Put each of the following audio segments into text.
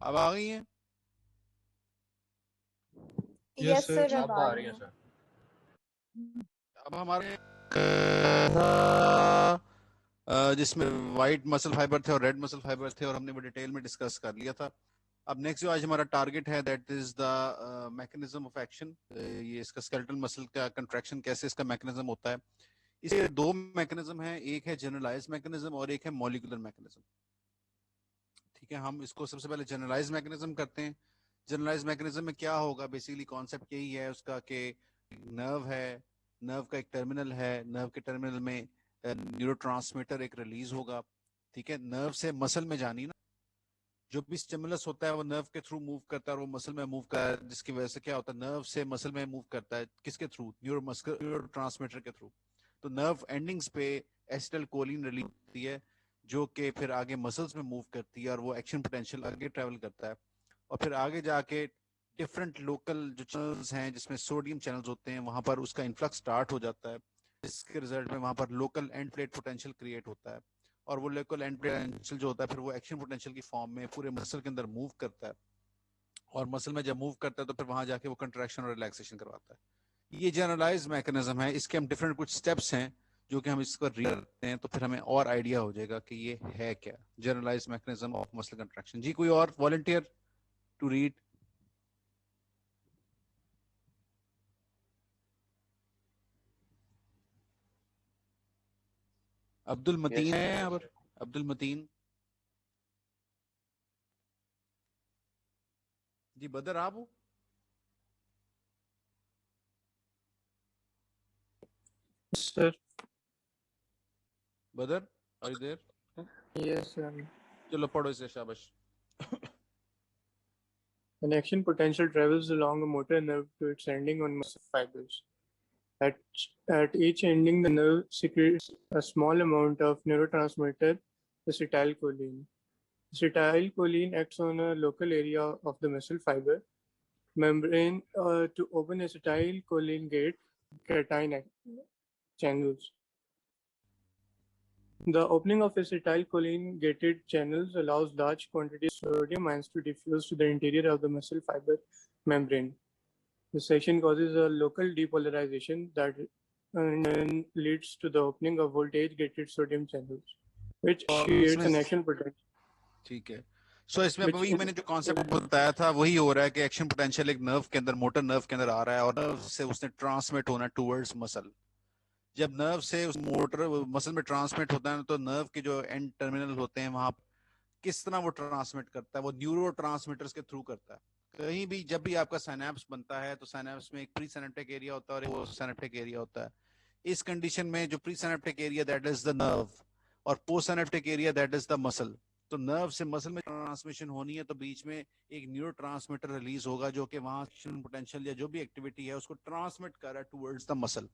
अब आ गई हैं? Yes yes sir, sir. अब अब आ आ रही रही है है। सर। अब हमारे जिसमें वाइट मसल फाइबर थे और रेड मसल फाइबर थे और हमने वो डिटेल में डिस्कस कर लिया था। अब नेक्स्ट जो आज हमारा टारगेट है that is the mechanism of action. ये इसका स्केलेटल मसल का कंट्रैक्शन कैसे इसका मैकेनिज्म होता है। इसके दो मैकेनिज्म हैं, एक है जनरलाइज मैकेनिज्म और एक है मॉलिक्यूलर मैकेनिज्म। ठीक है, हम इसको सबसे पहले जनरलाइज मैकेनिज्म करते हैं। जनरलाइज मैकेनिज्म में क्या होगा, बेसिकली कॉन्सेप्ट यही है उसका कि नर्व है, नर्व का एक टर्मिनल है, नर्व के टर्मिनल में न्यूरोट्रांसमीटर एक रिलीज होगा। ठीक है, नर्व से मसल में जानी ना, जो भी स्टिमुलस होता है वो नर्व के थ्रू मूव करता है और वो मसल में मूव करता है, जिसकी वजह से क्या होता है, नर्व से मसल में मूव करता है किसके थ्रू, न्यूरोट्रांसमीटर के थ्रू। तो नर्व एंडिंग्स पे एसिटाइल कोलिन रिलीज होती है जो कि फिर आगे मसल्स में मूव करती है और वो एक्शन पोटेंशियल आगे ट्रेवल करता है और फिर आगे जाके डिफरेंट लोकल जो चैनल्स हैं जिसमें सोडियम चैनल्स होते हैं वहां पर उसका इन्फ्लक्स स्टार्ट हो जाता है, जिसके रिजल्ट में वहां पर local end plate potential create होता है और वो लोकल एंड पोटेंशियल जो होता है फिर वो एक्शन पोटेंशियल की फॉर्म में पूरे मसल के अंदर मूव करता है और मसल में जब मूव करता है तो फिर वहां जाके वो कंट्रैक्शन और रिलैक्सेशन करवाता है। ये जनरलाइज मैकेनिज्म है। इसके हम डिफरेंट कुछ स्टेप्स हैं जो कि हम इसको रीड करते हैं तो फिर हमें और आइडिया हो जाएगा कि ये है क्या generalize mechanism of muscle contraction. जी कोई और volunteer to read? Abdul yes Mateen है सर। यहाँ पर? अब्दुल मतीन जी। बदर आप हो? Sir. Badar are you there? Yes sir. चलो पढ़ो इसे, शाबाश। An action potential travels along a motor nerve to its ending on muscle fibers. At, at each ending, the nerve secretes a small amount of neurotransmitter acetylcholine. Acetylcholine acts on a local area of the muscle fiber membrane to open acetylcholine gate cation channels. The opening of acetylcholine gated channels allows large quantities of sodium ions to diffuse to the interior of the muscle fiber membrane. This section causes a local depolarization that then leads to the opening of voltage-gated sodium channels, which और creates इसमें an action potential. ठीक है, सो इसमें Which वही मैंने जो concept बताया था वही हो रहा है कि एक्शन पोटेंशियल एक नर्व के अंदर, मोटर नर्व के अंदर आ रहा है और नर्व से उसने ट्रांसमिट होना टूवर्ड्स मसल। जब नर्व से उस मोटर मसल में ट्रांसमिट होता है तो नर्व के जो एंड टर्मिनल होते हैं वहां किस तरह वो ट्रांसमिट करता है, वो न्यूरो ट्रांसमीटर्स के थ्रू करता है। कहीं भी जब भी आपका साइनेप्स बनता है तो साइनेप्स में एक प्री साइनेप्टिक एरिया होता है और एक पोस्ट साइनेप्टिक एरिया होता है। इस कंडीशन में जो pre synaptic area that is the nerve और post synaptic area that is the muscle, तो नर्व से मसल में ट्रांसमिशन होनी है तो बीच में एक न्यूरो ट्रांसमीटर रिलीज होगा जो कि वहां पोटेंशियल या जो भी एक्टिविटी है उसको ट्रांसमिट कर रहा है टूवर्ड्स द मसल।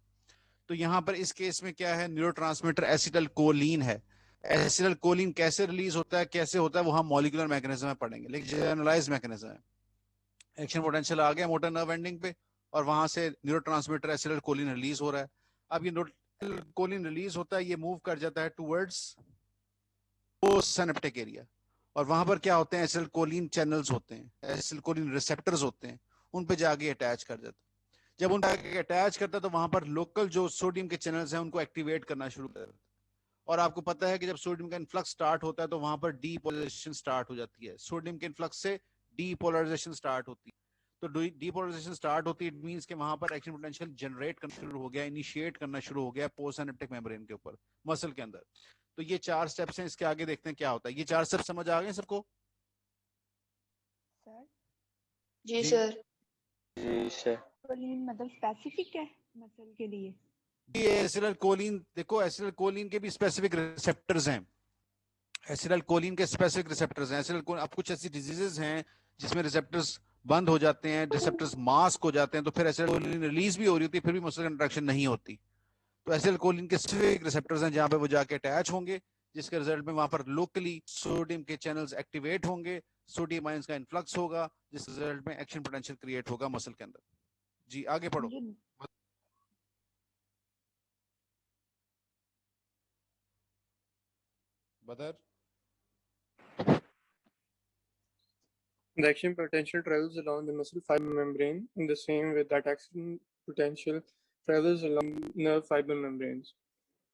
तो यहाँ पर इस केस में क्या है, न्यूरोट्रांसमीटर एसिटल कोलिन है। एसिटल कोलिन कैसे रिलीज होता है, कैसे होता है, वो हम मॉलिक्यूलर मैकेनिज्म में पढ़ेंगे, लेकिन जनरलाइज मैकेनिज्म है। एक्शन पोटेंशियल आ गया मोटर नर्व एंडिंग पे और वहां से न्यूरोट्रांसमीटर एसिटल कोलिन रिलीज हो रहा है। अब ये कोलिन रिलीज होता है, ये मूव कर जाता है टूवर्ड्स पोस्ट सिनेप्टिक एरिया और वहां पर क्या होते हैं, एसिटल कोलिन चैनल्स होते हैं, एसिटल कोलिन रिसेप्टर्स होते हैं, उन पे जाके अटैच कर जाता है। जब उन पे अटैच करता है तो वहां पर लोकल जो सोडियम के चैनल्स हैं उनको एक्टिवेट करना शुरू कर देता है। और आपको पता है कि जब सोडियम का इन्फ्लक्स स्टार्ट होता है तो वहां पर डीपोलराइजेशन स्टार्ट हो जाती है। सोडियम के इन्फ्लक्स से डीपोलराइजेशन स्टार्ट होती है। तो डीपोलराइजेशन स्टार्ट होती है, इट मींस कि वहां पर एक्शन पोटेंशियल जनरेट करना शुरू हो गया, इनिशिएट करना शुरू हो गया पोस्ट सिनेप्टिक मेम्ब्रेन के ऊपर मसल के अंदर। तो ये चार स्टेप्स हैं, इसके आगे देखते हैं क्या होता है। ये चार स्टेप समझ आ गए सबको? सर जी जी सर। जी सर। कोलिन मतलब स्पेसिफिक है मसल के लिए? ये एसिटल कोलिन, देखो एसिटल कोलिन के भी स्पेसिफिक रिसेप्टर्स हैं। एसिटल कोलिन के स्पेसिफिक रिसेप्टर्स हैं। एसिटल कोलिन, अब कुछ ऐसी डिजीजेस हैं जिसमें रिसेप्टर्स बंद हो जाते हैं, रिसेप्टर्स मास्क हो जाते हैं, तो फिर एसिटल कोलिन रिलीज भी हो रही होती है फिर भी मसल कंट्रैक्शन नहीं होती। तो एसिटल कोलिन के स्पेसिफिक रिसेप्टर्स हैं जहां पे वो जाके अटैच होंगे, जिसके रिजल्ट में वहां पर लोकली सोडियम के चैनल्स एक्टिवेट होंगे, सोडियम आयंस का इन्फ्लक्स होगा, जिस रिजल्ट में एक्शन पोटेंशियल क्रिएट होगा मसल के अंदर। जी आगे पढ़ो। मुझे बदर The action potential travels along the muscle fiber membrane in the same way that action potential travels along nerve fiber membranes.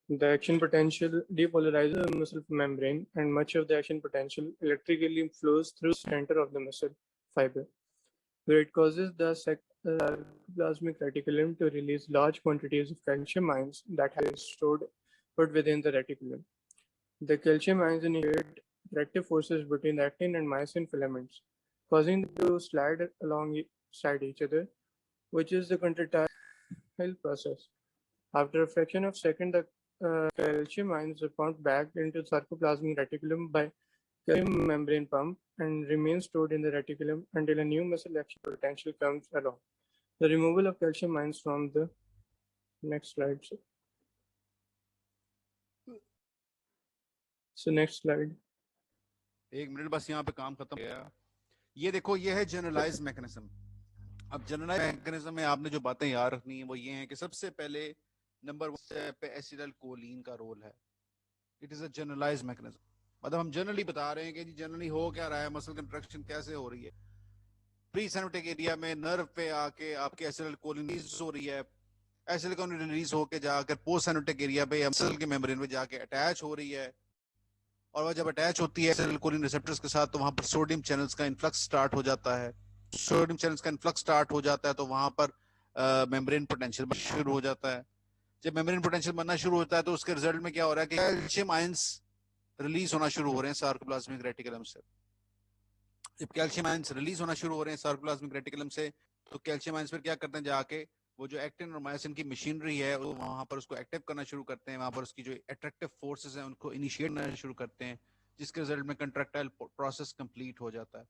The action potential depolarizes the muscle membrane, and much of the action potential electrically flows through the center of the muscle fiber, where it causes the sarcoplasmic reticulum to release large quantities of calcium ions that have been stored put within the reticulum. The calcium ions initiate attractive forces between the actin and myosin filaments, causing them to slide alongside each other, which is the contractile process. After a fraction of a second, the calcium ions are pumped back into the sarcoplasmic reticulum by calcium membrane pump and remain stored in the reticulum until a new muscle action potential comes along. The removal of calcium ions from the next slide. So next slide. एक minute बस यहाँ पे काम खत्म हो गया। ये देखो, ये है जनरलाइज मैकेनिज्म। अब जनरलाइज मैकेनिज्म में आपने जो बातें याद रखनी है वो ये हैं कि सबसे पहले नंबर 1 पे एसिटाइल कोलिन का रोल है। It is a generalize mechanism, मतलब हम जनरली बता रहे हैं कि जी जनरली हो क्या रहा है, मसल कंट्रैक्शन कैसे हो रही है। प्री सिनेप्टिक एरिया में नर्व पे आके आपके एसिटाइल कोलिन रिलीज हो रही है, एसिटाइल कोलिन रिलीज होके जाकर पोस्ट सिनेप्टिक एरिया पे मसल के मेम्ब्रेन में जाके अटैच हो रही है, और वह जब अटैच होती है एसिटाइल कोलिन रिसेप्टर्स के साथ तो वहां पर सोडियम चैनल्स का इन्फ्लक्स स्टार्ट हो जाता है। सोडियम चैनल्स का इन्फ्लक्स स्टार्ट हो जाता है तो वहां पर मेम्ब्रेन पोटेंशियल शुरू हो जाता है। जब मेम्ब्रेन पोटेंशियल बनना शुरू होता है तो उसके रिजल्ट में क्या हो रहा है कि कैल्शियम आयंस रिलीज होना शुरू हो रहे हैं सार्कोप्लाज्मिक रेटिकुलम से। जब कैल्शियम आयंस रिलीज होना शुरू हो रहे हैं सार्कोप्लाज्मिक रेटिकुलम से तो कैल्शियम आयंस फिर क्या करते हैं, जाके वो जो एक्टिन और मायोसिन की मशीनरी है वो वहां पर उसको एक्टिव करना शुरू करते हैं, वहां पर उसकी जो अट्रैक्टिव फोर्सेस हैं उनको इनिशिएट करना शुरू करते हैं, जिसके रिजल्ट में कंट्रैक्टाइल प्रोसेस कंप्लीट हो जाता है।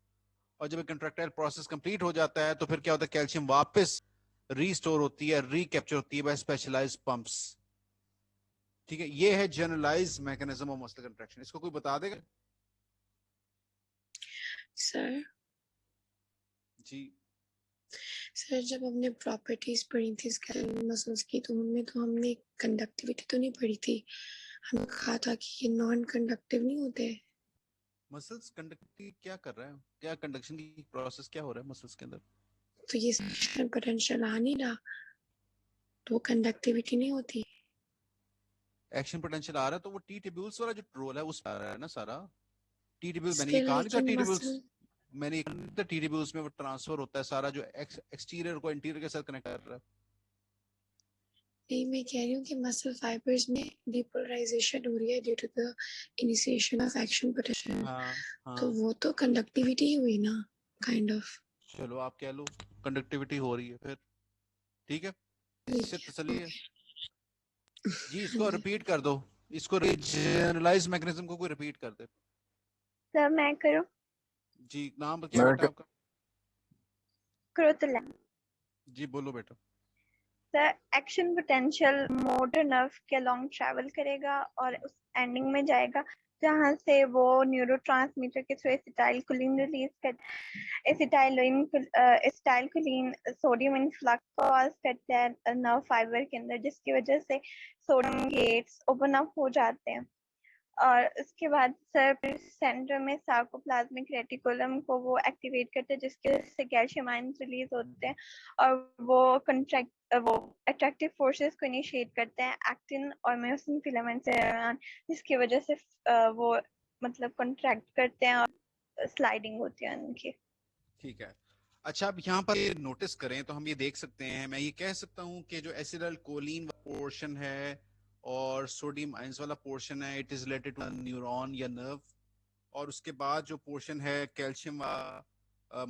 और जब कंट्रैक्टाइल प्रोसेस कंप्लीट हो जाता है तो फिर क्या होता है, कैल्शियम वापस रीस्टोर होती है, रिकैप्चर होती है बाय स्पेशलाइज्ड पंप्स। ठीक है, ये है generalized mechanism of muscle contraction. इसको कोई बता देगा? सर जी सर, जब हमने प्रॉपर्टीज पढ़ी थी स्केलेटल मसल्स की तो उनमें तो हमने कंडक्टिविटी तो नहीं पढ़ी थी। हमने कहा था कि ये नॉन कंडक्टिव नहीं होते। मसल्स कंडक्टिविटी क्या कर रहा है, क्या कंडक्शन की प्रोसेस क्या हो रहा है मसल्स के अंदर? तो ये एक्शन पोटेंशियल आ नहीं रहा तो वो कंडक्टिविटी नहीं होती। एक्शन पोटेंशियल आ रहा है तो वो टी ट्यूब्यूल्स वाला जो रोल है उस पर आ रहा है ना सारा। टी ट्यूब्यूल मैंने ये कहा नहीं था, टी ट्यूब्यूल्स मैंने टी ट्यूब्यूल्स में वो ट्रांसफर होता है सारा जो एक्सटीरियर को इंटीरियर के साथ कनेक्ट कर रहा है। नहीं, मैं कह रही हूँ कि मसल फाइबर्स में डिपोलराइजेशन हो रही है due to the initiation of action potential. तो वो तो कंडक्टिविटी ही हुई ना, काइंड ऑफ। चलो आप कह लो कंडक्टिविटी हो रही है फिर, ठीक है, इससे तसल्ली है जी। इसको रिपीट कर दो, इसको जनरलाइज मैकेनिज्म को कोई रिपीट कर दे। सर मैं करूं? जी नाम क्या बेटा आपका? क्रोतला। जी बोलो बेटा। Sir action potential motor nerve के अलोंग ट्रैवल करेगा और उस एंडिंग में जाएगा जहां से वो न्यूरोट्रांसमीटर के थ्रू एसिटाइलकोलिन रिलीज कर एसिटाइलकोलिन सोडियम इन्फ्लक्स कॉज करता है नर्व फाइबर के अंदर, जिसकी वजह से सोडियम गेट्स ओपन अप हो जाते हैं। और उसके बाद सर सेंटर में सार्कोप्लाज्मिक रेटिकुलम को वो एक्टिवेट करते हैं, जिसकी वजह से कैल्शियम आयंस रिलीज होते हैं और वो अट्रैक्टिव फोर्सेस को इनिशिएट करते हैं एक्टिन और मायोसिन फिलामेंट से दरमियान, जिसकी वजह से वो मतलब कॉन्ट्रैक्ट करते हैं और स्लाइडिंग होती है उनकी। ठीक है, अच्छा अब यहाँ पर नोटिस करें तो हम ये देख सकते हैं, मैं ये कह सकता हूँ कि जो एसिटाइल कोलिन पोर्शन है और सोडियम आयंस वाला पोर्शन है it is related to neuron या नर्व, और उसके बाद जो पोर्शन है कैल्शियम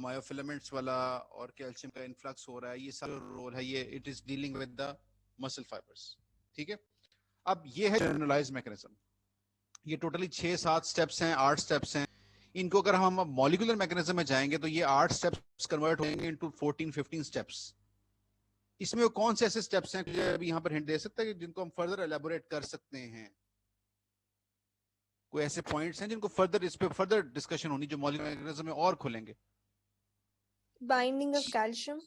मायोफिलामेंट्स वाला और कैल्शियम का इन्फ्लक्स हो रहा है, ये सारा रोल है, ये it is dealing with the muscle fibres. ठीक है, अब ये है जनरलाइज्ड मैकेनिज्म। ये टोटली 6-7 स्टेप्स हैं, 8 स्टेप्स हैं। इनको अगर हम मॉलिक्यूलर मैकेनिज्म में जाएंगे तो ये 8 स्टेप्स कन्वर्ट होंगे इनटू 14-15 स्टेप्स। इसमें वो कौन से ऐसे स्टेप्स हैं मुझे अभी यहाँ पर हिंट दे सकता है कि जिनको हम फर्दर एलैबोरेट कर सकते हैं? कोई ऐसे पॉइंट्स हैं जिनको फर्दर इस पे फर्दर डिस्कशन होनी जो मॉलिक्यूलर मैकेनिज्म में और खुलेंगे? Binding of calcium.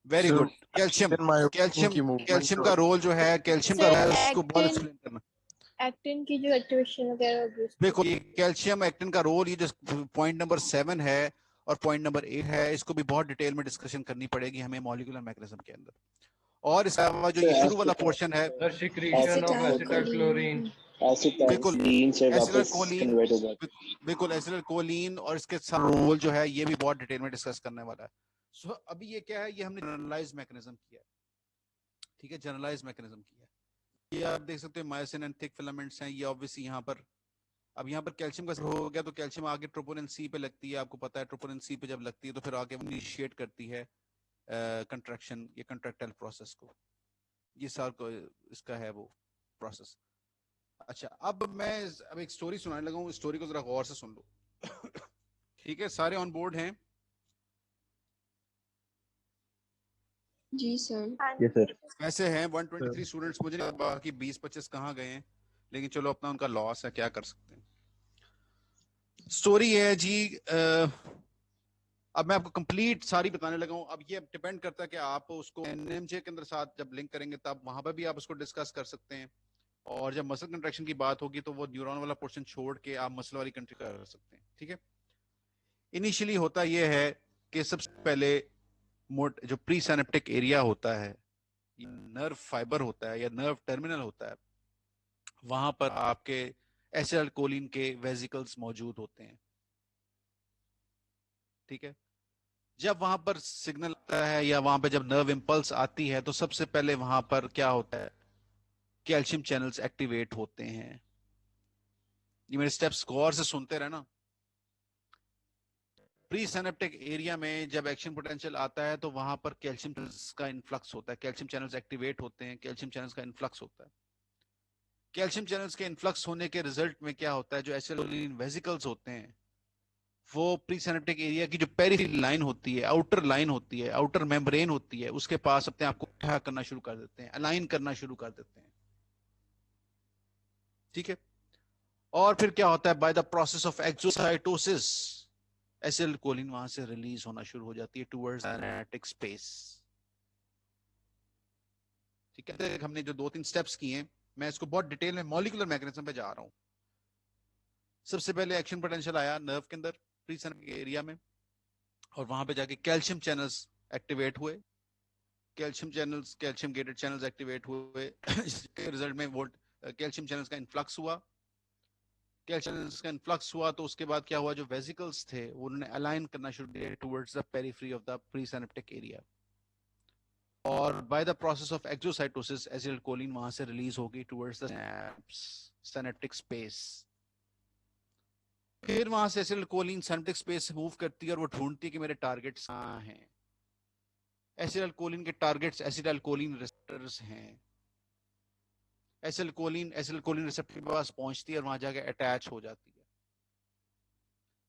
Very good. Calcium का रोल जो है, कैल्शियम का रोल उसको बहुत एक्सप्लेन करना। एक्टिन की जो एक्टिवेशन वगैरह होगी, देखो ये कैल्शियम एक्टिन का रोल, ये जो पॉइंट नंबर 7 है, और पॉइंट नंबर 8 है, इसको भी बहुत डिटेल में डिस्कशन करनी पड़ेगी हमें मॉलिक्यूलर मैकेनिज्म के अंदर। और इसके अलावा जो ये शुरू वाला पोर्शन है, secretion of acetylcholine. बिल्कुल acetylcholine से एसिलर वापस कोलिन, कन्वर्ट हो जाता बिल्कुल एसिलर कोलिन और इसके साथ रोल जो है ये भी बहुत डिटेल में डिस्कस करने वाला है। सो अभी ये क्या है, ये हमने जनरलाइज मैकेनिज्म किया है, ठीक है, जनरलाइज मैकेनिज्म किया है। ये आप देख सकते हो मायोसिन एंड थिक फिलामेंट्स हैं, ये ऑब्वियसली यहाँ पर, अब यहाँ पर कैल्शियम का हो गया तो कैल्शियम आगे ट्रोपोनिन सी पे लगती है, आपको पता है ट्रोपोनिन सी पे जब लगती है तो फिर आगे इनिशिएट करती है कंट्रैक्शन, ये कंट्रैक्टाइल प्रोसेस को, ये सार को इसका है वो प्रोसेस। अच्छा, अब मैं अब एक स्टोरी सुनाने लगा हूँ, स्टोरी को जरा गौर से सुन लो। ठीक है, सारे ऑन बोर्ड हैं? जी सर। है सर। वैसे हैं 123 स्टूडेंट्स, मुझे नहीं पता बाकी 20-25 कहाँ गए हैं, लेकिन चलो अपना उनका लॉस है, क्या कर सकते हैं। स्टोरी है जी, अब मैं आपको कंप्लीट सारी बताने लगा हूँ। अब ये डिपेंड करता है कि आप उसको एनएमजे के अंदर साथ जब लिंक करेंगे तब वहां पर भी आप उसको डिस्कस कर सकते हैं, और जब मसल कंट्रैक्शन की बात होगी तो वो न्यूरॉन वाला पोर्शन छोड़ के आप मसल वाली कंट्री कर सकते हैं। ठीक है, इनिशियली होता यह है कि सबसे पहले जो प्री सिनेप्टिक एरिया होता है, नर्व फाइबर होता है या नर्व टर्मिनल होता है, वहां पर आपके एसिटाइलकोलिन के वेसिकल्स मौजूद होते हैं। ठीक है, जब वहां पर सिग्नल आता है या वहां पर जब नर्व इंपल्स आती है तो सबसे पहले वहां पर क्या होता है, कैल्शियम चैनल्स एक्टिवेट होते हैं। ये मेरे स्टेप्स गौर से सुनते रहना। प्री सिनेप्टिक एरिया में जब एक्शन पोटेंशियल आता है तो वहां पर कैल्शियम चैनल्स का इन्फ्लक्स होता है, कैल्शियम चैनल्स एक्टिवेट होते हैं, कैल्शियम चैनल्स का इन्फ्लक्स होता है। कैल्शियम चैनल्स के इन्फ्लक्स होने के रिजल्ट में क्या होता है, जो एसिटाइलकोलिन वेसिकल्स होते हैं वो प्री सिनेप्टिक एरिया की जो पेरिफेरल लाइन होती है, आउटर लाइन होती है, आउटर मेम्ब्रेन होती है, उसके पास अपने आप को इकट्ठा करना शुरू कर देते हैं, अलाइन करना शुरू कर देते हैं। ठीक है, और फिर क्या होता है, bye the process of exocytosis acetylcholine वहां से रिलीज होना शुरू हो जाती है टुवर्ड्स सिनेप्टिक स्पेस। ठीक है, हमने जो 2-3 स्टेप्स किए हैं, मैं इसको बहुत डिटेल में मॉलिक्यूलर मैकेनिज्म पे जा रहा हूं। सबसे पहले एक्शन पोटेंशियल आया नर्व के अंदर प्री सिनेप्टिक एरिया में, और वहां पे जाके कैल्शियम चैनल्स एक्टिवेट हुए, calcium channels, calcium gated channels activate हुए। इसके रिजल्ट में वो कैल्शियम चैनल्स का इन्फ्लक्स हुआ, कैल्शियम चैनल्स का इन्फ्लक्स हुआ तो उसके बाद क्या हुआ, जो वेसिकल्स थे वो उन्होंने अलाइन करना शुरू किया towards the periphery of the pre synaptic area, और by the process of exocytosis acetylcholine वहां से रिलीज होगी टुवर्ड्स द सिनेप्टिक स्पेस। फिर वहां से एसिटाइलकोलिन सिनेप्टिक स्पेस से मूव करती है और वो ढूंढती है कि मेरे टारगेट्स कहां हैं। एसिटाइलकोलिन के टारगेट्स एसिटाइलकोलिन रिसेप्टर्स हैं। एसिटाइलकोलिन रिसेप्टर के पास पहुंचती है और वहां जाके अटैच हो जाती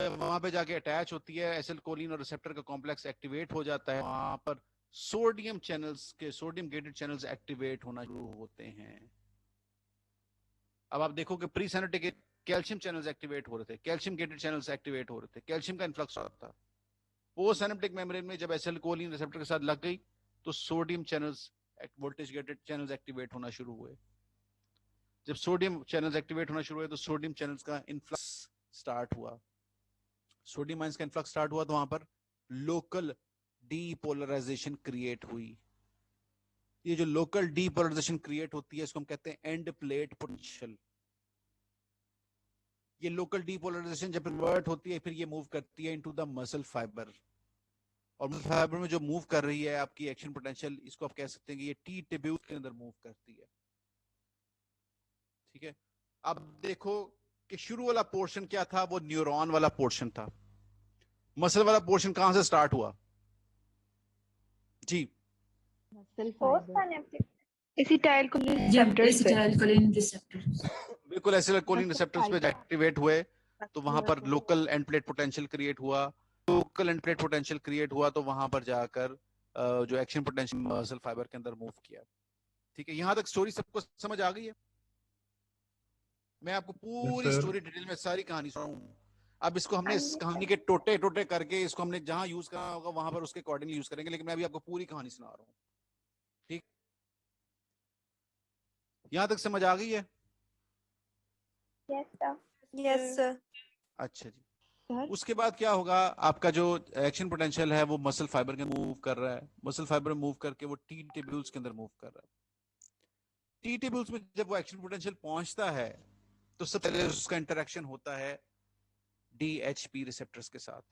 है। वहां पे जाके अटैच होती है, एसिटाइलकोलिन और रिसेप्टर का कॉम्प्लेक्स एक्टिवेट हो जाता है, वहां पर सोडियम चैनल्स के, सोडियम गेटेड चैनल्स एक्टिवेट होना शुरू होते हैं। अब आप देखो कि pre synaptic calcium channels activate हो रहे थे, कैल्शियम गेटेड चैनल्स एक्टिवेट हो रहे थे, कैल्शियम का इन्फ्लक्स हो रहा था। पोस्ट सिनेप्टिक मेम्ब्रेन में जब एसिटाइलकोलिन रिसेप्टर के साथ लग गई तो sodium channels, voltage gated channels activate होना शुरू हुए। जब सोडियम चैनल्स एक्टिवेट होना शुरू हुए तो सोडियम चैनल्स का इन्फ्लक्स स्टार्ट हुआ। सोडियम आयंस का इन्फ्लक्स स्टार्ट हुआ तो वहां पर लोकल डीपोलराइजेशन क्रिएट हुई। ये जो लोकल डीपोलराइजेशन क्रिएट होती है इसको हम कहते हैं एंड प्लेट पोटेंशियल। ये लोकल डीपोलराइजेशन जब कन्वर्ट होती है फिर ये मूव करती है इनटू द मसल फाइबर, और मसल फाइबर में जो मूव कर रही है आपकी एक्शन पोटेंशियल, इसको आप कह सकते हैं कि ये टी ट्यूब्यूल के अंदर मूव करती है। ठीक है, अब देखो कि शुरू वाला पोर्शन क्या था, वो न्यूरॉन वाला पोर्शन था। मसल वाला पोर्शन कहां से स्टार्ट हुआ जी? Acetylcholine receptors. बिल्कुल, एसिटाइलकोलिन रिसेप्टर्स पे एक्टिवेट हुए तो वहां पर local end plate potential create हुआ। Local end plate potential create हुआ तो वहां पर जाकर जो एक्शन पोटेंशियल मसल फाइबर के अंदर मूव किया। ठीक है, यहां तक स्टोरी सबको समझ आ गई है? मैं आपको पूरी स्टोरी डिटेल में सारी कहानी सुनाऊं। अब इसको हमने इस कहानी के टोटे टोटे करके इसको हमने जहां यूज करना होगा वहां पर उसके अकॉर्डिंगली यूज करेंगे, लेकिन मैं अभी आपको पूरी कहानी सुना रहा हूं। ठीक, यहां तक समझ आ गई है? Yes sir. Yes sir. अच्छा जी, उसके बाद क्या होगा, आपका जो एक्शन पोटेंशियल है वो मसल फाइबर के मूव कर रहा है, मसल फाइबर मूव करके वो टी ट्यूब्यूल्स के अंदर मूव कर रहा है। टी ट्यूब्यूल्स में जब वो एक्शन पोटेंशियल पहुंचता है तो सबसे पहले उसका इंटरेक्शन होता है DHP रिसेप्टर्स के साथ,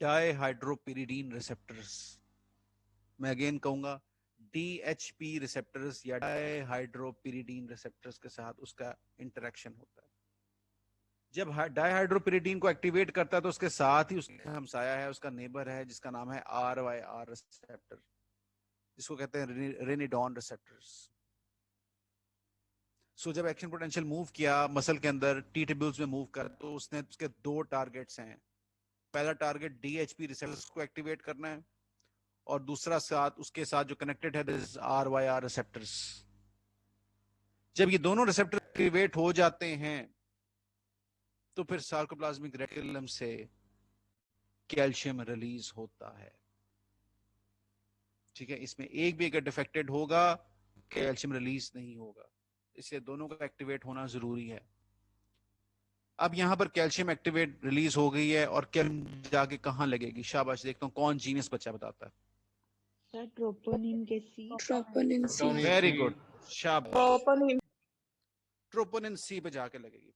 डाइहाइड्रोपिरिडीन रिसेप्टर्स। मैं अगेन कहूंगा, DHP रिसेप्टर्स या डाइहाइड्रोपिरिडीन रिसेप्टर्स के साथ उसका इंटरेक्शन होता है। जब डाइहाइड्रोपिरिडीन को एक्टिवेट करता है तो उसके साथ ही उसका हमसाया है, उसका नेबर है, जिसका नाम है RYR रिसेप्टर, जिसको कहते हैं रेनिडॉन रिसेप्टर्स। सो जब एक्शन पोटेंशियल मूव किया मसल के अंदर, टी ट्यूब्यूल्स में मूव कर, तो उसने उसके दो टारगेट्स हैं। पहला टारगेट DHP रिसेप्टर्स को एक्टिवेट करना है, और दूसरा साथ उसके साथ जो कनेक्टेड है दिस RYR रिसेप्टर्स। जब ये दोनों रिसेप्टर एक्टिवेट हो जाते हैं तो फिर सार्कोप्लाज्मिक रेटिकुलम से कैल्शियम रिलीज होता है। ठीक है, इसमें एक भी अगर डिफेक्टेड होगा कैल्शियम रिलीज नहीं होगा, इसलिए दोनों का एक्टिवेट होना जरूरी है। अब यहां पर कैल्शियम एक्टिवेट रिलीज हो गई है, और कैल्शियम जाके कहां लगेगी? शाबाश, देखता हूं कौन जीनियस बच्चा बताता है। सर ट्रोपोनिन के सी। ट्रोपोनिन सी। वेरी गुड, शाबाश। ट्रोपोनिन। ट्रोपोनिन सी पे जाके लगेगी।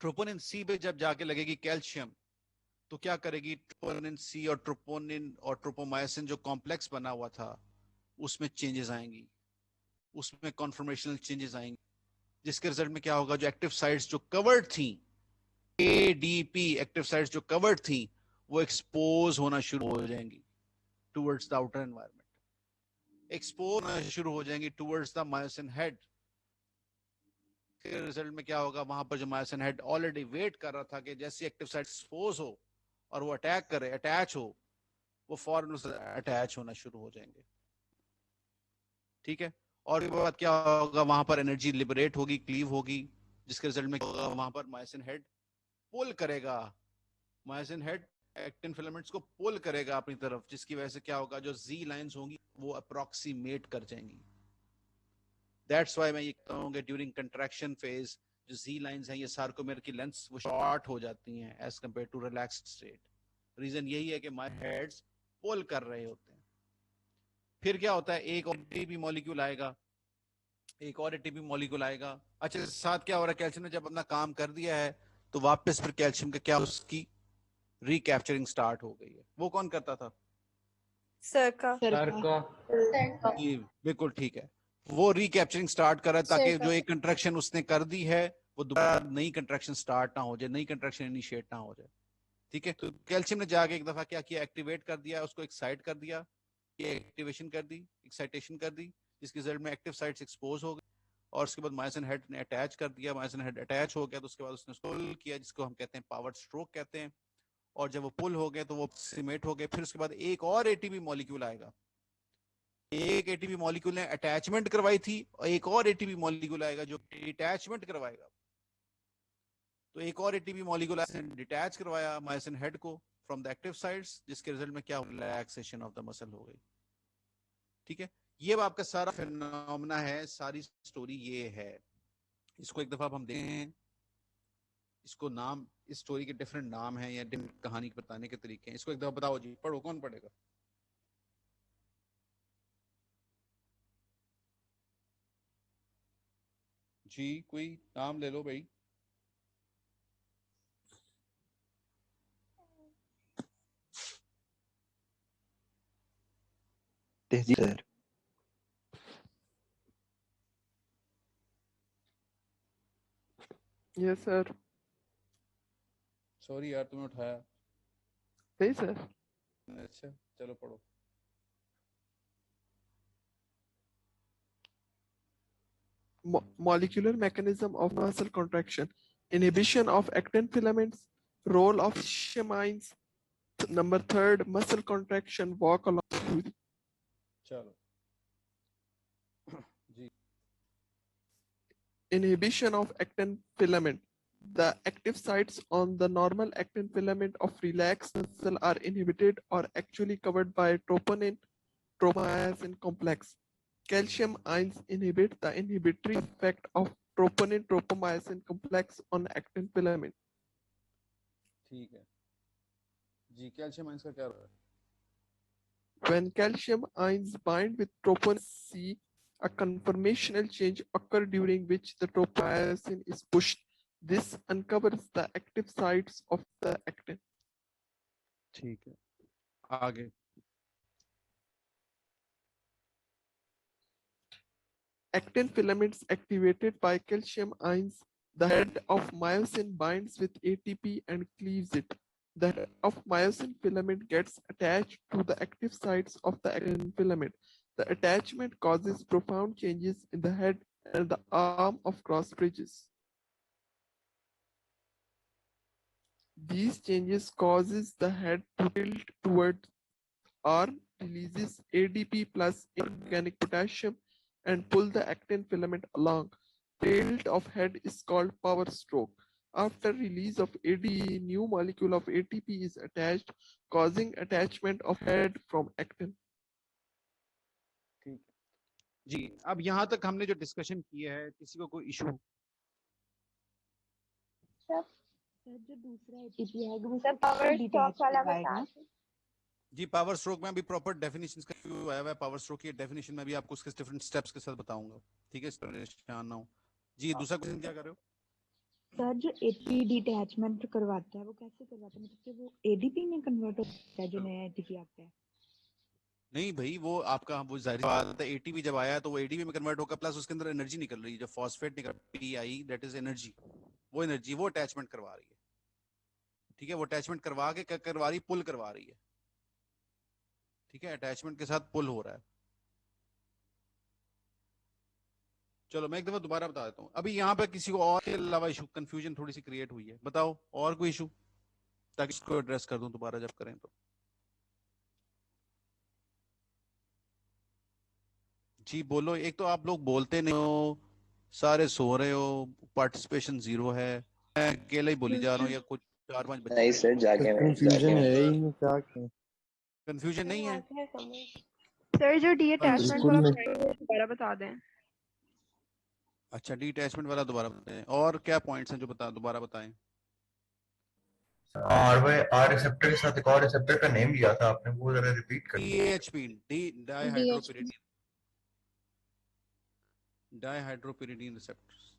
ट्रोपोनिन सी पे जब जाके लगेगी कैल्शियम, तो क्या करेगी? ट्रोपोनिन सी और ट्रोपोमायोसिन जो कॉम्प्लेक्स बना हुआ था उसमें चेंजेस आएंगी, उसमें कॉन्फर्मेशनल चेंजेस आएंगे, जिसके रिजल्ट में क्या होगा? जो एक्टिव साइट्स जो कवर्ड थी, ADP एक्टिव साइट्स जो कवर्ड थी, वो एक्सपोज होना शुरू हो जाएंगी towards the outer environment, expose होना शुरू हो जाएंगी towards the myosin head. Result में क्या होगा? वहां पर जो मायोसिन हेड ऑलरेडी वेट कर रहा था कि जैसे एक्टिव साइट एक्सपोज हो और वो अटैक करे, अटैच हो, वो फौरन उससे अटैच होना शुरू हो जाएंगे। ठीक है, और उसके बाद क्या होगा? वहां पर एनर्जी लिबरेट होगी, क्लीव होगी, जिसके रिजल्ट में होगा वहां पर मायोसिन हेड पुल करेगा, मायोसिन हेड एक्टिन फिलामेंट्स को पुल करेगा अपनी तरफ, जिसकी वजह से क्या होगा? जो जी लाइंस होंगी वो अप्रोक्सीमेट कर जाएंगी। दैट्स व्हाई मैं ये कहता हूं कि ड्यूरिंग कंट्रैक्शन फेज जो जी लाइंस हैं, ये सार्कोमेर की लेंथ्स वो शॉर्ट हो जाती हैं as compare to relaxed state. Reason यही है कि माय हेड्स पुल कर रहे होते हैं। फिर क्या होता है? एक और एटीपी मॉलिक्यूल आएगा, एक और एटीपी मॉलिक्यूल आएगा। अच्छा, साथ क्या हो रहा है? कैल्शियम ने जब अपना काम कर दिया है तो वापस फिर कैल्शियम का क्या, उसकी रिकैप्चरिंग स्टार्ट हो गई है। वो कौन करता था? सरका। बिल्कुल ठीक है, वो रिकैप्चरिंग स्टार्ट कर रहा है ताकि जो एक कंट्रैक्शन उसने कर दी है वो दोबारा नई कंट्रैक्शन स्टार्ट ना हो जाए, नई कंट्रैक्शन इनिशिएट ना हो जाए। ठीक है, तो कैल्शियम ने जाके एक दफा क्या किया? एक्टिवेट कर दिया, उसको एक्साइट कर दिया, ये एक्टिवेशन कर दी, एक्साइटेशन कर दी, जिसके रिजल्ट में एक्टिव साइट्स एक्सपोज हो गई, और उसके बाद मायोसिन हेड ने अटैच कर दिया। मायोसिन हेड अटैच हो गया तो उसके बाद उसने उसको पुल किया, जिसको हम कहते हैं पावर स्ट्रोक कहते हैं, और जब वो पुल हो गए तो वो सीमेट हो गए। फिर उसके बाद एक और एटीपी मॉलिक्यूल आएगा, एक एटीपी मॉलिक्यूल ने अटैचमेंट करवाई थी, और एक और एटीपी मॉलिक्यूल आएगा जो डिटैचमेंट करवाएगा। तो एक और एटीपी मॉलिक्यूल डिटैच करवाया मायोसिन हेड को फ्रॉम द एक्टिव साइट्स, जिसके रिजल्ट में क्या हुआ? रिलैक्सेशन ऑफ द मसल हो गई। ठीक है, ये आपका सारा फिनोमेना है, सारी स्टोरी ये है। इसको एक दफा हम देखें, इसको नाम, इस स्टोरी के डिफरेंट नाम हैं या डिफरेंट कहानी के बताने के तरीके हैं। इसको एक दफा बताओ जी, पढ़ो, कौन पढ़ेगा? जी कोई नाम ले लो भाई। तहजीब सर। Yes sir. सॉरी यार, तुम्हें उठाया सही सर। अच्छा चलो पढ़ो। Molecular mechanism of muscle contraction, inhibition of actin filaments, role of shamines. Number third, muscle contraction, walk along. चलो जी। Inhibition of actin filament. The active sites on the normal actin filament of relaxed muscle are inhibited or actually covered by troponin, tropomyosin complex. Calcium ions inhibit the inhibitory effect of troponin tropomyosin complex on actin filament. ठीक है जी, calcium ions का क्या रहा है? When calcium ions bind with troponin C, a conformational change occurs during which the tropomyosin is pushed. This uncovers the active sites of the actin. ठीक है, आगे। Actin filaments activated by calcium ions. The head of myosin binds with ATP and cleaves it. The head of myosin filament gets attached to the active sites of the actin filament. The attachment causes profound changes in the head and the arm of cross bridges. These changes causes the head to tilt toward R, releases ADP plus inorganic potassium and pull the actin filament along. Tilt of head is called power stroke. After release of ADP, new molecule of ATP is attached, causing attachment of head from actin. ठीक है जी, अब यहाँ तक हमने जो discussion किया है, किसी को कोई इशू? सर जो दूसरा एटीपी है वो सर पावर स्ट्रोक वाला बता दो। जी, पावर स्ट्रोक में अभी प्रॉपर डेफिनेशंस का व्यू आया हुआ है। पावर स्ट्रोक की डेफिनेशन में भी आपको उसके डिफरेंट स्टेप्स के साथ बताऊंगा, ठीक है? इस पर ध्यान ना हो जी। दूसरा क्वेश्चन क्या कर रहे हो? सर जो एटीपी डिटैचमेंट करवाता है वो कैसे करवाता है, मतलब कि वो एडीपी में कन्वर्ट होता है जो नया एटीपी आता है? नहीं भाई, वो आपका वो जाहिर बात है, एटीपी जब आया तो वो एडीपी में कन्वर्ट होगा, प्लस उसके अंदर एनर्जी निकल रही है, जो फॉस्फेट निकल पीआई, दैट इज एनर्जी। वो एनर्जी वो अटैचमेंट करवा रही है, ठीक है? वो अटैचमेंट करवा के करवा रही, पुल करवा रही है, ठीक है? अटैचमेंट के साथ पुल हो रहा है। चलो मैं एक दफा दोबारा बता देता हूँ। अभी यहाँ पे किसी को और के अलावा इशू, कंफ्यूजन थोड़ी सी क्रिएट हुई है, बताओ और कोई इशू, ताकि इसको एड्रेस कर दूं दोबारा जब करें तो। जी बोलो। एक तो आप लोग बोलते नहीं हो, सारे सो रहे हो, पार्टिसिपेशन 0 है, मैं अकेले ही बोली जा रहा हूँ, या कुछ 4-5 बच्चे? नहीं सर, जाके कंफ्यूजन है ही नहीं, क्या करें? कंफ्यूजन नहीं है सर जो डी अटैचमेंट बिल्कुल वाला नहीं। पॉइंट है दोबारा बता दें। अच्छा, डी अटैचमेंट वाला दोबारा बताएं। और क्या पॉइंट्स हैं जो दोबारा बताएं? आर रिसेप्टर के साथ एक और रिसेप्टर का नेम लिया था आपने, वो जरा रिपीट कर दीजिए। DHP, डाइहाइड्रोपिरिडीन, डाइहाइड्रोपिरिडीन receptors.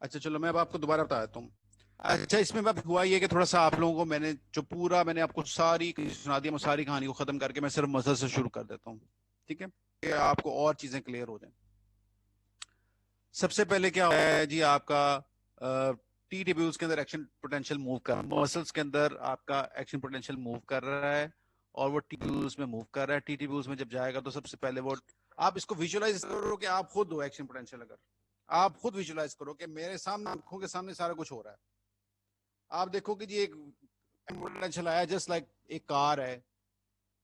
अच्छा चलो मैं अब आपको दोबारा बता देता हूँ। अच्छा, इसमें अब हुआ ये कि थोड़ा सा आप लोगों को मैंने जो पूरा मैंने आपको सारी सुना दिया, मैं सारी कहानी को खत्म करके मैं सिर्फ मसल से शुरू कर देता हूँ, ठीक है? कि आपको और चीजें क्लियर हो जाएं। सबसे पहले क्या है जी, आपका टी ट्यूब्यूल्स के अंदर एक्शन पोटेंशियल मूव कर रहा है, मसल्स के अंदर आपका एक्शन पोटेंशियल मूव कर रहा है, और वो टी ट्यूब्यूल्स में मूव कर रहा है। टी ट्यूब्यूल्स में जब जाएगा तो सबसे पहले वो, आप इसको विजुअलाइज करो कि आप खुद हो एक्शन पोटेंशियल। अगर आप खुद विजुअलाइज करो कि मेरे सामने, आंखों के सामने सारा कुछ हो रहा है, आप देखो कि जी एक पोटेंशियल आया, जस्ट लाइक एक कार है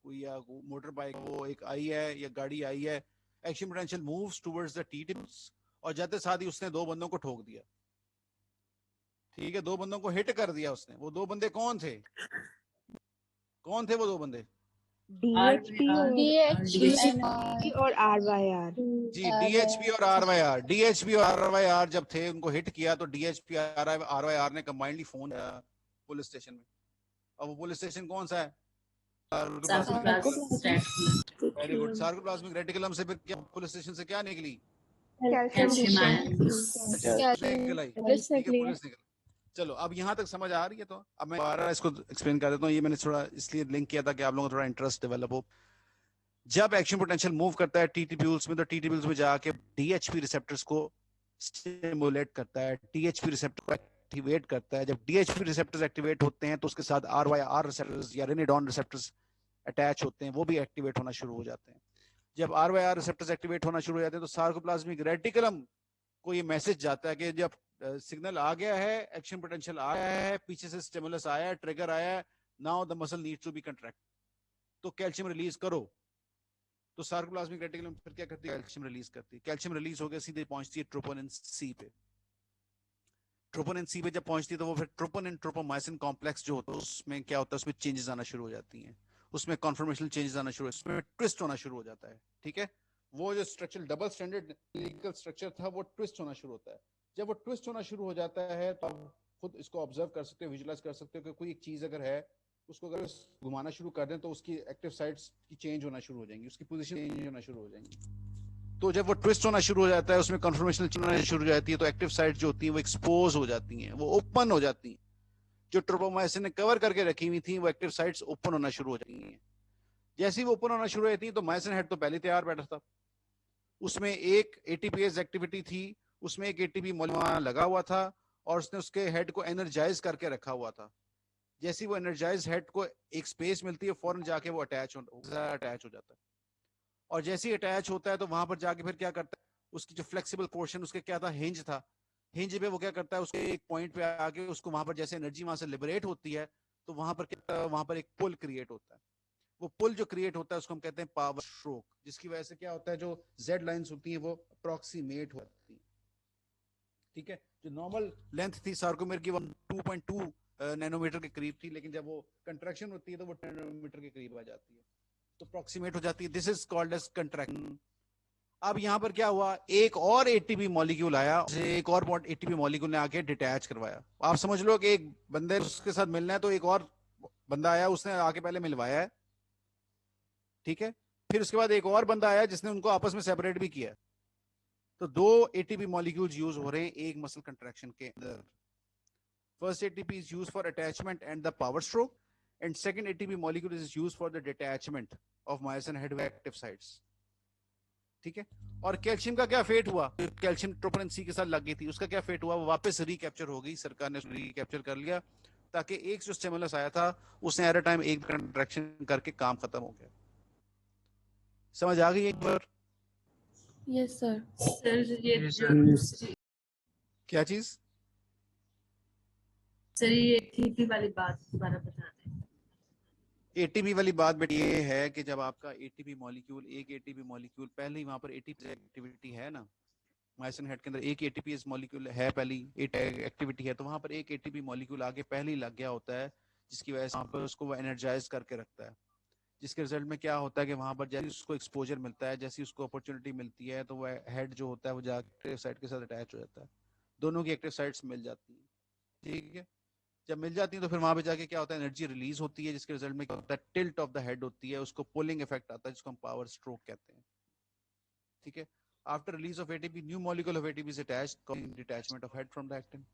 कोई, या मोटर बाइक वो एक आई है, या गाड़ी आई है, action potential moves towards the T tubules, और जाते साथ ही उसने 2 बंदों को ठोक दिया, ठीक है? 2 बंदों को हिट कर दिया उसने। वो 2 बंदे कौन थे? कौन थे वो 2 बंदे? डीएचपी और आरवाईआर। जी, डीएचपी और आरवाईआर। डीएचपी और आरवाईआर जब थे, उनको हिट किया तो डीएचपी आरवाईआर ने कंबाइंडली फोन किया पुलिस स्टेशन में। और वो पुलिस स्टेशन कौन सा है? वेरी गुड, सार्कोप्लाज्मिक रेटिकुलम से फिर क्या पुलिस स्टेशन से क्या निकली? पुलिस। चलो अब यहाँ तक समझ आ रही है? तो अब मैं दोबारा इसको एक्सप्लेन कर देता हूँ। ये मैंने थोड़ा इसलिए लिंक किया था कि आप लोगों को थोड़ा इंटरेस्ट डेवलप हो। जब एक्शन पोटेंशियल मूव करता है टी ट्यूब्यूल्स में, तो टी ट्यूब्यूल्स में जाके डीएचपी रिसेप्टर्स को स्टिमुलेट करता है, टीएचपी रिसेप्टर को एक्टिवेट करता है। जब डीएचपी रिसेप्टर्स एक्टिवेट होते हैं तो उसके साथ आरवाईआर रिसेप्टर्स या रेनिडॉन रिसेप्टर्स अटैच होते हैं, वो भी एक्टिवेट होना शुरू हो जाते हैं। जब आरवाईआर रिसेप्टर्स एक्टिवेट होना शुरू हो जाते हैं तो सार्कोप्लाज्मिक रेटिकुलम को ये मैसेज जाता है कि जब सिग्नल आ गया है, एक्शन पोटेंशियल आया है, पीछे से स्टिमुलस आया है, ट्रिगर आया है, now the muscle needs to be contract, तो कैल्शियम रिलीज करो। तो सार्कोप्लाज्मिक रेटिकुलम फिर क्या करती है? कैल्शियम रिलीज करती है। कैल्शियम रिलीज हो गया, सीधे पहुंचती है ट्रोपोनिन सी पे। ट्रोपोनिन सी पे जब पहुंचती है तो वो फिर ट्रोपोनिन ट्रोपोमाइसिन कॉम्प्लेक्स जो होता है उसमें क्या होता है? उसमें चेंजेस आना शुरू हो जाती हैं, उसमें कॉन्फर्मेशनल चेंजेस आना शुरू, उसमें ट्विस्ट होना शुरू हो जाता है, ठीक है? वो जो structure double standard legal structure था वो ट्विस्ट होना शुरू होता है। जब वो ट्विस्ट होना शुरू हो जाता है तो आप खुद इसको ऑब्जर्व कर सकते हो, विजुलाइज कर सकते हो कि कोई एक चीज अगर है, उसको अगर घुमाना शुरू कर दें तो उसकी एक्टिव साइट्स की चेंज होना शुरू हो जाएंगी, उसकी पोजीशन चेंज होना शुरू हो जाएंगी। तो जब वो ट्विस्ट होना शुरू हो जाता है, उसमें कन्फर्मेशन होना शुरू हो जाती है, तो एक्टिव साइट जो होती है वो एक्सपोज हो जाती हैं, वो ओपन हो जाती हैं। जो ट्रोपोमाइसिन ने कवर करके रखी हुई थी वो एक्टिव साइट्स ओपन होना शुरू हो जाती हैं। जैसे ही वो ओपन होना शुरू हो जाती है तो माइसिन हेड तो पहले तैयार बैठा था, उसमें एक एटीपीएस एक्टिविटी थी, उसमें एक एटीपी मॉलिक्यूल लगा हुआ था और उसने उसके हेड को एनर्जाइज करके रखा हुआ था। जैसे ही वो एनर्जाइज हेड को एक स्पेस मिलती है, फौरन जाके वो अटैच हो जाता है। और जैसे ही अटैच होता है तो वहां पर जाके फिर क्या करता है, उसकी जो फ्लेक्सिबल पोर्शन उसके क्या था, हिंज था, हिंज पे वो क्या करता है, उसके एक पॉइंट पे आके उसको वहां पर जैसे एनर्जी वहां से लिबरेट होती है तो वहां पर क्या, वहां पर एक पुल क्रिएट होता है। वो पुल जो क्रिएट होता है उसको हम कहते हैं पावर स्ट्रोक, जिसकी वजह से क्या होता है, जो जेड लाइंस होती हैं वो अप्रोक्सीमेट होती है। ठीक है, जो नॉर्मल लेंथ थी सार्कोमेर की वो 2.2 नैनोमीटर के करीब थी, लेकिन जब वो कंट्रैक्शन होती है तो वो 10 नैनोमीटर के करीब आ जाती है, तो अप्रोक्सीमेट हो जाती है। This is called as contraction. अब यहाँ पर क्या हुआ, एक और एटीपी मॉलिक्यूल आया, एक और एटीपी मॉलिक्यूल ने आके डिटैच करवाया। आप समझ लो कि एक बंदे उसके साथ मिलना है तो एक और बंदा आया, उसने आके पहले मिलवाया है, ठीक है, फिर उसके बाद एक और बंदा आया जिसने उनको आपस में सेपरेट भी किया। तो दो एटीपी मॉलिक्यूल्स यूज हो रहे हैं एक मसल कंट्रैक्शन के अंदर। First ATP is used for attachment and the power stroke, and second ATP molecule is used for the detachment of myosin head active sites. ठीक है, और कैल्शियम का क्या फेट हुआ, कैल्शियम ट्रोपोनिन सी के साथ लग गई थी, उसका क्या फेट हुआ, वो वापस रिकैप्चर हो गई, सरकार ने रिकैप्चर कर लिया, ताकि एक जो स्टिमुलस आया था उसने एट अ टाइम एक कंट्रैक्शन करके काम खत्म हो गया। समझ आ गई एक बार? Yes sir. सर ये क्या चीज? सर ये एटीपी वाली बात दोबारा बता दें। एटीपी वाली बात बेटा ये है कि जब आपका एटीपी मॉलिक्यूल, एक एटीपी मॉलिक्यूल पहले ही वहां पर एटीपी एक्टिविटी है ना, मायोसिन हेड के अंदर एक एटीपी मॉलिक्यूल है, पहली एक्टिविटी है, तो वहां पर एक एटीपी मॉलिक्यूल आगे पहले ही लग गया होता है, जिसकी वजह से वहां पर उसको वो एनर्जाइज करके रखता है, जिसके रिजल्ट में क्या होता है कि वहां पर जैसे उसको एक्सपोजर मिलता है, जैसे उसको अपॉर्चुनिटी मिलती है, तो वह हेड जो होता है वो जाकर एक्टिव साइट के साथ अटैच हो जाता है, दोनों की एक्टिव साइट्स मिल जाती हैं। ठीक है, जब मिल जाती है तो फिर वहां पे जाके क्या होता है, एनर्जी रिलीज होती है, जिसके रिजल्ट में क्या होता है, टिल्ट ऑफ द हेड होती है, उसको पुलिंग इफेक्ट आता है, जिसको हम पावर स्ट्रोक कहते हैं। ठीक है, after release of ATP new molecule of ATP is attached, causing detachment of head from the actin.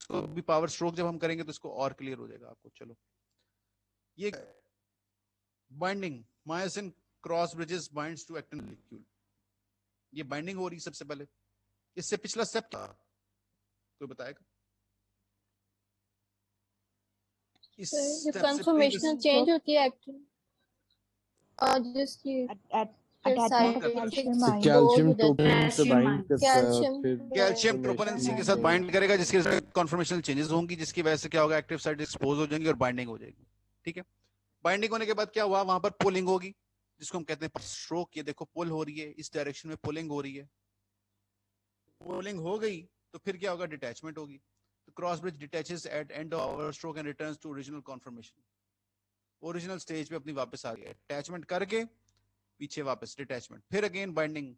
इसको भी पावर स्ट्रोक जब हम करेंगे तो इसको और क्लियर हो जाएगा आपको। चलो, ये binding, myosin cross bridges binds to actin molecule, ये बाइंडिंग हो रही सबसे पहले। इससे पिछला स्टेप क्या, कोई बताएगा? इस जो स्टेप से कंफर्मेशनल चेंज होती है एक्टिन और जिसकी कैल्शियम ट्रोपोनिन से बाइंड करता है, फिर कैल्शियम ट्रोपोनिन सी के साथ बाइंड करेगा, जिसके कॉन्फर्मेशनल चेंजेस होंगी, जिसकी वजह से क्या होगा, एक्टिव साइट एक्सपोज हो जाएंगी और बाइंडिंग हो जाएगी। ठीक है, बाइंडिंग होने के बाद क्या हुआ, वहां पर पुलिंग होगी, जिसको हम कहते हैं स्ट्रोक। ये देखो पुल हो रही है, इस डायरेक्शन में पुलिंग हो रही है, पुलिंग हो गई तो फिर क्या होगा, डिटैचमेंट होगी। तो cross bridge detaches at end of power stroke and returns to original conformation, original stage पे अपनी वापस आ गया, अटैचमेंट करके पीछे वापस डिटैचमेंट, फिर again binding,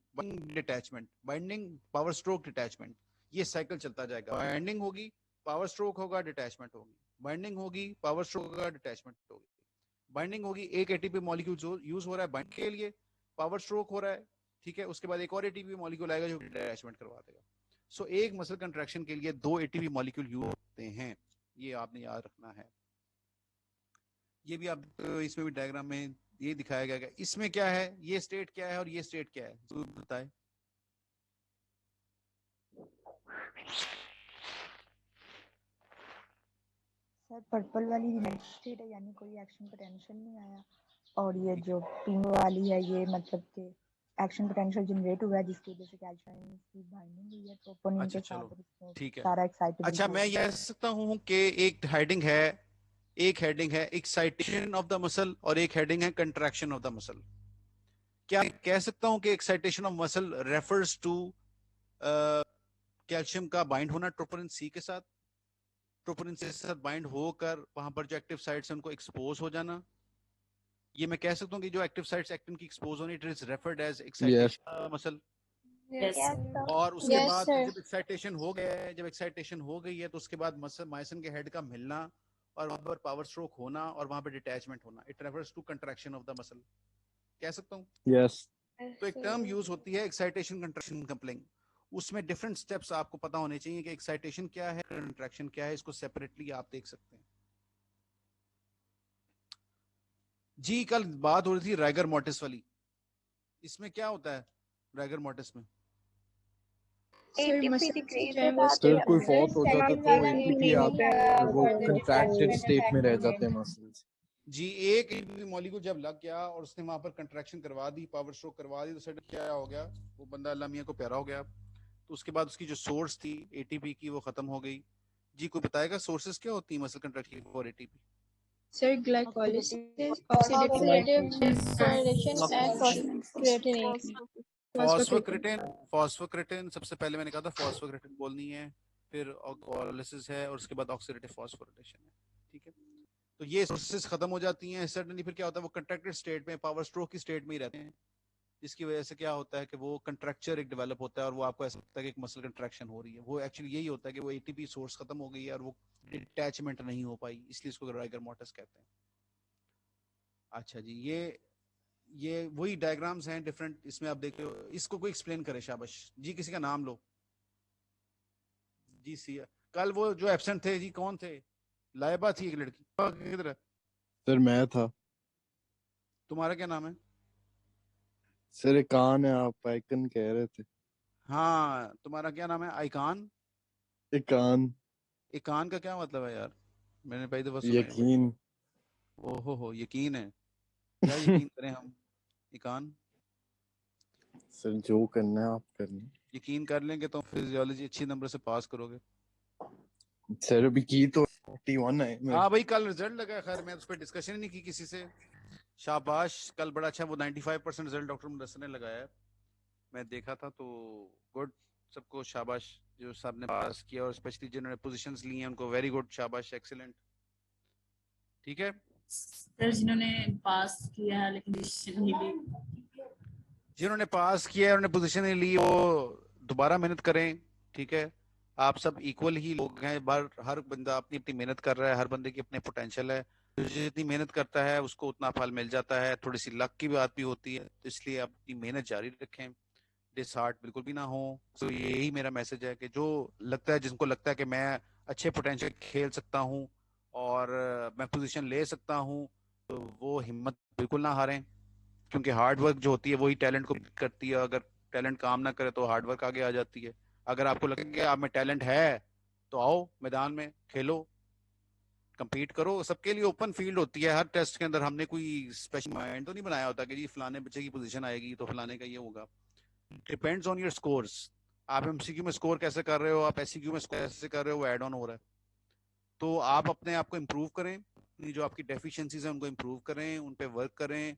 detachment, binding, power stroke, detachment, ये साइकिल चलता जाएगा। बाइंडिंग होगी, पावर स्ट्रोक होगा, डिटैचमेंट होगी, बाइंडिंग होगी, पावर स्ट्रोक होगा, डिटैचमेंट होगी, बाइंडिंग होगी, एक एटीपी मॉलिक्यूल जो यूज हो रहा है बाइंड के लिए, पावर स्ट्रोक हो रहा है, ठीक है, उसके बाद एक और एटीपी मॉलिक्यूल आएगा जो डिटैचमेंट करवा देगा। सो एक मसल कंट्रैक्शन के लिए दो एटीपी मॉलिक्यूल यूज होते हैं, ये आपने याद रखना है। ये भी आप इसमें भी डायग्राम में ये दिखाया गया है। इसमें क्या है, ये स्टेट क्या है और ये स्टेट क्या है, तो बताए। सर पर्पल वाली रिलैक्स स्टेट है, यानी कोई एक्शन पोटेंशियल नहीं आया, और ये जो पिंक वाली है ये मतलब कि एक्शन पोटेंशियल जनरेट हुआ है, जिसकी वजह से कैल्शियम की बाइंडिंग हुई है ट्रोपोनिन के साथ, और ठीक है, सारा एक्साइटेबल। अच्छा मैं ये कह सकता हूँ कि एक हेडिंग है, एक हेडिंग है एक्साइटेशन ऑफ द मसल और एक हेडिंग है कंट्रैक्शन ऑफ द मसल। क्या कह सकता हूँ कि excitation of muscle refers to calcium का बाइंड होना ट्रोपोनिन सी के साथ, ट्रोपोनिन सी के साथ बाइंड होकर वहां पर जो एक्टिव साइट्स हैं उनको एक्सपोज हो जाना। ये मैं कह सकता हूँ कि जो एक्टिव साइट्स एक्टिन की एक्सपोज होनी, it is referred as excitation muscle. Yes, Yes, sir. sir. और उसके Yes, बाद sir. जब एक्साइटेशन हो गया है, जब एक्साइटेशन हो गई है तो उसके बाद मायसन के हेड का मिलना और वहां पर पावर स्ट्रोक होना और वहां पर डिटैचमेंट होना, it refers to contraction of the muscle. कह सकता हूँ? Yes. तो एक टर्म यूज होती है एक्साइटेशन, कंट्रैक्शन, कपलिंग। उसमें डिफरेंट स्टेप्स आपको पता होने चाहिए कि एक्साइटेशन क्या है, कंट्रैक्शन क्या है, इसको सेपरेटली आप देख सकते हैं। जी कल बात हो रही थी राइगर मोर्टिस वाली, इसमें क्या होता है राइगर मोर्टिस में? Sir, ATP muscles decreases जब after सर कोई after फॉल्ट हो जाता setting है तो वाला एटीपी नहीं आप होता है वो further कंट्रैक्टेड detachment स्टेट में रह happening जाते है। हैं मसल्स। जी एक मॉलिक्यूल जब लग गया और उसने वहां पर कंट्रैक्शन करवा दी, पावर स्ट्रोक करवा दी, तो सडन क्या हो गया, वो बंदा अल्लाह मियां को प्यारा हो गया। तो उसके बाद उसकी जो सोर्स थी एटीपी की वो खत्म हो गई। जी कोई बताएगा सोर्सेज क्या होती है मसल कंट्रैक्शन और ATP? Sir, glycolysis, Oxidative oxidative degradation and creatinine. फॉस्फोक्रेटिन सबसे पहले मैंने कहा था फॉस्फोक्रेटिन बोलनी है, फिर गलाइकोलाइसिस है और उसके बाद ऑक्सीडेटिव फॉस्फोरिलेशन है। ठीक है, तो ये सोर्सेज खत्म हो जाती हैं सडनली, फिर क्या होता है वो कंट्रैक्टेड स्टेट में, पावर स्ट्रोक की स्टेट में ही रहते हैं, जिसकी वजह से क्या होता है कि वो कंट्रैक्चर एक डेवलप होता है और वो आपको ऐसा लगता है कि एक मसल कंट्रैक्शन हो रही है। वो एक्चुअली यही होता है कि वो एटीपी सोर्स खत्म हो गई है और वो डिटैचमेंट नहीं हो पाई, इसलिए इसको राइगर मोर्टिस कहते हैं। अच्छा जी, ये वही डायग्राम्स हैं डिफरेंट, इसमें आप देख रहे हो। इसको कोई एक्सप्लेन करे, शाबाश जी, किसी का नाम लो जी। सी कल वो जो एब्सेंट थे जी कौन थे? लाइबा थी एक लड़की, किधर है? सर मैं था। तुम्हारा क्या नाम है? सर एक कान है, आप आइकन कह रहे थे। हाँ तुम्हारा क्या नाम है? आइकान? इकान। इकान का क्या मतलब है यार? मैंने पहली दफा सुना है। यकीन। ओहो यकीन है, क्या यकीन करें हम? इकान सर जो करना है आप करना। यकीन कर लेंगे तो फिजियोलॉजी अच्छी नंबर से पास करोगे। सर अभी की तो 41 है। हाँ भाई कल रिजल्ट लगा, खैर मैं उस पर डिस्कशन ही नहीं की किसी से। शाबाश, कल बड़ा अच्छा वो 95% रिजल्ट डॉक्टर मुदस्सिर ने लगाया है, मैं देखा था, तो गुड, सबको शाबाश जो सबने पास किया, और स्पेशली जिन्होंने पोजीशंस ली हैं उनको वेरी गुड, शाबाश, एक्सीलेंट। ठीक है सर, जिन्होंने पास किया है लेकिन डिसीजन नहीं ली, जिन्होंने पास किया है उन्होंने पोजीशन नहीं ली, वो दोबारा मेहनत करें। ठीक है, आप सब इक्वल ही लोग हैं, हर बंदा अपनी अपनी मेहनत कर रहा है, हर बंदे की अपने पोटेंशियल है, जितनी मेहनत करता है उसको उतना फल मिल जाता है। थोड़ी सी लक की बात भी होती है, तो इसलिए आप अपनी मेहनत जारी रखें, डिसहार्ट बिल्कुल भी ना हो। तो यही मेरा मैसेज है कि जो लगता है, जिनको लगता है कि मैं अच्छे पोटेंशियल खेल सकता हूँ और मैं पोजीशन ले सकता हूँ, तो वो हिम्मत बिल्कुल ना हारें, क्योंकि हार्ड वर्क जो होती है वही टैलेंट को करती है। अगर टैलेंट काम ना करे तो हार्ड वर्क आगे आ जाती है। अगर आपको लगे कि आप में टैलेंट है तो आओ मैदान में खेलो, compete करो, सबके लिए ओपन फील्ड होती है। हर टेस्ट के अंदर हमने कोई स्पेशल माइंड तो नहीं बनाया होता कि जी फलाने बच्चे की पोजीशन आएगी तो फलाने का ये होगा। डिपेंड्स ऑन योर स्कोर्स, आप एमसीक्यू में स्कोर कैसे कर रहे हो, आप एससीक्यू में स्कोर कैसे कर रहे हो, वो एड ऑन हो रहा है। तो आप अपने आप को इम्प्रूव करें, जो आपकी डेफिशिएंसीज हैं उनको इम्प्रूव करें, उन पे वर्क करें।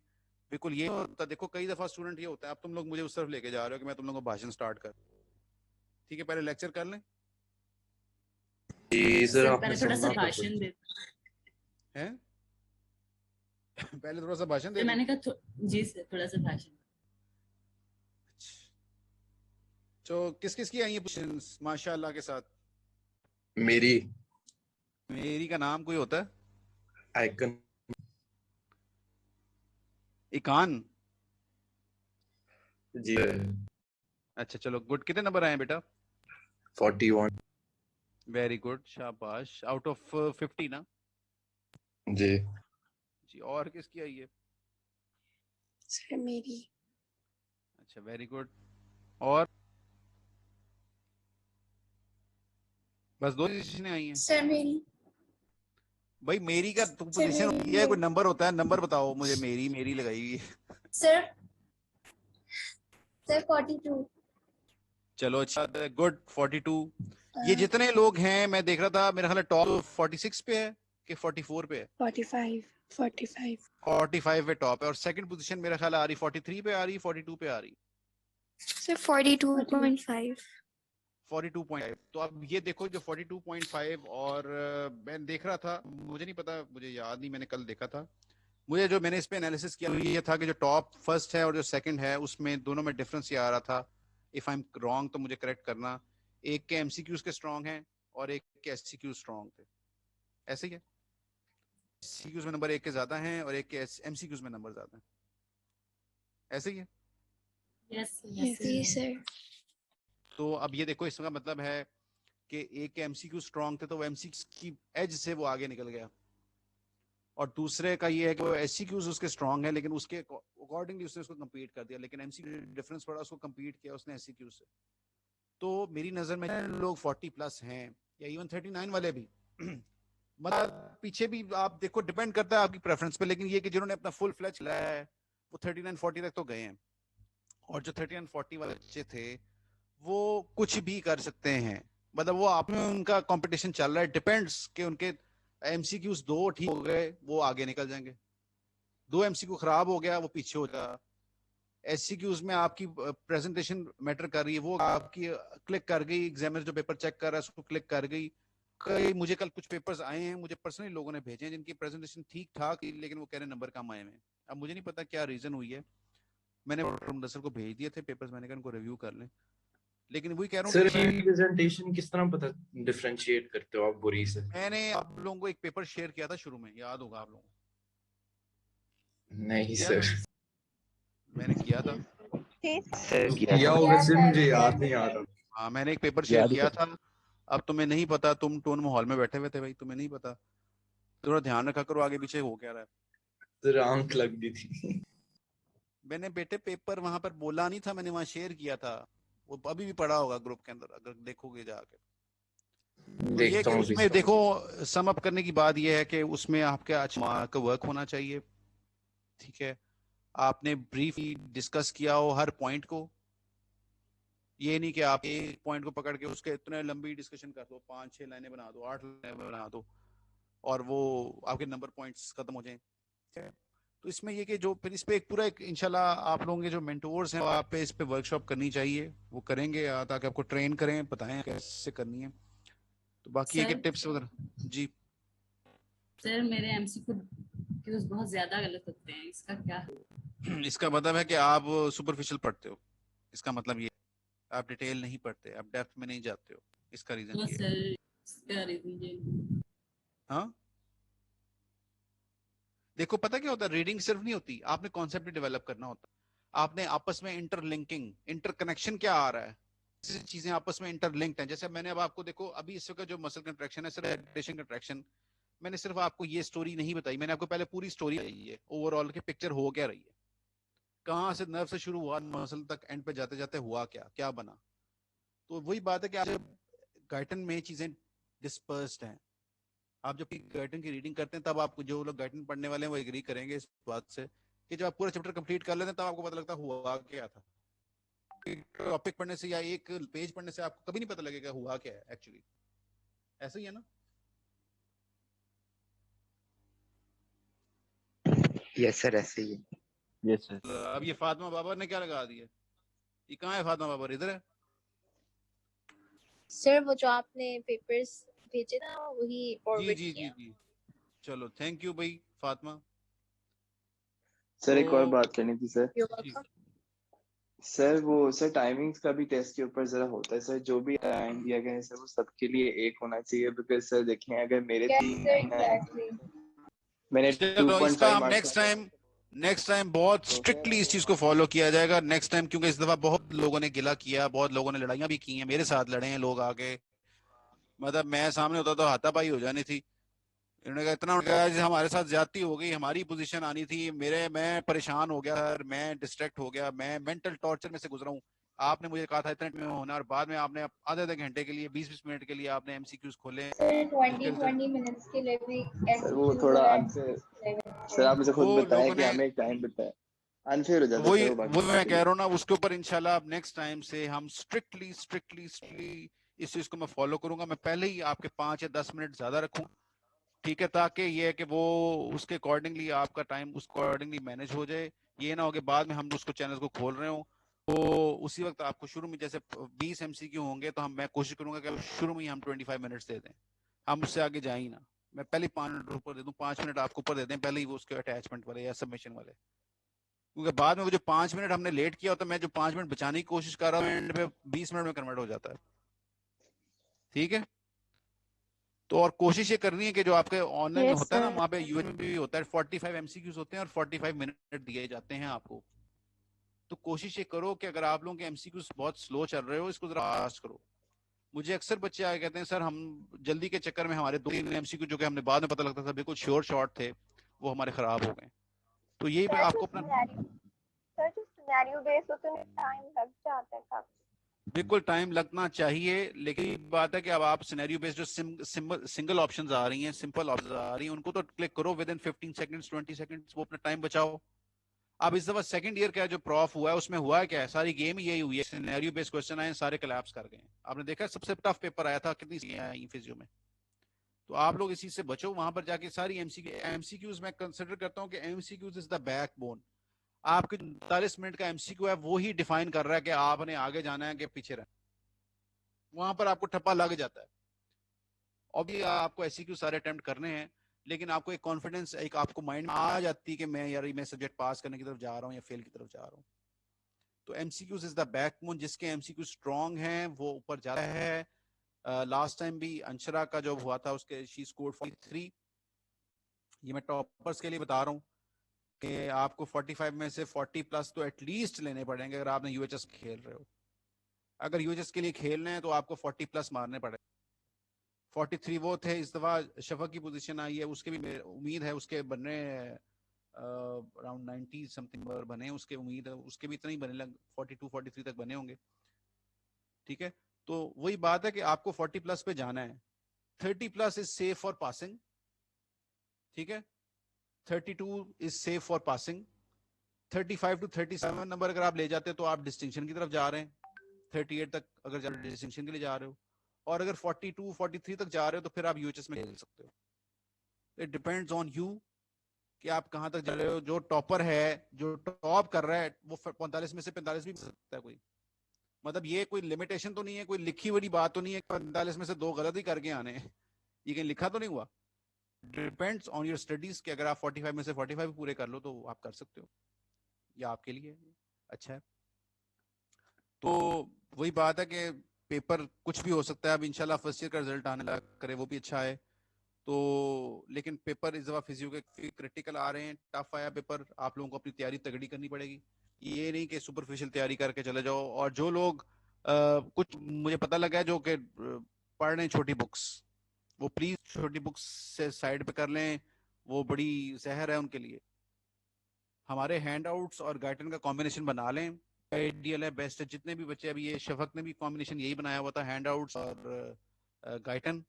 बिल्कुल ये होता, देखो कई दफा स्टूडेंट ये होता है, अब तुम लोग मुझे उस तरफ लेके जा रहे हो कि मैं तुम लोगों को भाषण स्टार्ट कर, ठीक है पहले लेक्चर कर लें। जी सर, पहले थोड़ा सा भाषण दे हैं पहले थोड़ा सा भाषण दे। मैंने कहा जी सर, थोड़ा सा भाषण। तो किस किस की आई है पोजीशंस माशाल्लाह के साथ? मेरी का नाम कोई होता है? आइकन। इकान जी अच्छा चलो गुड। कितने नंबर आए बेटा? 41। वेरी गुड, शाबाश, आउट ऑफ 50 ना? जी जी और किसकी आई है? सर मेरी। अच्छा वेरी गुड। और बस 2 पोजीशनें आई हैं? सर मेरी। भाई मेरी का तो पोजीशन होती है, कोई नंबर होता है, नंबर बताओ मुझे। मेरी लगाई हुई है सर 42। चलो अच्छा गुड 42। ये जितने लोग हैं मैं देख रहा था, मेरा ख्याल है टॉप 46 पे है कि 44 पे है? 45 पे टॉप है, और सेकंड पोजीशन मेरा ख्याल आ रही 43 पे आ रही, 42 पे आ रही। सर 42.5। 42.5। तो अब ये देखो जो 42.5, और मैं देख रहा था, मुझे नहीं पता, मुझे याद नहीं, मैंने कल देखा था, मुझे जो मैंने इस पे एनालिसिस किया ये था कि जो टॉप फर्स्ट है और जो सेकंड है उसमें दोनों में डिफरेंस ये आ रहा था इफ आई एम रॉन्ग तो मुझे करेक्ट करना, एक के एमसीक्यूज के स्ट्रॉन्ग हैं और एक के एससीक्यूज स्ट्रॉन्ग थे, ऐसे ही है? एससीक्यूज में नंबर एक के ज्यादा हैं और एक के एमसीक्यूज में नंबर ज्यादा हैं, ऐसे ही है? Yes sir. तो अब ये देखो, इसका मतलब है कि एक के एमसीक्यू स्ट्रॉन्ग थे तो वो एमसीक्यू की एज से वो आगे निकल गया, और दूसरे का ये है कि वो एससीक्यूज उसके स्ट्रॉन्ग है लेकिन उसके अकॉर्डिंगली उसने उसको कम्पीट कर दिया, लेकिन एमसीक्यू डिफरेंस पड़ा, उसको कम्पीट किया उसने एससीक्यू से। तो मेरी नजर में लोग 40 प्लस हैं या इवन 39 वाले भी मतलब पीछे भी आप देखो, डिपेंड करता है आपकी प्रेफरेंस पे, लेकिन ये कि जिन्होंने अपना फुल फ्लैच लाया है वो 39-40 तक तो गए हैं, और जो 39-40 वाले बच्चे थे वो कुछ भी कर सकते हैं, मतलब वो आप में उनका कंपटीशन चल रहा है, डिपेंड्स कि उनके एमसीक्यूज 2 ठीक हो गए वो आगे निकल जाएंगे, 2 एमसीक्यू खराब हो गया वो पीछे हो जाएगा। एससीक्यूज में आपकी प्रेजेंटेशन मैटर कर रही है, वो आपकी क्लिक कर गई, एग्जामिनर जो पेपर चेक कर रहा है उसको क्लिक कर गई। कई मुझे कल कुछ पेपर्स आए हैं, मुझे पर्सनली लोगों ने भेजे हैं जिनकी प्रेजेंटेशन ठीक ठाक थी लेकिन वो कह रहे नंबर कम आए हैं। अब मुझे नहीं पता क्या रीजन हुई है, मैंने मुदस्सिर को भेज दिए थे पेपर्स, मैंने कहा उनको रिव्यू कर लें, लेकिन वही कह रहा हूँ सर ये प्रेजेंटेशन किस तरह पता डिफरेंशिएट करते हो आप बुरी से? मैंने आप लोगों को एक पेपर शेयर किया था शुरू में, याद होगा आप लोगों को? नहीं सर, मैंने किया था किया होगा सर, मुझे याद नहीं आ रहा। हाँ मैंने एक पेपर शेयर किया था, अब तुम्हें नहीं पता, तुम टोन माहौल में बैठे हुए थे भाई, तुम्हें नहीं पता, थोड़ा ध्यान रखा करो आगे पीछे हो क्या रहा है। सर आंख लग गई थी। मैंने बेटे पेपर वहां पर बोला नहीं था, मैंने वहां शेयर किया था, वो अभी भी पड़ा होगा ग्रुप के अंदर अगर देखोगे जाके। तो ये कि उसमें देखो सम अप करने की बात ये है कि उसमें आपके अच्छा का वर्क होना चाहिए, ठीक है, आपने ब्रीफली डिस्कस किया हो हर पॉइंट को, ये नहीं कि आप एक पॉइंट को पकड़ के उसके इतने लंबी डिस्कशन कर दो, 5-6 लाइनें बना दो, 8 लाइनें बना दो और वो आपके नंबर पॉइंट्स खत्म हो जाएं, ठीक है? तो इसमें ये कि जो फिर इस पे एक पूरा एक इंशाल्लाह आप लोगों के जो मेंटोर्स हैं आप पे इस पे वर्कशॉप करनी चाहिए, वो करेंगे ताकि आपको ट्रेन करें, बताएं कैसे करनी है। तो बाकी एक टिप्स वगैरह जी। सर मेरे एमसीक्यू बहुत ज्यादा गलत होते हैं, इसका क्या है? इसका मतलब है कि आप सुपरफिशियल पढ़ते हो, इसका मतलब ये आप डिटेल नहीं पढ़ते, आप डेप्थ में नहीं जाते हो, इसका रीजन ये है। इसका रीजन ये। हाँ देखो पता क्या होता है, रीडिंग सिर्फ नहीं होती, आपने कॉन्सेप्ट भी डेवलप करना होता है, आपने आपस में इंटरलिंकिंग इंटरकनेक्शन क्या आ रहा है, चीजें आपस में इंटरलिंक्ड हैं। जैसे मैंने अब आपको देखो अभी इस वक्त जो मसल कंट्रैक्शन है, सिर्फ कंट्रैक्शन, मैंने सिर्फ आपको ये स्टोरी नहीं बताई, मैंने आपको पहले पूरी स्टोरी बताई है, ओवरऑल की पिक्चर हो क्या रही है, कहाँ से नर्व से शुरू हुआ मसल तक एंड पे जाते जाते हुआ क्या क्या बना। तो वही बात है कि आप गाइटन में चीजें डिस्पर्स्ड हैं, आप जब गाइटन की रीडिंग करते हैं तब आपको जो लोग गाइटन पढ़ने वाले हैं वो एग्री करेंगे इस बात से कि जब आप पूरा चैप्टर कंप्लीट कर लेते हैं तब आपको पता लगता है हुआ क्या था। टॉपिक पढ़ने से या एक पेज पढ़ने से आपको कभी नहीं पता लगेगा हुआ क्या है एक्चुअली, ऐसा ही है ना? यस सर ऐसे ही है। Yes sir. अब ये फातिमा बाबर ने क्या लगा दिया, ये कहाँ है फातिमा बाबर? इधर है सर, वो जो आपने पेपर्स भेजे ना वही फॉरवर्ड जी जी जी जी, चलो थैंक यू भाई फातिमा। सर एक और बात करनी थी सर। सर वो सर टाइमिंग्स का भी टेस्ट के ऊपर जरा होता है सर, जो भी टाइम दिया गया है सर वो सबके लिए एक होना चाहिए, बिकॉज सर देखें अगर मेरे 3 मैंने 2.5 नेक्स्ट टाइम बहुत स्ट्रिक्टली इस चीज को फॉलो किया जाएगा नेक्स्ट टाइम, क्योंकि इस दफा बहुत लोगों ने गिला किया, बहुत लोगों ने लड़ाइयां भी की हैं, मेरे साथ लड़े हैं लोग आके, मतलब मैं सामने होता तो हाथापाई हो जानी थी, इन्होंने कहा इतना कहा हमारे साथ ज्यादती हो गई, हमारी पोजीशन आनी थी, मैं परेशान हो गया सर, मैं डिस्ट्रैक्ट हो गया, मैं मेंटल टॉर्चर में से गुजरा हूँ, आपने मुझे कहा था इतने में होना और बाद में आपने आधे आधे घंटे के लिए 20-20 मिनट के लिए आपने एमसीक्यूज खोले। 20 मिनट्स के लिए भी सर वो थोड़ा अनफेयर, सर आप मुझे खुद बताएं कि हमें एक टाइम बताया, अनफेयर हो जाता है सर। वो मैं कह रहा हूँ ना, उसके ऊपर इंशाल्लाह अब नेक्स्ट टाइम से हम स्ट्रिक्टली इस चीज को मैं फॉलो करूंगा, मैं पहले ही आपके 5 या 10 मिनट ज्यादा रखूं, ठीक है, ताकि ये है कि वो उसके अकॉर्डिंगली आपका टाइम उस अकॉर्डिंगली मैनेज हो जाए, ये ना हो कि बाद में हम उसको चैनल को खोल रहे हो तो उसी वक्त आपको शुरू में जैसे 20 एमसीक्यू होंगे तो मैं कोशिश करूंगा कि शुरू में ही हम 25 मिनट्स दे दें, हम उससे आगे जाए ही ना, मैं पहले 5 मिनट ऊपर दे दूं, 5 मिनट आपको ऊपर दे दें पहले ही वो उसके अटैचमेंट वाले या सबमिशन वाले, क्योंकि बाद में वो जो 5 मिनट हमने लेट किया होता है, मैं जो 5 मिनट बचाने की कोशिश कर रहा हूँ एंड पे 20 मिनट में कन्वर्ट हो जाता है। ठीक है, तो और कोशिश ये करनी है कि जो आपके ऑनलाइन में Yes, होता है ना, sir. वहाँ पे यूएचबी भी होता है, 45 एमसीक्यूज होते हैं और 45 मिनट दिए जाते हैं आपको। तो कोशिश ये करो कि अगर आप लोगों के एमसीक्यूज बहुत स्लो चल रहे हो, इसको जरा फास्ट करो। मुझे अक्सर बच्चे आके कहते हैं सर हम जल्दी के चक्कर में हमारे 2-3 एमसीक्यू जो कि हमने बाद में पता लगता था बिल्कुल श्योर शॉट थे, वो हमारे खराब हो गए। तो यही सर आपको अपना जो सिनेरियो बेस होते हैं टाइम लग जाता है काफी। बिल्कुल टाइम लगना चाहिए, लेकिन बात है कि अब आप सिनेरियो बेस्ड जो सिंगल ऑप्शंस आ रही हैं, सिंपल ऑप्शंस आ रही हैं, उनको तो क्लिक करो विद इन 15 सेकंड्स 20 सेकंड्स, वो अपना टाइम बचाओ। अब इस दफा सेकंड ईयर का जो प्रॉफ हुआ है उसमें हुआ है क्या है, सारी गेम यही हुई है, सिनेरियो बेस्ड क्वेश्चन आए, सारे कोलैप्स कर गए। आपने देखा सबसे टफ पेपर आया था, कितनी आई फिजियो में। तो आप लोग इसी से बचो, वहां पर जाके सारी एमसीक्यूज मैं कंसिडर करता हूँ कि एमसीक्यूज इज द बैकबोन। आपके 45 मिनट का एमसीक्यू है वो ही डिफाइन कर रहा है कि आपने आगे जाना है कि पीछे रहना। वहां पर आपको ठप्पा लग जाता है। और भी आपको एससीक्यू सारे अटेम्प्ट करने हैं, लेकिन आपको एक कॉन्फिडेंस, एक आपको माइंड में आ जाती है कि मैं यार मैं सब्जेक्ट पास करने की तरफ जा रहा हूँ या फेल की तरफ जा रहा हूँ। तो एमसीक्यूज इज द बैकबोन, जिसके एमसीक्यू स्ट्रांग हैं वो ऊपर जाता है। लास्ट टाइम भी अंशरा का जो हुआ था उसके शी स्कोर्ड 43। ये मैं टॉपर्स के लिए बता रहा हूँ कि आपको 45 में से 40 प्लस तो एटलीस्ट लेने पड़ेंगे अगर आपने यूएचएस खेल रहे हो। अगर यूएचएस के लिए खेलना है तो आपको 40 प्लस मारने पड़ेंगे। 43 वो थे, इस दफा शफक की पोजीशन आई है, उसके भी उम्मीद है उसके बनने अराउंड 90 समथिंग बने, उसके उम्मीद है उसके भी इतने ही बने, लग 42 43 तक बने होंगे। ठीक है, तो वही बात है कि आपको 40 प्लस पे जाना है। 30 plus is safe for passing. ठीक है, 32 is safe for passing. 35 to 37 number अगर आप ले जाते हैं तो आप डिस्टिंक्शन की तरफ जा रहे हैं। 38 तक अगर डिस्टिंक्शन के लिए जा रहे हो, और अगर 42 43 तक जा रहे हो तो फिर आप यूएचएस में खेल सकते हो। इट डिपेंड्स ऑन यू कि आप कहां तक जा रहे हो। जो टॉपर है, जो टॉप कर रहा है, वो 45 में से 45 भी सकता है कोई। मतलब ये कोई लिमिटेशन तो नहीं है, कोई लिखी हुई बात तो नहीं है 45 में से 2 गलत ही करके आने हैं, ये कहीं लिखा तो नहीं हुआ। डिपेंड्स ऑन योर स्टडीज कि अगर आप 45 में से 45 पूरे कर लो तो आप कर सकते हो, या आपके लिए अच्छा है। तो वही बात है कि पेपर कुछ भी हो सकता है। अब इंशाल्लाह फर्स्ट ईयर का रिजल्ट आने लगा करे, वो भी अच्छा है। तो लेकिन पेपर इस दफा फिजियो के क्रिटिकल आ रहे हैं, टफ आया पेपर। आप लोगों को अपनी तैयारी तगड़ी करनी पड़ेगी, ये नहीं कि सुपरफिशियल तैयारी करके चले जाओ। और जो लोग कुछ मुझे पता लगा है जो कि पढ़ रहे हैं छोटी बुक्स, वो प्लीज छोटी बुक्स से साइड पे कर लें, वो बड़ी जहर है उनके लिए। हमारे हैंड आउट्स और गाइडन का कॉम्बिनेशन बना लें, आइडियल है, बेस्ट है। जितने भी बच्चे, अभी ये शफक ने भी कॉम्बिनेशन यही बनाया हुआ था, हैंड आउट्स और गाइडन।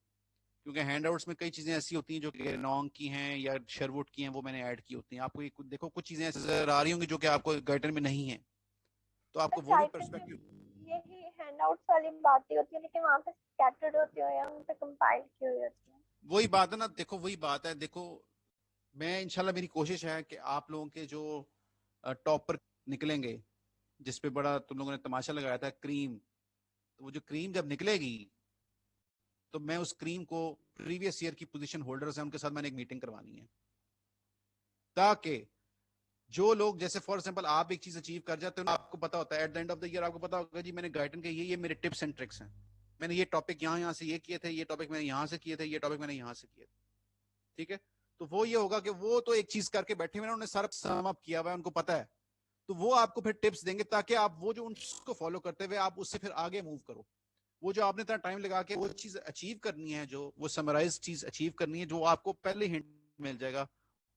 क्योंकि हैंड आउट्स में कई चीजें ऐसी होती हैं जो कि नॉन्ग की हैं या शरवुड की हैं, वो मैंने ऐड की होती हैं। आपको एक देखो कुछ चीजें ऐसे नजर आ रही होंगी जो कि आपको गाइडन में नहीं है, तो आपको वो भी पर्सपेक्टिव। यही हैंडआउट्स वाली बातें होती है, लेकिन वहाँ पे स्कैटर्ड होती है या उन पे कंपाइल की हुई होती है। वही बात है ना, देखो वही बात है। देखो मैं इंशाल्लाह, मेरी कोशिश है कि आप लोगों के जो टॉपर निकलेंगे, जिसपे बड़ा तुम लोगों ने तमाशा लगाया था क्रीम, तो वो जो क्रीम जब निकलेगी तो मैं उस क्रीम को प्रीवियस ईयर की पोजीशन होल्डर्स हैं उनके साथ मैंने एक मीटिंग करवानी है, ताकि जो लोग, जैसे फॉर एग्जांपल आप एक चीज अचीव कर जाते हो ना, आपको पता होता है at the end of the year, आपको पता होगा जी मैंने गाइडन के ये मेरे टिप्स एंड ट्रिक्स हैं, मैंने ये टॉपिक यहाँ से ये किए थे, ये टॉपिक मैंने यहाँ से किए थे, ये टॉपिक मैंने यहाँ से किए थे। ठीक है, तो वो ये होगा कि वो तो एक चीज करके बैठे हुए, उन्होंने सारा सम अप किया हुआ है, उनको पता है, तो वो आपको फिर टिप्स देंगे ताकि आप वो जो उनको फॉलो करते हुए आप उससे फिर आगे मूव करो। वो जो आपने इतना टाइम लगा के वो चीज अचीव करनी है, जो वो समराइज चीज अचीव करनी है, जो आपको पहले हिंट मिल जाएगा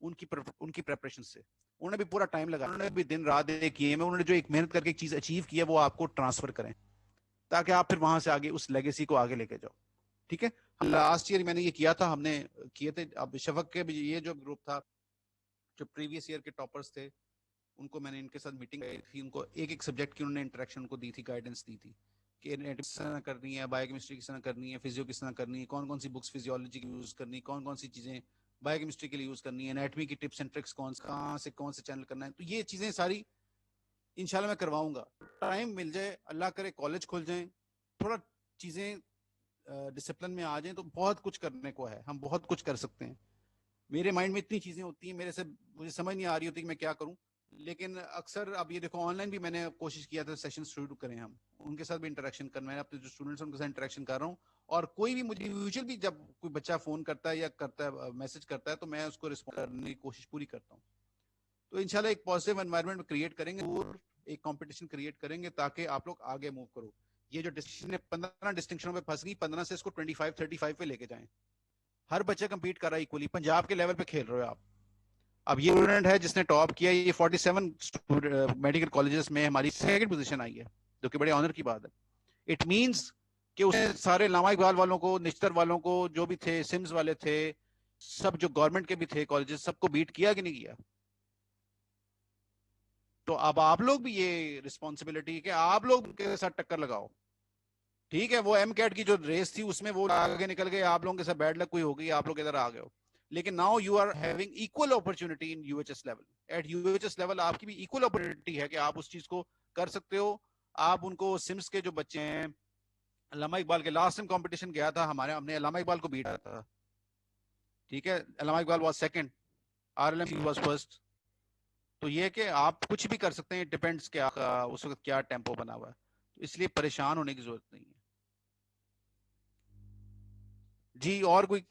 उनकी प्रेपरेशन से। उन्होंने भी पूरा टाइम लगाया, उन्होंने भी दिन रात एक किए में, उन्होंने जो एक मेहनत करके एक चीज अचीव की है वो आपको ट्रांसफर करें, ताकि आप फिर वहां से आगे उस लेगेसी को आगे लेके जाओ। ठीक है, लास्ट ईयर मैंने ये किया था, हमने किए थे। अब शफक के भी ये जो ग्रुप था, जो प्रीवियस ईयर के टॉपर्स थे, उनको मैंने इनके साथ मीटिंग की थी, उनको एक एक सब्जेक्ट की उन्होंने इंटरेक्शन उनको दी थी, गाइडेंस दी थी कि एनाटॉमी किस तरह करनी है, बायोकेमिस्ट्री किस तरह करनी है, फिजियो किस तरह करनी है, कौन कौन सी बुक्स फिजियोलॉजी की यूज करनी है, कौन कौन सी चीजें बायोकेमिस्ट्री के लिए यूज करनी है, एनाटॉमी की टिप्स एंड ट्रिक्स कहाँ से कौन से चैनल करना है। तो ये चीजें सारी इंशाल्लाह मैं करवाऊंगा। टाइम मिल जाए, अल्लाह करे कॉलेज खुल जाए, थोड़ा चीजें डिसिप्लिन में आ जाए, तो बहुत कुछ करने को है, हम बहुत कुछ कर सकते हैं। मेरे माइंड में इतनी चीजें होती हैं, मेरे से मुझे समझ नहीं आ रही होती कि मैं क्या करूं, लेकिन अक्सर अब ये देखो ऑनलाइन भी मैंने कोशिश किया था सेशन शुरू करें हम, उनके साथ भी इंटरेक्शन कर, मैंने अपने जो स्टूडेंट्स उनके साथ इंटरेक्शन कर रहा हूँ। और कोई भी मुझे यूजुअल भी जब कोई बच्चा फोन करता है या करता है मैसेज करता है तो मैं उसको रिस्पॉन्ड करने की कोशिश पूरी करता हूँ। तो इंशाल्लाह एक पॉजिटिव एनवायरनमेंट क्रिएट करेंगे और एक कंपटीशन क्रिएट करेंगे ताकि आप लोग आगे मूव करो। ये जो डिस्टिंक्शन 15 डिस्टिंक्शनों पे फंस गई, 15 से इसको 25-35 पे लेके जाएं। हर बच्चा कंपीट कर रहा है इक्वली, पंजाब के लेवल पे खेल रहे हो आप। अब ये स्टूडेंट है जिसने टॉप किया, ये 47 मेडिकल कॉलेजेस में हमारी सेकंड पोजीशन आई है, जो कि बड़े ऑनर की बात है। इट मींस कि उसने सारे लामा इकबाल वालों को, निश्तर वालों को, जो भी थे, सिम्स वाले थे, सब जो गवर्नमेंट के भी थे कॉलेजेस, सबको बीट किया कि नहीं किया। तो अब आप लोग भी ये रिस्पॉन्सिबिलिटी कि आप लोग के साथ टक्कर लगाओ। ठीक है, वो एमकेट की जो रेस थी उसमें वो आगे निकल गए, आप लोगों के साथ बैड लक कोई हो गई, आप लोग इधर आ गए हो। लेकिन now you are having equal opportunity in UHS level. At UHS level आपकी भी इक्वल अपॉर्चुनिटी है कि आप उस चीज को कर सकते हो। आप उनको सिम्स के जो बच्चे हैं, अल्लामा इकबाल के लास्ट टाइम कंपटीशन गया था हमारे, हमने अल्लामा इकबाल को बीट था। ठीक है, Allama Iqbal was second, RLM was first. तो ये कि आप कुछ भी कर सकते हैं, डिपेंड्स कि आपका उस वक्त क्या टेम्पो बना हुआ है। तो इसलिए परेशान होने की जरूरत नहीं है जी। और कोई,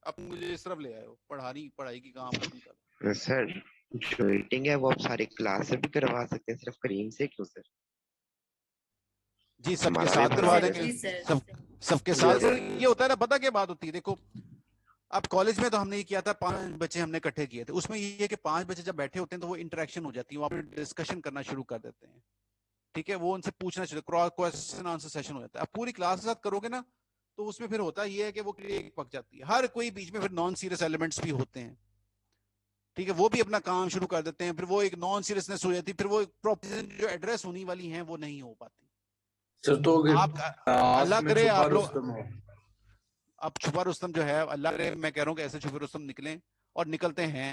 अब मुझे इस तरफ ले आए हो, पढ़ाई की काम खत्म कर। सर जो मीटिंग है वो आप सारी क्लास से भी करवा सकते हैं, सिर्फ करीम से क्यों सर? जी सबके साथ करवा देंगे, सबके साथ। ये होता है ना, पता क्या बात होती है, देखो अब कॉलेज में तो हमने ये किया था, 5 बच्चे हमने इकट्ठे किए थे। उसमें ये है कि 5 बच्चे जब बैठे होते हैं तो वो इंटरेक्शन हो जाती है, वो आप डिस्कशन करना शुरू कर देते हैं। ठीक है, वो उनसे पूछना शुरू, क्रॉस क्वेश्चन आंसर सेशन हो जाता है। अब पूरी क्लास के साथ करोगे ना तो उसमें फिर होता ये है कि वो एक पक जाती है। हर कोई बीच में फिर नॉन सीरियस एलिमेंट्स भी होते हैं। ठीक है, वो भी अपना काम शुरू कर देते हैं, फिर वो एक नॉन सीरियसनेस हो जाती है, फिर वो प्रॉपर जो एड्रेस होनी वाली है वो नहीं हो पाती। सर तो आप अल्लाह करे आप लोग, रुस्तम हो। अब छुपा रुस्तम जो है, अल्लाह करे मैं कह रहा हूँ कि ऐसे छुपे रुस्तम निकलें और निकलते हैं।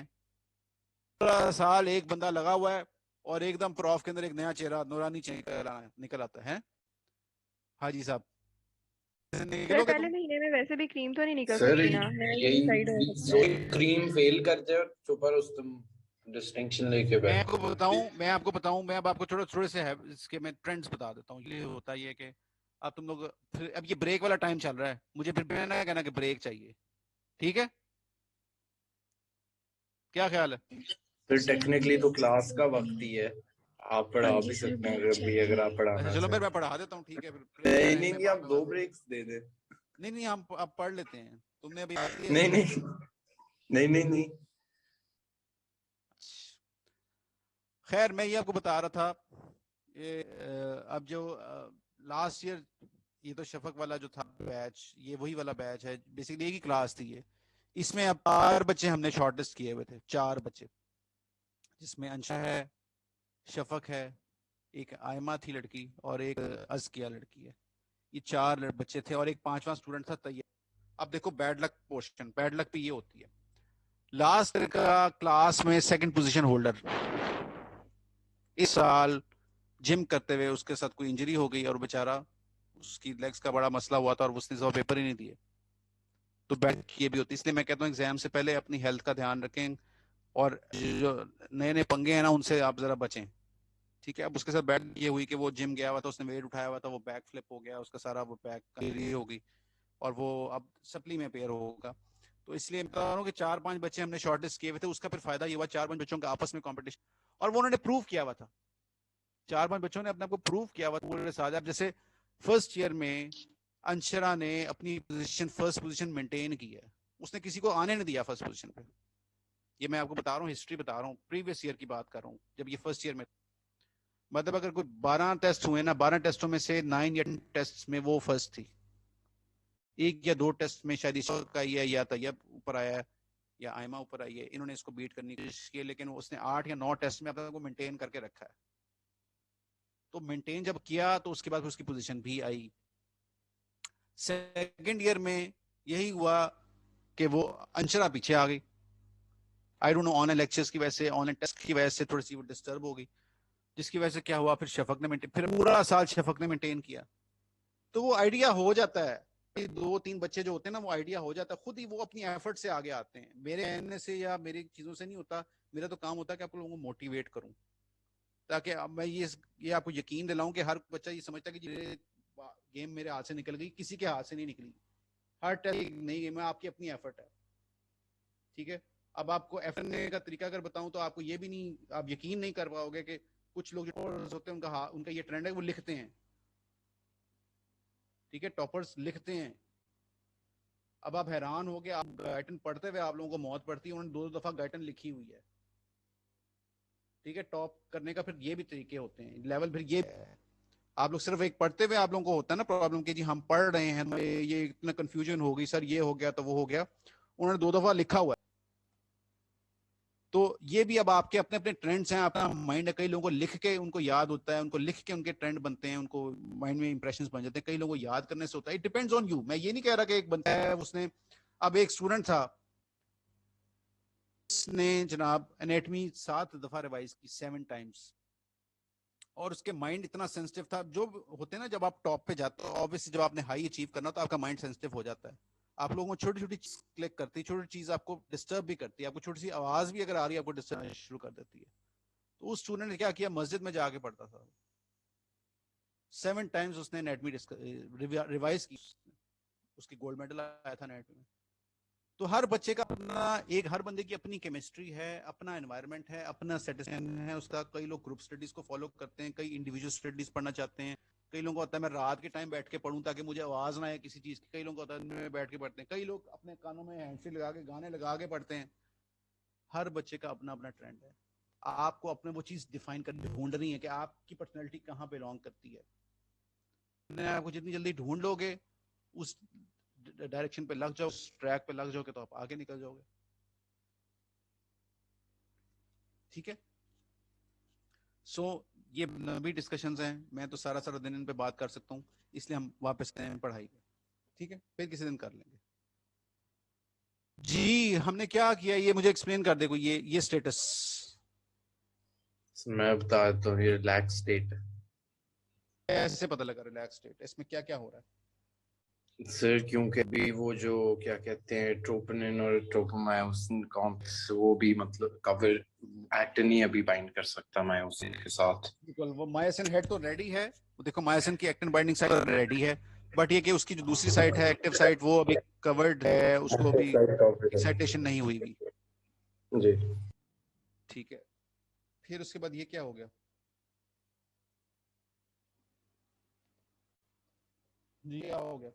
पूरा साल एक बंदा लगा हुआ है और एकदम प्रॉफ के अंदर एक नया चेहरा नूरानी निकल आता है। हाजी साहब सर पहले महीने में वैसे भी क्रीम तो नहीं निकल सर सकती ना, यही क्रीम फेल कर जाए और छुपा रुस्तम डिस्टिंक्शन लेके मैं आपको बताऊं मैं अब आपको थोड़े से है इसके मैं ट्रेंड्स बता देता हूँ। ये होता है कि अब तुम लोग फिर, अब ये ब्रेक वाला टाइम चल रहा है, मुझे फिर ना कहना कि ब्रेक चाहिए। ठीक है, क्या ख्याल है? फिर टेक्निकली तो क्लास का वक्त ही है, आप पढ़ा भी सकते हैं अगर आप पढ़ाना। अच्छा चलो मैं पढ़ा देता हूँ। ठीक है, फिर नहीं आप 2 ब्रेक्स दे दे। नहीं हम अब पढ़ लेते हैं, तुमने अभी नहीं। खैर मैं ये आपको बता रहा था, ये अब जो लास्ट ईयर ये तो शफक वाला जो था बैच, ये वही वाला बैच है, बेसिकली एक ही क्लास थी ये। इसमें अब 4 बच्चे हमने शॉर्टलिस्ट किए हुए थे, 4 बच्चे, जिसमें अंशा है, शफक है, एक आयमा थी लड़की और एक अज़किया लड़की है। ये 4 बच्चे थे और एक 5वां स्टूडेंट था तैयब। अब देखो bad luck portion, bad luck पे ये होती है, लास्ट का क्लास में 2nd पोजीशन होल्डर इस साल जिम करते हुए उसके साथ कोई इंजरी हो गई और बेचारा उसकी लेग्स का बड़ा मसला हुआ था और उसने सब पेपर ही नहीं दिए। तो बैड ये भी होती है। इसलिए मैं कहता हूँ एग्जाम से पहले अपनी हेल्थ का ध्यान रखें और जो नए नए पंगे हैं ना उनसे आप जरा बचें। ठीक है, अब उसके साथ बैड ये हुई कि वो जिम गया हुआ था, उसने वेट उठाया हुआ था, वो बैक फ्लिप हो गया, उसका सारा वो बैक इंजरी हो गई और वो अब सप्ली में पेयर होगा। तो इसलिए बता रहा हूँ कि 4-5 बच्चे हमने शॉर्टलिस्ट किए हुए थे। उसका फिर फायदा ये हुआ 4-5 बच्चों का आपस में कॉम्पिटिशन, और वो उन्होंने प्रूव किया हुआ था। 4-5 बच्चों ने अपने आप को प्रूव किया हुआ पूरे साथ। अब जैसे फर्स्ट ईयर में अंशरा ने अपनी पोजीशन, फर्स्ट पोजीशन मेंटेन की है, उसने किसी को आने नहीं दिया फर्स्ट पोजीशन पे। ये मैं आपको बता रहा हूँ, हिस्ट्री बता रहा हूँ, प्रीवियस ईयर की बात कर रहा हूँ, जब ये फर्स्ट ईयर में, मतलब अगर कोई 12 टेस्ट हुए ना, 12 टेस्टों में से 9 या 10 टेस्ट में वो फर्स्ट थी। 1 या 2 टेस्ट में शायद इसका या तैयब ऊपर आया है या आयमा ऊपर आई है, इन्होंने इसको बीट करने की कोशिश की, लेकिन उसने 8 या 9 टेस्ट में अपने को मेंटेन करके रखा है। तो मेंटेन जब किया तो उसके बाद उसकी पोजीशन भी आई। सेकंड ईयर में यही हुआ कि वो अंशरा पीछे आ गई, I don't know, online lectures की वजह से, ऑनलाइन टेस्ट की वजह से थोड़ी सी वो डिस्टर्ब हो गई, जिसकी वजह से क्या हुआ, फिर शफक ने मेंटेन, फिर पूरा साल शफक ने मेंटेन किया। तो वो आइडिया हो जाता है, 2-3 बच्चे जो होते हैं ना, वो आइडिया हो जाता है, खुद ही वो अपनी एफर्ट से आगे आते हैं। मेरे कहने से या मेरी चीजों से नहीं होता, मेरा तो काम होता है कि आप लोगों को मोटिवेट करूं। ताकि अब मैं ये आपको यकीन दिलाऊं कि हर बच्चा ये समझता है कि ये गेम मेरे हाथ से निकल गई, किसी के हाथ से नहीं निकली। हर टाइम नहीं गेम है, आपकी अपनी एफर्ट है, ठीक है। अब आपको एफर्ट करने का तरीका अगर बताऊं तो आपको ये भी नहीं, आप यकीन नहीं कर पाओगे कि कुछ लोग जो होते हैं उनका ये ट्रेंड है, वो लिखते हैं, ठीक है, टॉपर्स लिखते हैं। अब आप हैरान हो गए, आप गाइटन पढ़ते हुए आप लोगों को मौत पड़ती है, उन्होंने 2 दफा गाइटन लिखी हुई है, ठीक है। टॉप करने का फिर ये भी तरीके होते हैं, लेवल फिर ये आप लोग सिर्फ एक पढ़ते हुए आप लोगों को होता है ना प्रॉब्लम कि जी हम पढ़ रहे हैं, ये इतना कंफ्यूजन हो गई सर, ये हो गया तो वो हो गया, उन्होंने 2 दफा लिखा हुआ है। तो ये भी अब आपके अपने अपने ट्रेंड्स हैं, अपना माइंड है। कई लोगों को लिख के उनको याद होता है, उनको लिख के उनके ट्रेंड बनते हैं, उनको माइंड में इंप्रेशंस बन जाते हैं। कई लोगों को याद करने से होता है, इट डिपेंड्स ऑन यू। मैं ये नहीं कह रहा कि एक बनता है उसने, अब एक स्टूडेंट था उसने जनाब एनाटमी 7 दफा रिवाइज की, 7 टाइम्स, और उसके माइंड इतना सेंसिटिव था। जो होते हैं ना, जब आप टॉप पे जाते हो ऑब्वियसली, जब आपने हाई अचीव करना तो आपका माइंड सेंसिटिव हो जाता है, आप लोगों को छोटी छोटी चीज क्लिक करती है, छोटी चीज आपको डिस्टर्ब भी करती है, आपको छोटी सी आवाज भी अगर आ रही है आपको डिस्टर्ब शुरू कर देती है। तो उस स्टूडेंट ने क्या किया, मस्जिद में जाके पढ़ता था, 7 टाइम्स उसने एनाटमी रिवाइज की, उसकी गोल्ड मेडल आया था एनाटमी में। तो हर बच्चे का अपना हर बंदे की अपनी केमिस्ट्री है, अपना एनवायरनमेंट है, अपना सेटिस्फैक्शन है उसका। कई लोग ग्रुप स्टडीज को फॉलो करते हैं, कई इंडिविजुअल स्टडीज पढ़ना चाहते हैं, कई लोगों को होता है मैं रात के टाइम बैठ के पढूं ताकि मुझे आवाज ना आए किसी चीज की, कई लोगों को होता है मैं बैठ के पढ़ते हैं, कई लोग अपने कानों में हैंडफ्री लगा के गाने लगा के पढ़ते हैं। हर बच्चे का अपना अपना ट्रेंड है, आपको अपने वो चीज डिफाइन कर ढूंढनी है कि आपकी पर्सनैलिटी कहाँ बिलोंग करती है। आपको जितनी जल्दी ढूंढ लोगे, उस डायरेक्शन पे लग जाओ, उस ट्रैक पे लग जाओगे तो आप आगे निकल जाओगे, ठीक है। सो ये भी डिस्कशंस हैं, मैं तो सारा सारा दिन इन पे बात कर सकता हूँ, इसलिए हम वापस आए हैं पढ़ाई पे, ठीक है, फिर किसी दिन कर लेंगे। जी हमने क्या किया ये मुझे एक्सप्लेन कर दे कोई, ये स्टेटस मैं बता देता हूँ, ये रिलैक्स स्टेट है। कैसे पता लगा रिलैक्स स्टेट, इसमें क्या क्या हो रहा है सर? क्योंकि अभी वो जो क्या कहते हैं ट्रोपोनिन और ट्रोपोमायोसिन कॉम्प्लेक्स, वो भी मतलब कवर एक्टिन ही अभी बाइंड कर सकता मायोसिन के साथ। बिल्कुल, वो मायोसिन हेड तो रेडी है, वो देखो मायोसिन की एक्टिन बाइंडिंग साइट रेडी है, बट ये कि उसकी जो दूसरी साइट है एक्टिव साइट वो अभी कवर्ड है, उसको अभी एक्साइटेशन नहीं हुई भी जी, ठीक है। फिर उसके बाद ये क्या हो गया, जी क्या हो गया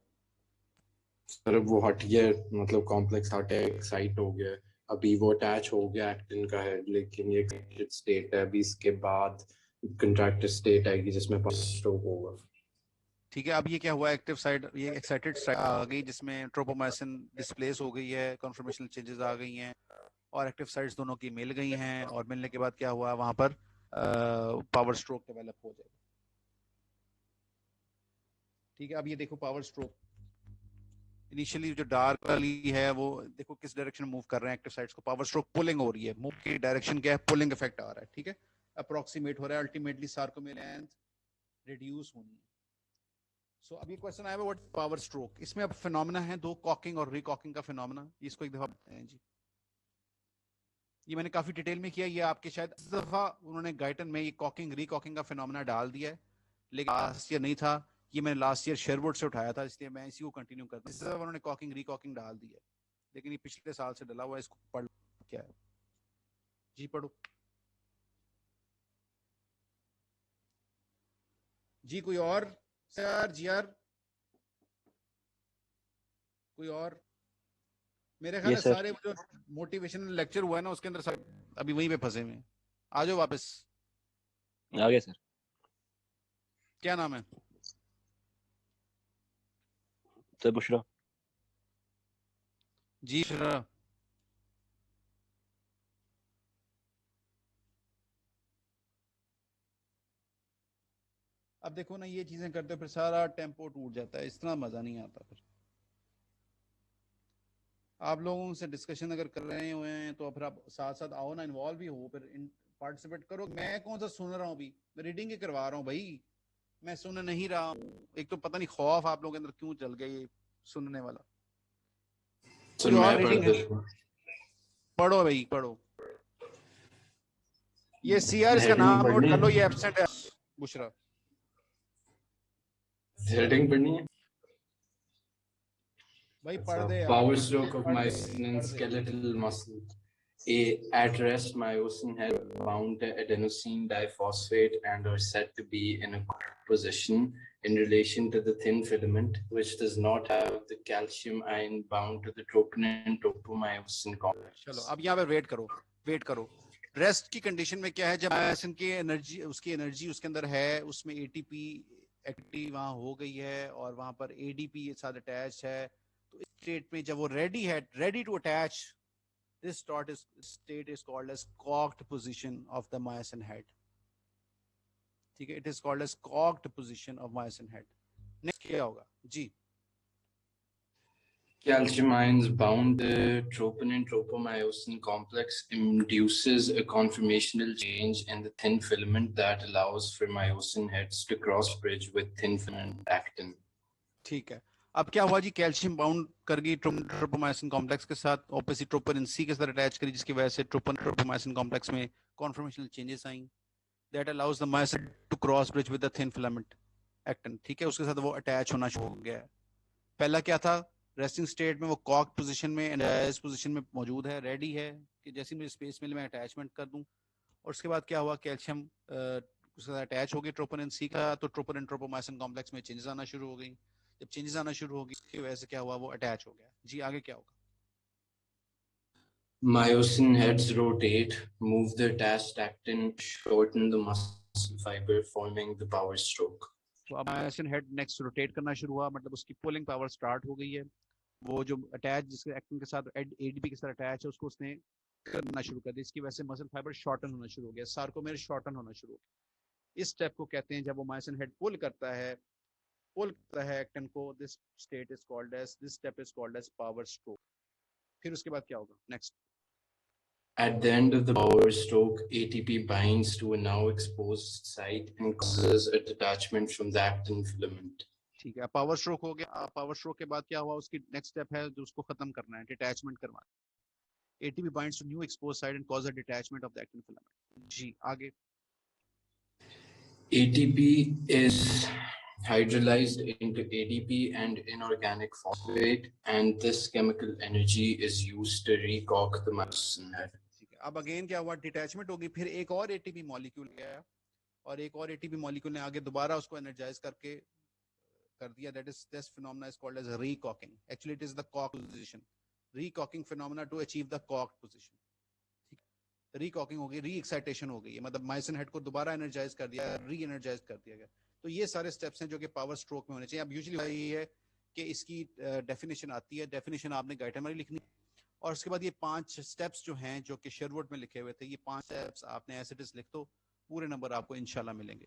सर? वो हट गया, मतलब कॉम्प्लेक्स हट है, एक्साइट हो गया, अभी वो अटैच हो गया एक्टिन का है, लेकिन ये एक्साइटेड स्टेट है। अभी इसके बाद कंट्रैक्टेड स्टेट आएगी जिसमें स्ट्रोक होगा, ठीक है। अब ये क्या हुआ, एक्टिव साइड, ये एक्साइटेड साइड आ गई जिसमें ट्रोपोमायोसिन डिस्प्लेस हो गई है, कन्फर्मेशनल चेंजेस आ गई हैं और एक्टिव साइट्स दोनों की मिल गई हैं, और मिलने के बाद क्या हुआ वहां पर पावर स्ट्रोक डेवलप हो जाएगा, ठीक है। अब ये देखो पावर स्ट्रोक, इनिशियली जो डार्क वाली है वो देखो किस डायरेक्शन में मूव कर रहे हैं एक्टिव साइट्स को, पावर स्ट्रोक पुलिंग हो रही है, मूव की डायरेक्शन क्या है, पुलिंग इफेक्ट आ रहा है, ठीक है, अप्रोक्सीमेट हो रहा है, अल्टीमेटली सार्कोमेयर लेंथ रिड्यूस होनी है। सो अभी क्वेश्चन आया व्हाट पावर स्ट्रोक, इसमें अब फिनोमेना है 2, कॉकिंग और रिकॉकिंग का फिनोमेना, इसको एक दफा बताएं जी। ये मैंने काफी डिटेल में किया, ये आपके शायद इस दफा उन्होंने गाइटन में ये कॉकिंग रिकॉकिंग का फिनोमेना डाल दिया है, लेकिन लास्ट ईयर नहीं था, ये मैंने लास्ट ईयर शेरवुड से उठाया था, इसलिए मैं इसी को कंटिन्यू करता हूं। इस दफा उन्होंने कॉकिंग रिकॉकिंग डाल दिया है, लेकिन ये पिछले साल से डला हुआ है, इसको पढ़ क्या है जी, पढ़ो जी। कोई और सर जी यार, कोई और? मेरे ख्याल है सारे जो मोटिवेशनल लेक्चर हुआ है ना उसके अंदर सब अभी वहीं पे फंसे हुए हैं, आ जाओ वापस। आ गया सर। क्या नाम है सर? बुशरा जी। बुशरा अब देखो ना ये चीजें करते फिर सारा टेम्पो टूट जाता है, इतना मजा नहीं आता। फिर आप लोगों से डिस्कशन अगर कर रहे हुए हैं तो फिर आप साथ साथ आओ ना, इन्वॉल्व भी हो, फिर पार्टिसिपेट करो। मैं कौन सा सुन रहा हूँ अभी, मैं रीडिंग ही करवा रहा हूँ भाई, मैं सुन नहीं रहा हूँ। एक तो पता नहीं खौफ आप लोगों के अंदर क्यों चल गया ये सुनने वाला। कोई और रीडिंग है? पढ़ो भाई पढ़ो। ये सीआर इसका हेडिंग नाम नोट पढ़नी कर लो, है, ये एब्सेंट है बुशरा। हेडिंग पढ़नी है। भाई पढ़ दे यार, Power stroke of पढ़ दे myosin and पढ़ दे। skeletal muscle. At rest, myosin has bound adenosine diphosphate and are said to be in a good position in relation to the thin filament, which does not have the calcium ion bound to the troponin tropomyosin complex. चलो अब यहाँ पे wait करो। Rest की condition में क्या है, जब मायोसिन की एनर्जी उसके अंदर है, उसमें एटीपी एक्टिव वहां हो गई है और वहां पर एडीपी साथ अटैच है, तो इस स्टेट में जब वो ready to attach, this state is called as cocked position of the myosin head. ठीक है, it is called as cocked position of myosin head. Next क्या होगा जी? Calcium ions bound the troponin tropomyosin complex induces a conformational change in the thin filament that allows for myosin heads to cross bridge with thin filament actin. ठीक है, अब क्या हुआ जी, calcium bound कर गई tropomyosin complex के साथ, opposite troponin C के साथ अटैच करी, जिसकी वजह से ट्रोपोमायोसिन कॉम्प्लेक्स में कॉन्फॉर्मेशनल चेंजेस आई, that allows the myosin to cross bridge with the thin filament actin. ठीक है, उसके साथ वो अटैच होना शुरू हो गया है। पहला क्या था, रेस्टिंग स्टेट में वो कॉक पोजीशन में, एनर्जाइज पोजीशन में मौजूद है, रेडी है कि जैसे मुझे स्पेस मिले मैं अटैचमेंट कर दूं। और उसके बाद क्या हुआ, कैल्शियम उसके साथ अटैच हो गई ट्रोपोनिन सी का, तो ट्रोपोनिन ट्रोपोमायोसिन कॉम्प्लेक्स में चेंजेस आना शुरू हो गई। जब चेंजेस आना शुरू होगी उसकी वजह से क्या हुआ, वो अटैच हो गया जी। आगे क्या होगा? Myosin heads rotate, move the attached actin, shorten the muscle fiber, forming the power stroke. तो अब मायोसिन हेड नेक्स्ट रोटेट करना शुरू हुआ, मतलब उसकी पुलिंग पावर स्टार्ट हो गई है। वो जो अटैच जिसके एक्टिन के साथ एडीपी के साथ अटैच है, उसको उसने करना शुरू कर दिया। इसकी वजह से मसल फाइबर शॉर्टन होना शुरू हो गया, सार्कोमेर शॉर्टन होना शुरू हो गया। इस स्टेप को कहते हैं, जब वो मायोसिन हेड पुल करता है एक्टिन को, this step is called as power stroke. फिर उसके बाद क्या होगा next? At the end of the power stroke, ATP binds to a now exposed site and causes a detachment from the actin filament. ठीक है, power stroke हो गया। Power stroke के बाद क्या हुआ, उसकी नेक्स्ट स्टेप है जो उसको खत्म करना है, डिटैचमेंट करवाना। ATP binds to new exposed site and causes a detachment of the actin filament। जी आगे। ATP is hydrolyzed into ADP and inorganic phosphate, and this chemical energy is used to recock the myosin head. अब again क्या हुआ, detachment होगी, फिर एक और ATP molecule गया और एक और एटीपी मॉलिक्यूल ने आगे दोबारा उसको एनर्जाइज करके कर दिया। That is this phenomena is called as recocking. Actually it is the cock position, recocking phenomena to achieve the cocked position. ठीक है, रीकॉकिंग हो गई, री एक्साइटेशन हो गई है, मतलब मायोसिन हेड को दोबारा एनर्जाइज कर दिया, री एनर्जाइज कर दिया गया। तो ये सारे स्टेप्स हैं जो कि पावर स्ट्रोक में होने चाहिए। अब यूजुअली ये है कि इसकी डेफिनेशन आती है, डेफिनेशन आपने गाइड में लिखनी, और उसके बाद ये 5 स्टेप्स जो हैं जो कि शेरवुड में लिखे हुए थे, ये 5 स्टेप्स आपने एज इट इज लिख दो, पूरे नंबर आपको इंशाल्लाह मिलेंगे।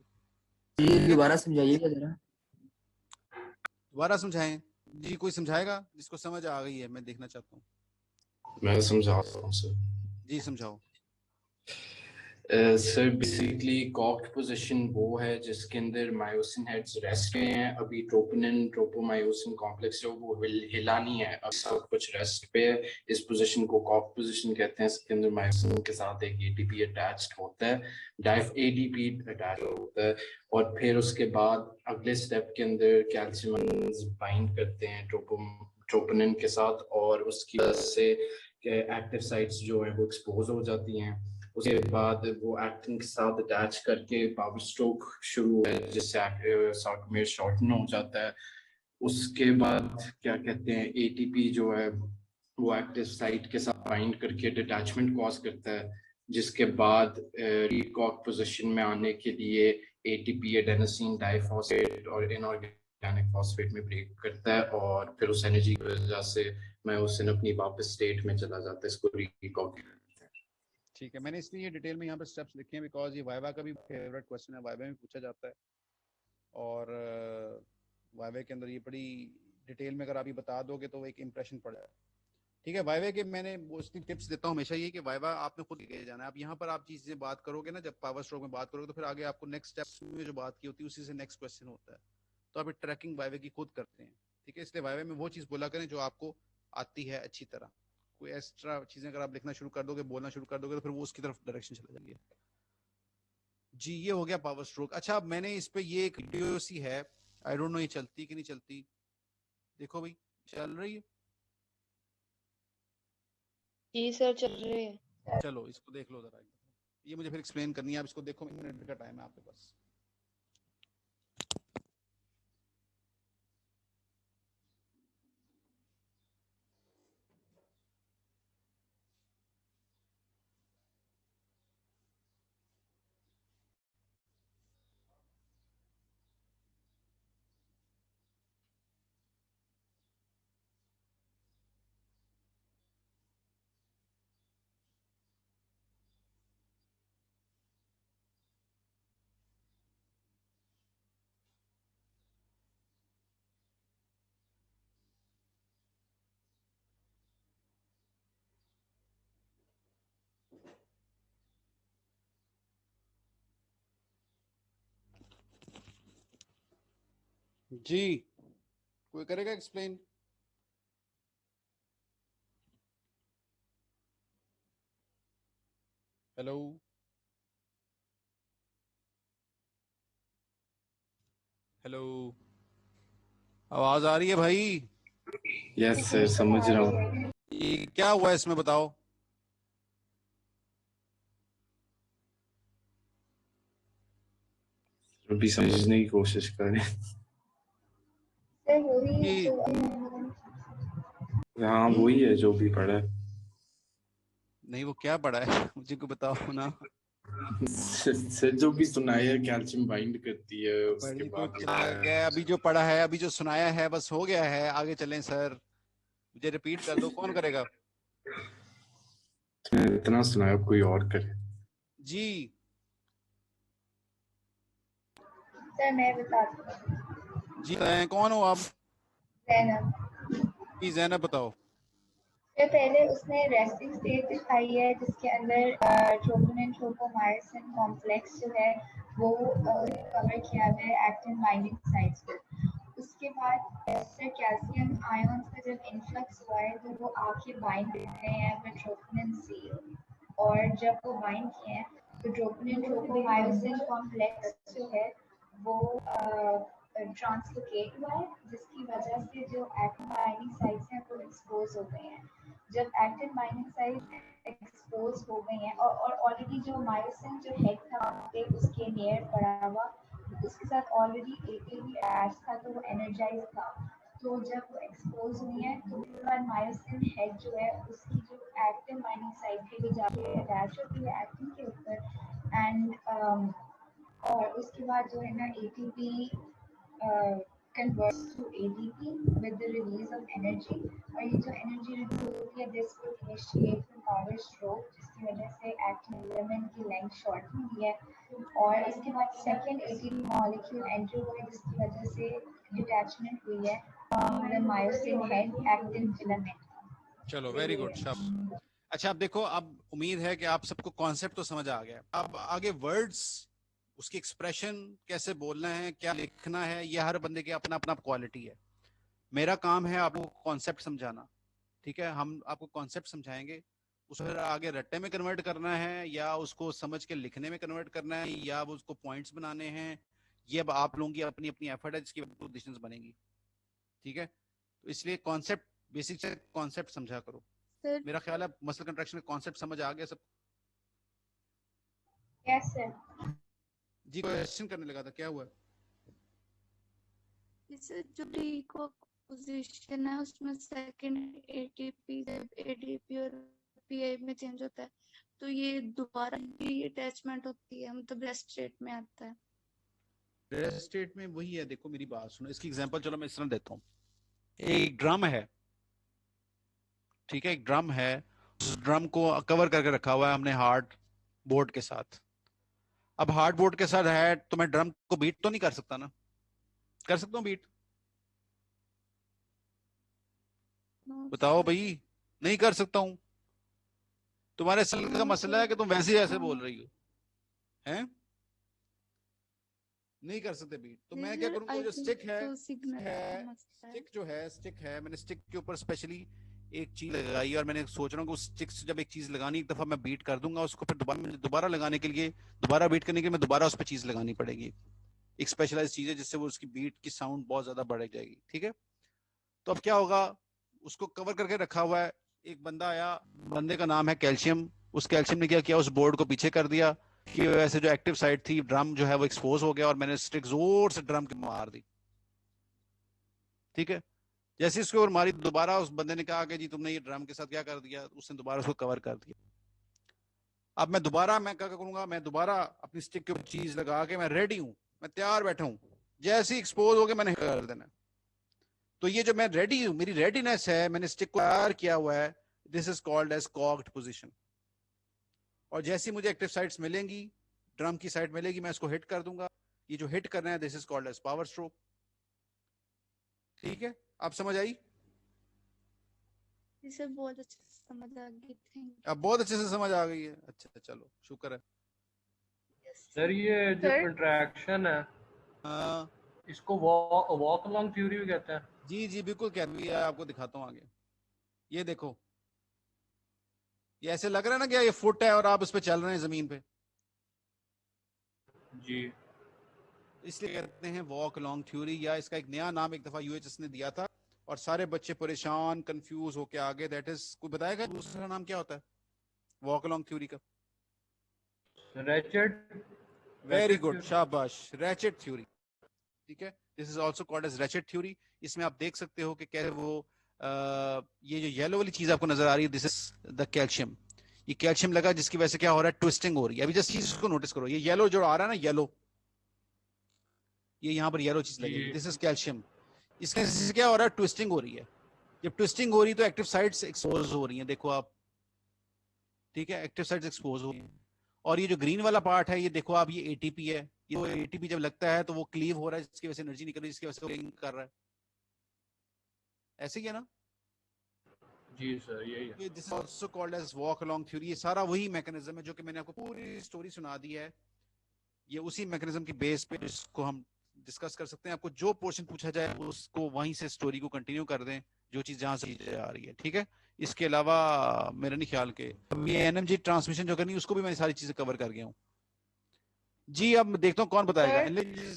ये दोबारा समझाइएगा जरा। दोबारा समझाएं जी? कोई समझाएगा जिसको समझ आ गई है? मैं देखना चाहता हूँ। मैं समझाता हूँ सर। जी समझाओ। सर बेसिकली कॉक्ड पोजीशन वो है जिसके अंदर मायोसिन हेड्स रेस्ट में हैं। अभी ट्रोपोनिन ट्रोपोमायोसिन कॉम्प्लेक्स जो वो हिला नहीं है, अब सब कुछ रेस्ट पे है। इस पोजीशन को कॉक्ड पोजीशन कहते हैं। इसके अंदर मायोसिन के साथ एक एटीपी अटैच्ड होता है, एडीपी अटैच होता है, और फिर उसके बाद अगले स्टेप के अंदर कैल्शियम बाइंड करते हैं ट्रोपोनिन के साथ, और उसकी वजह से एक्टिव साइट्स जो है वो एक्सपोज हो जाती हैं। उसके बाद वो एक्टिन के साथ अटैच करके पावर स्ट्रोक शुरू है, जिससे सार्कोमेर शॉर्टन हो जाता है। उसके बाद क्या कहते हैं, एटीपी जो है वो एक्टिव साइट के साथ बाइंड करके डिटैचमेंट कॉज करता है, जिसके बाद रीकॉक पोजीशन में आने के लिए एटीपी एडेनोसिन डाइफॉस्फेट और इनऑर्गेनिक फॉस्फेट में ब्रेक करता है, और फिर उस एनर्जी की वजह से मायोसिन अपनी वापस स्टेट में चला जाता है। इसको रीकॉक। ठीक है, मैंने इसलिए ये डिटेल में यहाँ पे स्टेप्स लिखे हैं बिकॉज ये वाइवा का भी फेवरेट क्वेश्चन है, वाइवा में पूछा जाता है, और वाइवा के अंदर ये बड़ी डिटेल में अगर आप ये बता दोगे तो एक इंप्रेशन पड़ जाए। ठीक है, वाइवा के मैंने उसकी टिप्स देता हूँ हमेशा ये कि वाइवा आपने खुद लेके जाना है। अब यहाँ पर आप चीजें बात करोगे ना, जब पावर स्ट्रोक में बात करोगे तो फिर आगे आपको नेक्स्ट स्टेप में जो बात की होती है उसी से नेक्स्ट क्वेश्चन होता है, तो आप ट्रैकिंग वाइवा की खुद करते हैं। ठीक है, इसलिए वाइवा में वो चीज बोला करें जो आपको आती है अच्छी तरह। कोई एक्स्ट्रा चीजें अगर आप लिखना शुरू कर दोगे, बोलना शुरू कर दोगे, तो फिर वो उसकी तरफ डायरेक्शन चला जाएगी। जी ये हो गया पावर स्ट्रोक। अच्छा अब मैंने इस पे ये एक वीडियो सी है, आई डोंट नो ये चलती कि नहीं चलती, देखो भाई चल रही है। जी सर चल रही है। चलो इसको देख लो जरा, ये मुझे फिर एक्सप्लेन करनी है, आप इसको देखो, मिनट का टाइम है आपके पास। जी कोई करेगा एक्सप्लेन? हेलो हेलो, आवाज आ रही है भाई? यस सर समझ रहा हूँ। ये क्या हुआ इसमें बताओ। अभी समझने की कोशिश कर रहे हैं। हाँ वही है जो भी पढ़ा है। नहीं वो क्या पढ़ा है मुझे को बताओ ना। सर जो भी सुनाई है कैल्शियम बाइंड करती है उसके बड़ी बाद कुछ गया, अभी जो पढ़ा है, अभी जो सुनाया है बस हो गया है, आगे चलें सर, मुझे रिपीट कर दो, कौन करेगा? इतना सुनाया कोई और करे। जी सर मैं बताती हूँ। जी कौन हो आप? जैनब। जी जैनब बताओ। तो पहले उसने रेस्टिंग स्टेट दिखाई है जिसके अंदर ट्रोपोन एंड ट्रोपोमायोसिन कॉम्प्लेक्स जो है वो कवर किया हुआ है एक्टिन बाइंडिंग साइट्स को। उसके बाद इससे कैल्शियम आयंस का जब इन्फ्लक्स हुआ है तो वो आके बाइंड करते हैं विद ट्रोपोनिन सी, और जब वो बाइंड किए हैं तो ट्रोपोनिन ट्रोपोमायोसिन कॉम्प्लेक्स जो है वो ट्रांसलोकेट हुआ है जिसकी वजह से जो एक्टिन बाइंडिंग साइट्स हैं वो एक्सपोज हो गए हैं। जब एक्टिन बाइंडिंग साइट एक्सपोज हो गई हैं और ऑलरेडी जो मायोसिन जो हेड था पे उसके नियर पड़ा हुआ, उसके साथ ऑलरेडी एटीपी अटैच था तो वो एनर्जाइज था। तो जब वो एक्सपोज हुई है तो उसके बाद मायोसिन हेड जो है उसकी जो एक्टिन बाइंडिंग साइट पे भी जाके अटैच होती है एक्टिन के ऊपर एंड और उसके बाद जो है ना ATP converts to ADP with the release of energy, और ये जो एनर्जी रिलीज होती है this will initiate power stroke जिसकी वजह से एक्टिन फिलामेंट की लेंथ शॉर्टन हुई है, और इसके बाद सेकेंड एटीपी मॉलिक्यूल एंटर हुआ है जिसकी वजह से डिटैचमेंट हुई है from the myosin head actin filament. चलो वेरी गुड शाबाश। अच्छा अब देखो, अब उम्मीद है कि आप सबको कॉन्सेप्ट तो समझ आ गया। अब आगे वर्ड्स, उसकी एक्सप्रेशन कैसे बोलना है, क्या लिखना है, ये हर बंदे के अपना अपना क्वालिटी है। मेरा काम है आपको कॉन्सेप्ट समझाना, ठीक है? हम आपको कॉन्सेप्ट समझाएंगे, उसे फिर आगे रट्टे में कन्वर्ट करना है या उसको समझ के लिखने में कन्वर्ट करना है या वो उसको पॉइंट्स बनाने हैं, ये अब आप लोगों की अपनी अपनी एफर्ट है जिसकी डिसीजंस बनेगी, ठीक है? तो इसलिए कॉन्सेप्ट, बेसिक से कॉन्सेप्ट समझा करो। सर मेरा ख्याल है मसल कंट्रैक्शन का कॉन्सेप्ट समझ आ गया सब। Yes sir. जी क्वेश्चन करने लगा था, क्या हुआ? सर जो पोजीशन है उसमें सेकंड एटीपी जब एडीपी और पीआई में चेंज होता है तो ये दोबारा ही अटैचमेंट होती है, मतलब रेस्ट स्टेट में आता है। रेस्ट स्टेट में वही है, देखो मेरी बात सुनो, इसकी एग्जांपल चलो मैं इस तरह देता हूँ। एक ड्रम है, ठीक है, एक ड्रम है, उस ड्रम को कवर करके रखा हुआ है हमने हार्ड बोर्ड के साथ। अब हार्ड बोर्ड के साथ है तो मैं ड्रम को बीट तो नहीं कर सकता ना? कर सकता हूँ बीट? बताओ भाई, नहीं कर सकता हूं। तुम्हारे सल का मसला है कि तुम वैसे ही ऐसे बोल रही हो, हैं? नहीं कर सकते बीट, तो मैं क्या करूंगा, जो स्टिक है, स्टिक जो है, मैंने स्टिक के ऊपर स्पेशली एक चीज लगाई और मैंने सोच रहा हूँ कि उस स्टिक से जब एक चीज लगानी, एक दफा मैं बीट कर दूंगा उसको, फिर दोबारा लगाने के लिए, दोबारा बीट करने के लिए मैं दोबारा उस पर चीज लगानी पड़ेगी। एक स्पेशलाइज चीज है जिससे वो उसकी बीट की साउंड बहुत ज्यादा बढ़ जाएगी। ठीक है, तो अब क्या होगा, उसको कवर करके रखा हुआ है। एक बंदा आया, बंदे का नाम है कैल्शियम। उस कैल्शियम ने क्या किया, उस बोर्ड को पीछे कर दिया कि वैसे जो एक्टिव साइड थी, ड्रम जो है वो एक्सपोज हो गया और मैंने स्टिक जोर से ड्रम के मार दी। ठीक है, जैसे इसके ऊपर मारी, दोबारा उस बंदे ने कहा कि जी तुमने ये ड्रम के साथ क्या कर दिया, उसने दोबारा उसको कवर कर दिया। अब मैं क्या करूंगा, मैं दोबारा अपनी स्टिक के ऊपर चीज लगा के मैं रेडी हूं, मैं तैयार बैठा हूं, जैसे ही एक्सपोज हो गया मैंने कर देना। तो ये जो मैं रेडी हूं, मेरी रेडीनेस है, मैंने स्टिक को तैयार किया हुआ है, this is called as cocked position. और जैसी मुझे एक्टिव साइड्स मिलेंगी, ड्रम की साइड मिलेगी, मैं इसको हिट कर दूंगा। ये जो हिट करना है, this is called as power stroke. ठीक है, आप समझ आई? इसे बहुत अच्छे से समझ आ गई। अब बहुत अच्छे से समझ आ गई है, अच्छा चलो शुक्र है। सर ये जो कंट्रैक्शन है, हाँ, इसको वॉक अलोंग थ्योरी भी कहते हैं। जी जी बिल्कुल कहते हैं, आपको दिखाता हूँ आगे। ये देखो, ये ऐसे लग रहा है ना कि ये फुट है और आप उस पे चल रहे हैं जमीन पे जी, इसलिए कहते हैं वॉक अलोंग थ्योरी, या इसका एक नया नाम एक दफा यूएचएस ने दिया था और सारे बच्चे परेशान कंफ्यूज होके आगे। दैट इज, कोई बताएगा दूसरा नाम क्या होता है वॉक अलोंग थ्योरी का? रैचेट। वेरी गुड, शाबाश, रैचेट थ्योरी। ठीक है, this is also called as ratchet theory. इसमें आप देख सकते हो कि कैसे वो ये जो येलो वाली चीज आपको नजर आ रही है, दिस इज द कैल्शियम। ये कैल्शियम लगा जिसकी वजह से क्या हो रहा है, ट्विस्टिंग हो रही है। अभी जस्ट चीज को नोटिस करो, ये येलो जो आ रहा है ना, येलो, ये यहाँ पर येलो चीज लगी, दिस इज कैल्शियम। इसके से क्या हो रहा है, ट्विस्टिंग हो रही है। जब ट्विस्टिंग हो रही है तो एक्टिव साइट्स एक्सपोज हो रही हैं, देखो आप। ठीक है, एक्टिव साइट्स एक्सपोज हो रही हैं। और ये जो ग्रीन वाला पार्ट है, ये देखो आप, ये एटीपी है। ये एटीपी जब लगता है तो वो क्लीव हो रहा है, जिसकी वजह से एनर्जी निकल रही है, जिसकी वजह से वो कर रहा है। ऐसे ही है ना? जी सर, यही है। This is also called as walk along theory. ये सारा वही मैकेनिज्म है जो कि मैंने आपको पूरी स्टोरी सुना दी है। ये उसी मैकेनिज्म की बेस पे इसको हम डिस्कस कर सकते हैं। आपको जो पोर्शन पूछा जाए उसको वहीं से स्टोरी को कंटिन्यू कर दें, जो चीज जहां से आ रही है। ठीक है, इसके अलावा मेरा नहीं ख्याल के ये एनएमजी ट्रांसमिशन जो करनी है उसको भी मैं सारी चीजें कवर कर गया हूँ। जी, अब देखता हूँ कौन बताएगा।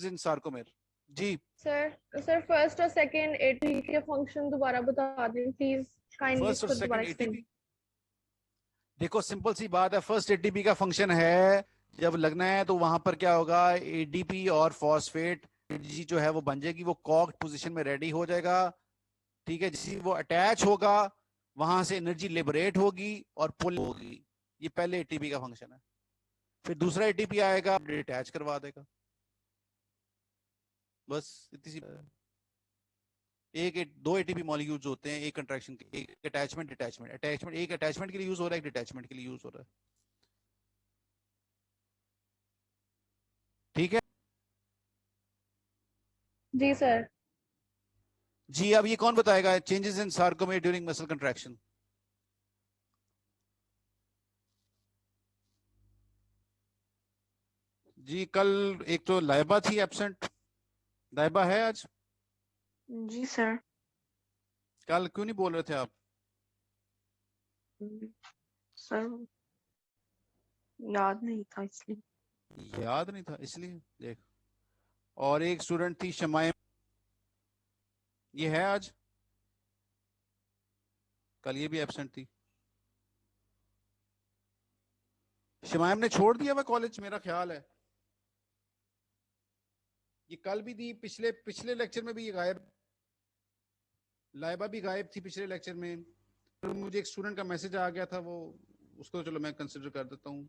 इन सार्कोमेर जी सर फर्स्ट और सेकंड एटीपी के फंक्शन दोबारा बता दें प्लीज, काइंडली फर्स्ट और इसको दोबारा सेकंड एक्सप्लेन। एटीपी, देखो सिंपल सी बात है। फर्स्ट एटीपी का फंक्शन है, जब लगना है तो वहां पर क्या होगा, एडीपी और फॉस्फेट एनर्जी जो है वो बन जाएगी, वो कॉक्ड पोजीशन में रेडी हो जाएगा। ठीक है, जिस वो अटैच होगा वहां से एनर्जी लिबरेट होगी और पुल होगी। ये पहले एटीपी का फंक्शन है। फिर दूसरा एटीपी आएगा, डिटैच करवा देगा। बस इतनी सी दो एटीपी मॉलिक्यूल्स होते हैं, एक कंट्रैक्शन के, एक अटैचमेंट डिटैचमेंट। अटैचमेंट एक अटैचमेंट के लिए यूज हो रहा है, एक डिटैचमेंट के लिए यूज हो रहा है। ठीक है जी सर। जी, अब ये कौन बताएगा changes in sarcomere during muscle contraction? जी, कल एक तो लाइबा थी एब्सेंट। लाइबा है आज? जी सर। कल क्यों नहीं बोल रहे थे आप? सर याद नहीं था इसलिए। याद नहीं था इसलिए, देख। और एक स्टूडेंट थी शमाइम, ये है आज? कल ये भी एब्सेंट थी। शमाइम ने छोड़ दिया वह कॉलेज, मेरा ख्याल है। ये कल भी थी, पिछले लेक्चर में भी ये गायब। लाइबा भी गायब थी पिछले लेक्चर में। तो मुझे एक स्टूडेंट का मैसेज आ गया था, वो उसको चलो मैं कंसिडर कर देता हूँ।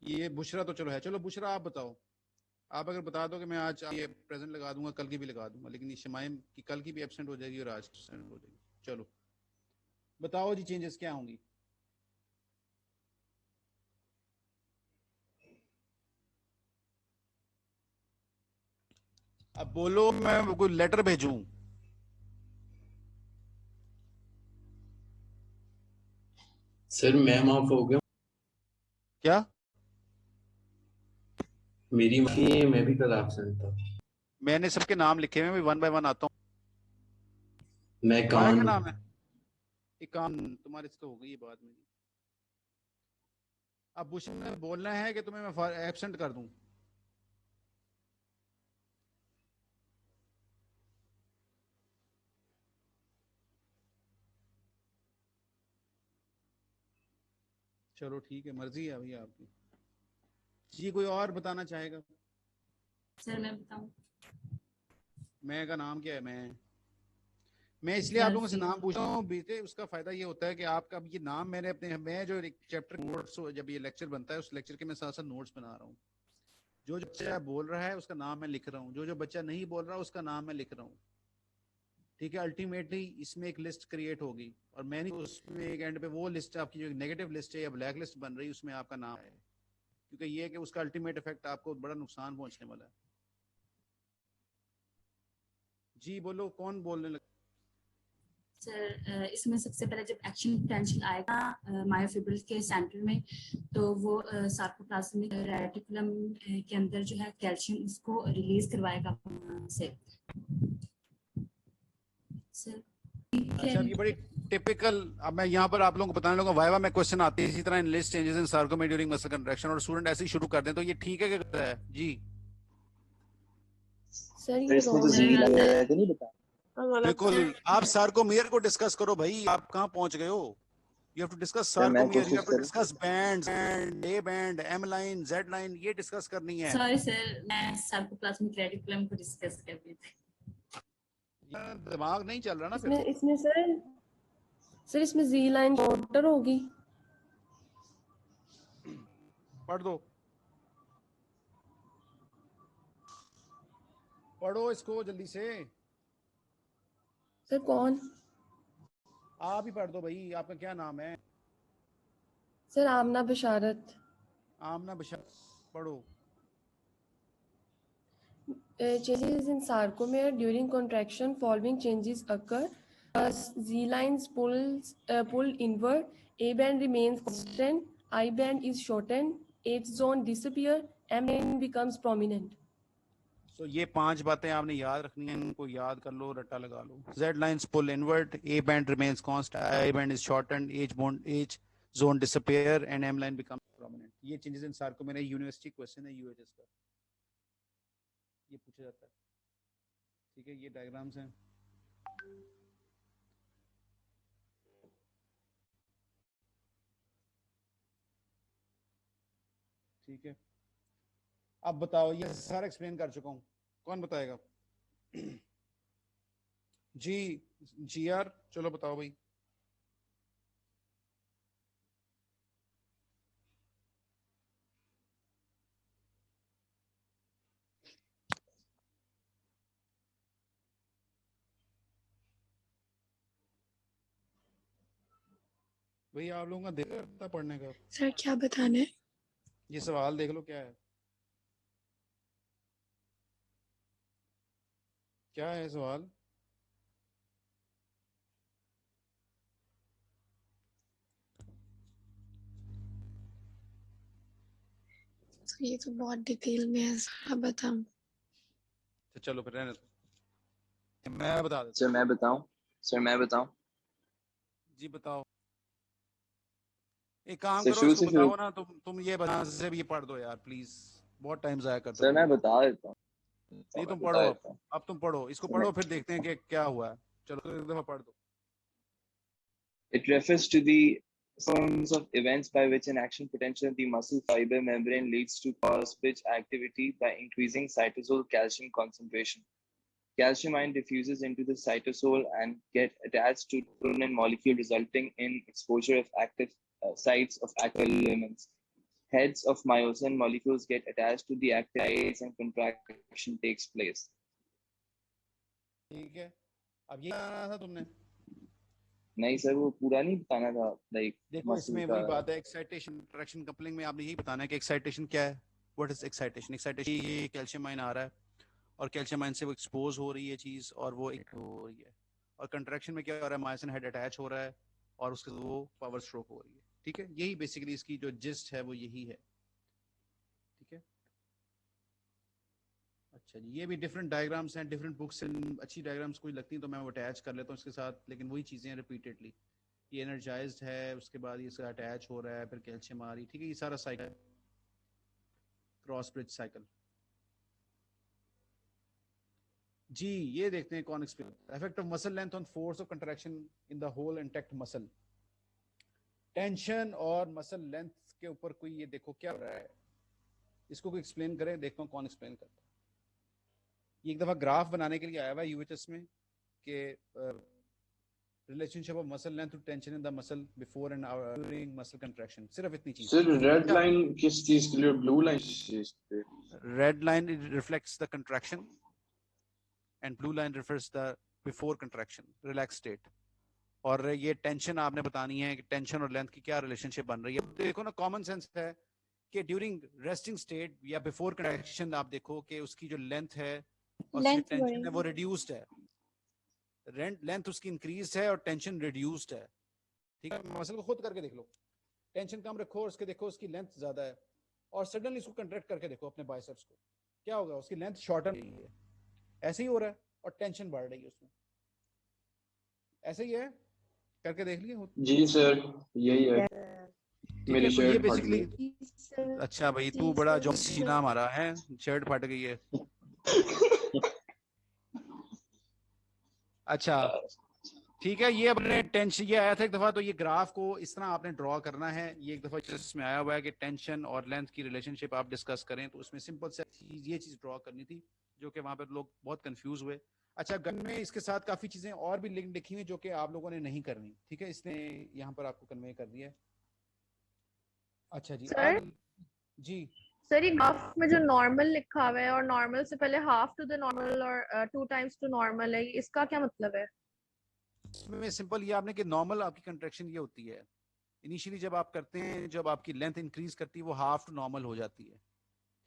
ये बुशरा तो चलो है। चलो बुशरा आप बताओ, आप अगर बता दो कि मैं आज ये प्रेजेंट लगा दूंगा, कल की भी लगा दूंगा, लेकिन ये शमाइम की कल की भी एब्सेंट हो जाएगी और आज एब्सेंट हो जाएगी। चलो बताओ जी, चेंजेस क्या होंगी? अब बोलो, मैं कोई लेटर भेजूं? सर मैं माफ हो गया। क्या? मेरी माफी है, मैं भी कल एब्सेंट था। मैंने सबके नाम लिखे हुए, मैं वन बाय वन आता हूँ। मैं तुम्हारा क्या कान। नाम है? इकान। तुम्हारी तो हो गई ये बात मेरी। अब बुश ने बोलना है कि तुम्हें मैं एब्सेंट कर दूं? चलो ठीक है, मर्जी है अभी आपकी। जी कोई और बताना चाहेगा? सर मैं बताऊं? मैं का नाम क्या है? मैं इसलिए आप लोगों से नाम पूछ रहा हूँ बेटे, उसका फायदा ये होता है कि आपका ये नाम मैंने अपने, मैं जो एक चैप्टर नोट्स, जब ये लेक्चर बनता है उस लेक्चर के मैं साथ साथ नोट्स बना रहा हूँ। जो बच्चा बोल रहा है उसका नाम मैं लिख रहा हूँ, जो बच्चा नहीं बोल रहा उसका नाम मैं लिख रहा हूँ। ठीक है, अल्टीमेटली इसमें एक लिस्ट क्रिएट होगी और मैंने उसमें एक एंड पे वो लिस्ट, आपकी जो नेगेटिव लिस्ट है या ब्लैक लिस्ट बन रही है, उसमें आपका नाम है, क्योंकि ये है कि उसका अल्टीमेट इफेक्ट आपको बड़ा नुकसान पहुंचने वाला है। जी बोलो, कौन बोलने लगा? सर इसमें सबसे पहले जब एक्शन पोटेंशियल आएगा मायोफिब्रिल के सेंटर में, तो वो सार्कोप्लाज्मिक रेटिकुलम के अंदर जो है कैल्शियम उसको रिलीज करवाएगा से। सर अच्छा, अब ये बड़ी टिपिकल, अब मैं यहाँ पर आप लोगों को बताने लगा, वाइवा में क्वेश्चन आते हैं इसी तरह, in list changes in sarcomere during muscle contraction, और स्टूडेंट ऐसे ही शुरू कर दें, तो ये ठीक है क्या है? जी सर ये इसमें तो जी लगा है तो नहीं बता। बिल्कुल, आप सार्कोमेर को डिस्कस करो भाई, आप कहाँ पहुंच गए हो? You have to discuss sir मैं सार्कोमेर, यू कोशिश have to discuss band, A band, M line, Z line, ये डिस्कस करनी है। सॉरी सर, मैं सार्कोप्लाज्मिक रेटिकुलम को डिस्कस कर रही थी। दिमाग नहीं चल रहा ना फिर। इसमें सर इसमें जी लाइन शॉर्टर होगी। पढ़ दो, पढ़ो इसको जल्दी से। सर कौन? आप ही पढ़ दो भाई, आपका क्या नाम है? सर आमना बशारत। आमना बशारत, पढ़ो। Changes in sarcomere during contraction, following changes occur. Z lines pull inward, A band remains constant, I band is shortened, H zone disappear, M band becomes prominent. So ये 5 बातें आपने याद रखनी है, इनको याद कर लो, रट्टा लगा लो। Z lines pull inward, A band remains constant, I band is shortened, H zone disappear and M line becomes prominent. ये changes in sarcomere university question है UHS का, ये पूछा जाता है। ठीक है, ये डायग्राम्स हैं। ठीक है, अब बताओ, ये सारा एक्सप्लेन कर चुका हूँ, कौन बताएगा? जी आर, चलो बताओ भाई। भैया आप लोगों का दिल करता पढ़ने का? सर क्या बताना है? ये सवाल देख लो, क्या है, क्या है सवाल? तो ये तो बहुत डिटेल में है, सर आप बताऊं? तो चलो फिर रहने दो, मैं बता देता। सर मैं बताऊं? सर मैं बताऊं? जी बताओ। एक काम सर करो, शुरू इसको से शुरू। बताओ ना, तुम ये बता से ये पढ़ दो यार प्लीज, बहुत टाइम जाया करते सर तुम मैं लोग। बता देता हूँ। नहीं तुम बता पढ़ो, देता हूँ। अब तुम पढ़ो, इसको सर पढ़ो फिर देखते हैं कि क्या हुआ है। चलो एक दफा पढ़ दो। It refers to the sequence of events by which an action potential in the muscle fiber membrane leads to cross-bridge activity by increasing cytosol calcium concentration. Calcium ion diffuses into the cytosol and get attached to troponin molecule, resulting in exposure of active sites of active elements. Heads of myosin molecules get attached to the active sites and contraction takes place. ठीक है, अब ये आना था तुमने? नहीं sir, वो पूरा नहीं बताना था, लाइक देखो इसमें वही बात है, एक्साइटेशन ट्रैक्शन कपलिंग में आपने यही बताना है कि एक्साइटेशन क्या है, व्हाट इज एक्साइटेशन। एक्साइटेशन ये कैल्शियम आयन आ रहा है और कैल्शियम आयन से वो एक्सपोज हो रही है चीज और वो एक हो रही है, और कंट्रैक्शन में क्या हो रहा है, मायोसिन हेड अटैच हो रहा है और उसके वो पावर स्ट्रोक हो रही है। ठीक है, यही बेसिकली इसकी जो जिस्ट है वो यही है। ठीक है, अच्छा जी, ये भी डिफरेंट डायग्राम्स हैं, डिफरेंट बुक्स से अच्छी डायग्राम्स कोई लगती हैं तो मैं वो अटैच कर लेता हूँ इसके साथ, लेकिन वही चीज़ें रिपीटेडली, ये एनर्जाइज्ड है, उसके बाद ये इसका अटैच हो रहा है, फिर कैल्शियम आ रही, ठीक है, ये सारा साइकिल, क्रॉस ब्रिज साइकिल। जी ये देखते हैं कौन explain, effect of muscle length on force of contraction in the whole intact muscle. Tension और मसल लेंथ के ऊपर कोई ये देखो क्या हो रहा है, इसको कोई एक्सप्लेन करे, देखता हूँ कौन एक्सप्लेन करता है। ये एक दफा ग्राफ बनाने के लिए आया हुआ है यूएचएस में कि relationship of muscle length to tension in the muscle before and during muscle contraction, सिर्फ इतनी चीज। सर रेड लाइन किस चीज के लिए, ब्लू लाइन किस चीज पे? Red line reflects the contraction and blue line refers the before contraction relax state. और ये टेंशन आपने बतानी है कि टेंशन और लेंथ की क्या रिलेशनशिप बन रही है। देखो ना, कॉमन सेंस है कि ड्यूरिंग रेस्टिंग स्टेट या बिफोर कंट्रैक्शन आप देखो कि उसकी जो लेंथ है और टेंशन है वो रिड्यूस्ड है, लेंथ उसकी इंक्रीज है और टेंशन रिड्यूस्ड है, ठीक है। मसल को खुद करके देख लो, टेंशन कम रखो और उसके देखो उसकी लेंथ ज्यादा है, और सडनली इसको कंट्रैक्ट करके देखो अपने बाइसेप्स को, क्या होगा, उसकी लेंथ शॉर्टन रही है, ऐसे ही हो रहा है, और टेंशन बढ़ रही है उसमें, ऐसे ही है, करके देख लिए? जी सर यही है, मेरी तो ये शर्ट फट बेसिकली, गई। अच्छा भाई तू बड़ा जो सीना मारा है, शर्ट फट गई है। अच्छा ठीक है, ये अपने टेंशन, ये आया था एक दफा, तो ये ग्राफ को इस तरह आपने ड्रॉ करना है। ये एक दफा इसमें आया हुआ है कि टेंशन और लेंथ की रिलेशनशिप आप डिस्कस करें, तो उसमें सिंपल से ये चीज ड्रॉ करनी थी, जो कि वहां पर लोग बहुत कंफ्यूज हुए। अच्छा गन में इसके साथ काफी चीजें और भी लिंक लिखी हुई जो कि आप लोगों ने नहीं करनी, ठीक है, इसने यहाँ पर आपको कन्वे कर दिया है। अच्छा जी सर, जी सर ये ग्राफ में जो नॉर्मल लिखा हुआ है और नॉर्मल से पहले हाफ टू द नॉर्मल और 2 टाइम्स टू नॉर्मल है, इसका क्या मतलब है? इसमें सिंपल ये आपने कि नॉर्मल आपकी कंट्रैक्शन ये होती है इनिशियली जब आप करते हैं, जब आपकी लेंथ इंक्रीज करती है वो हाफ टू नॉर्मल हो जाती है,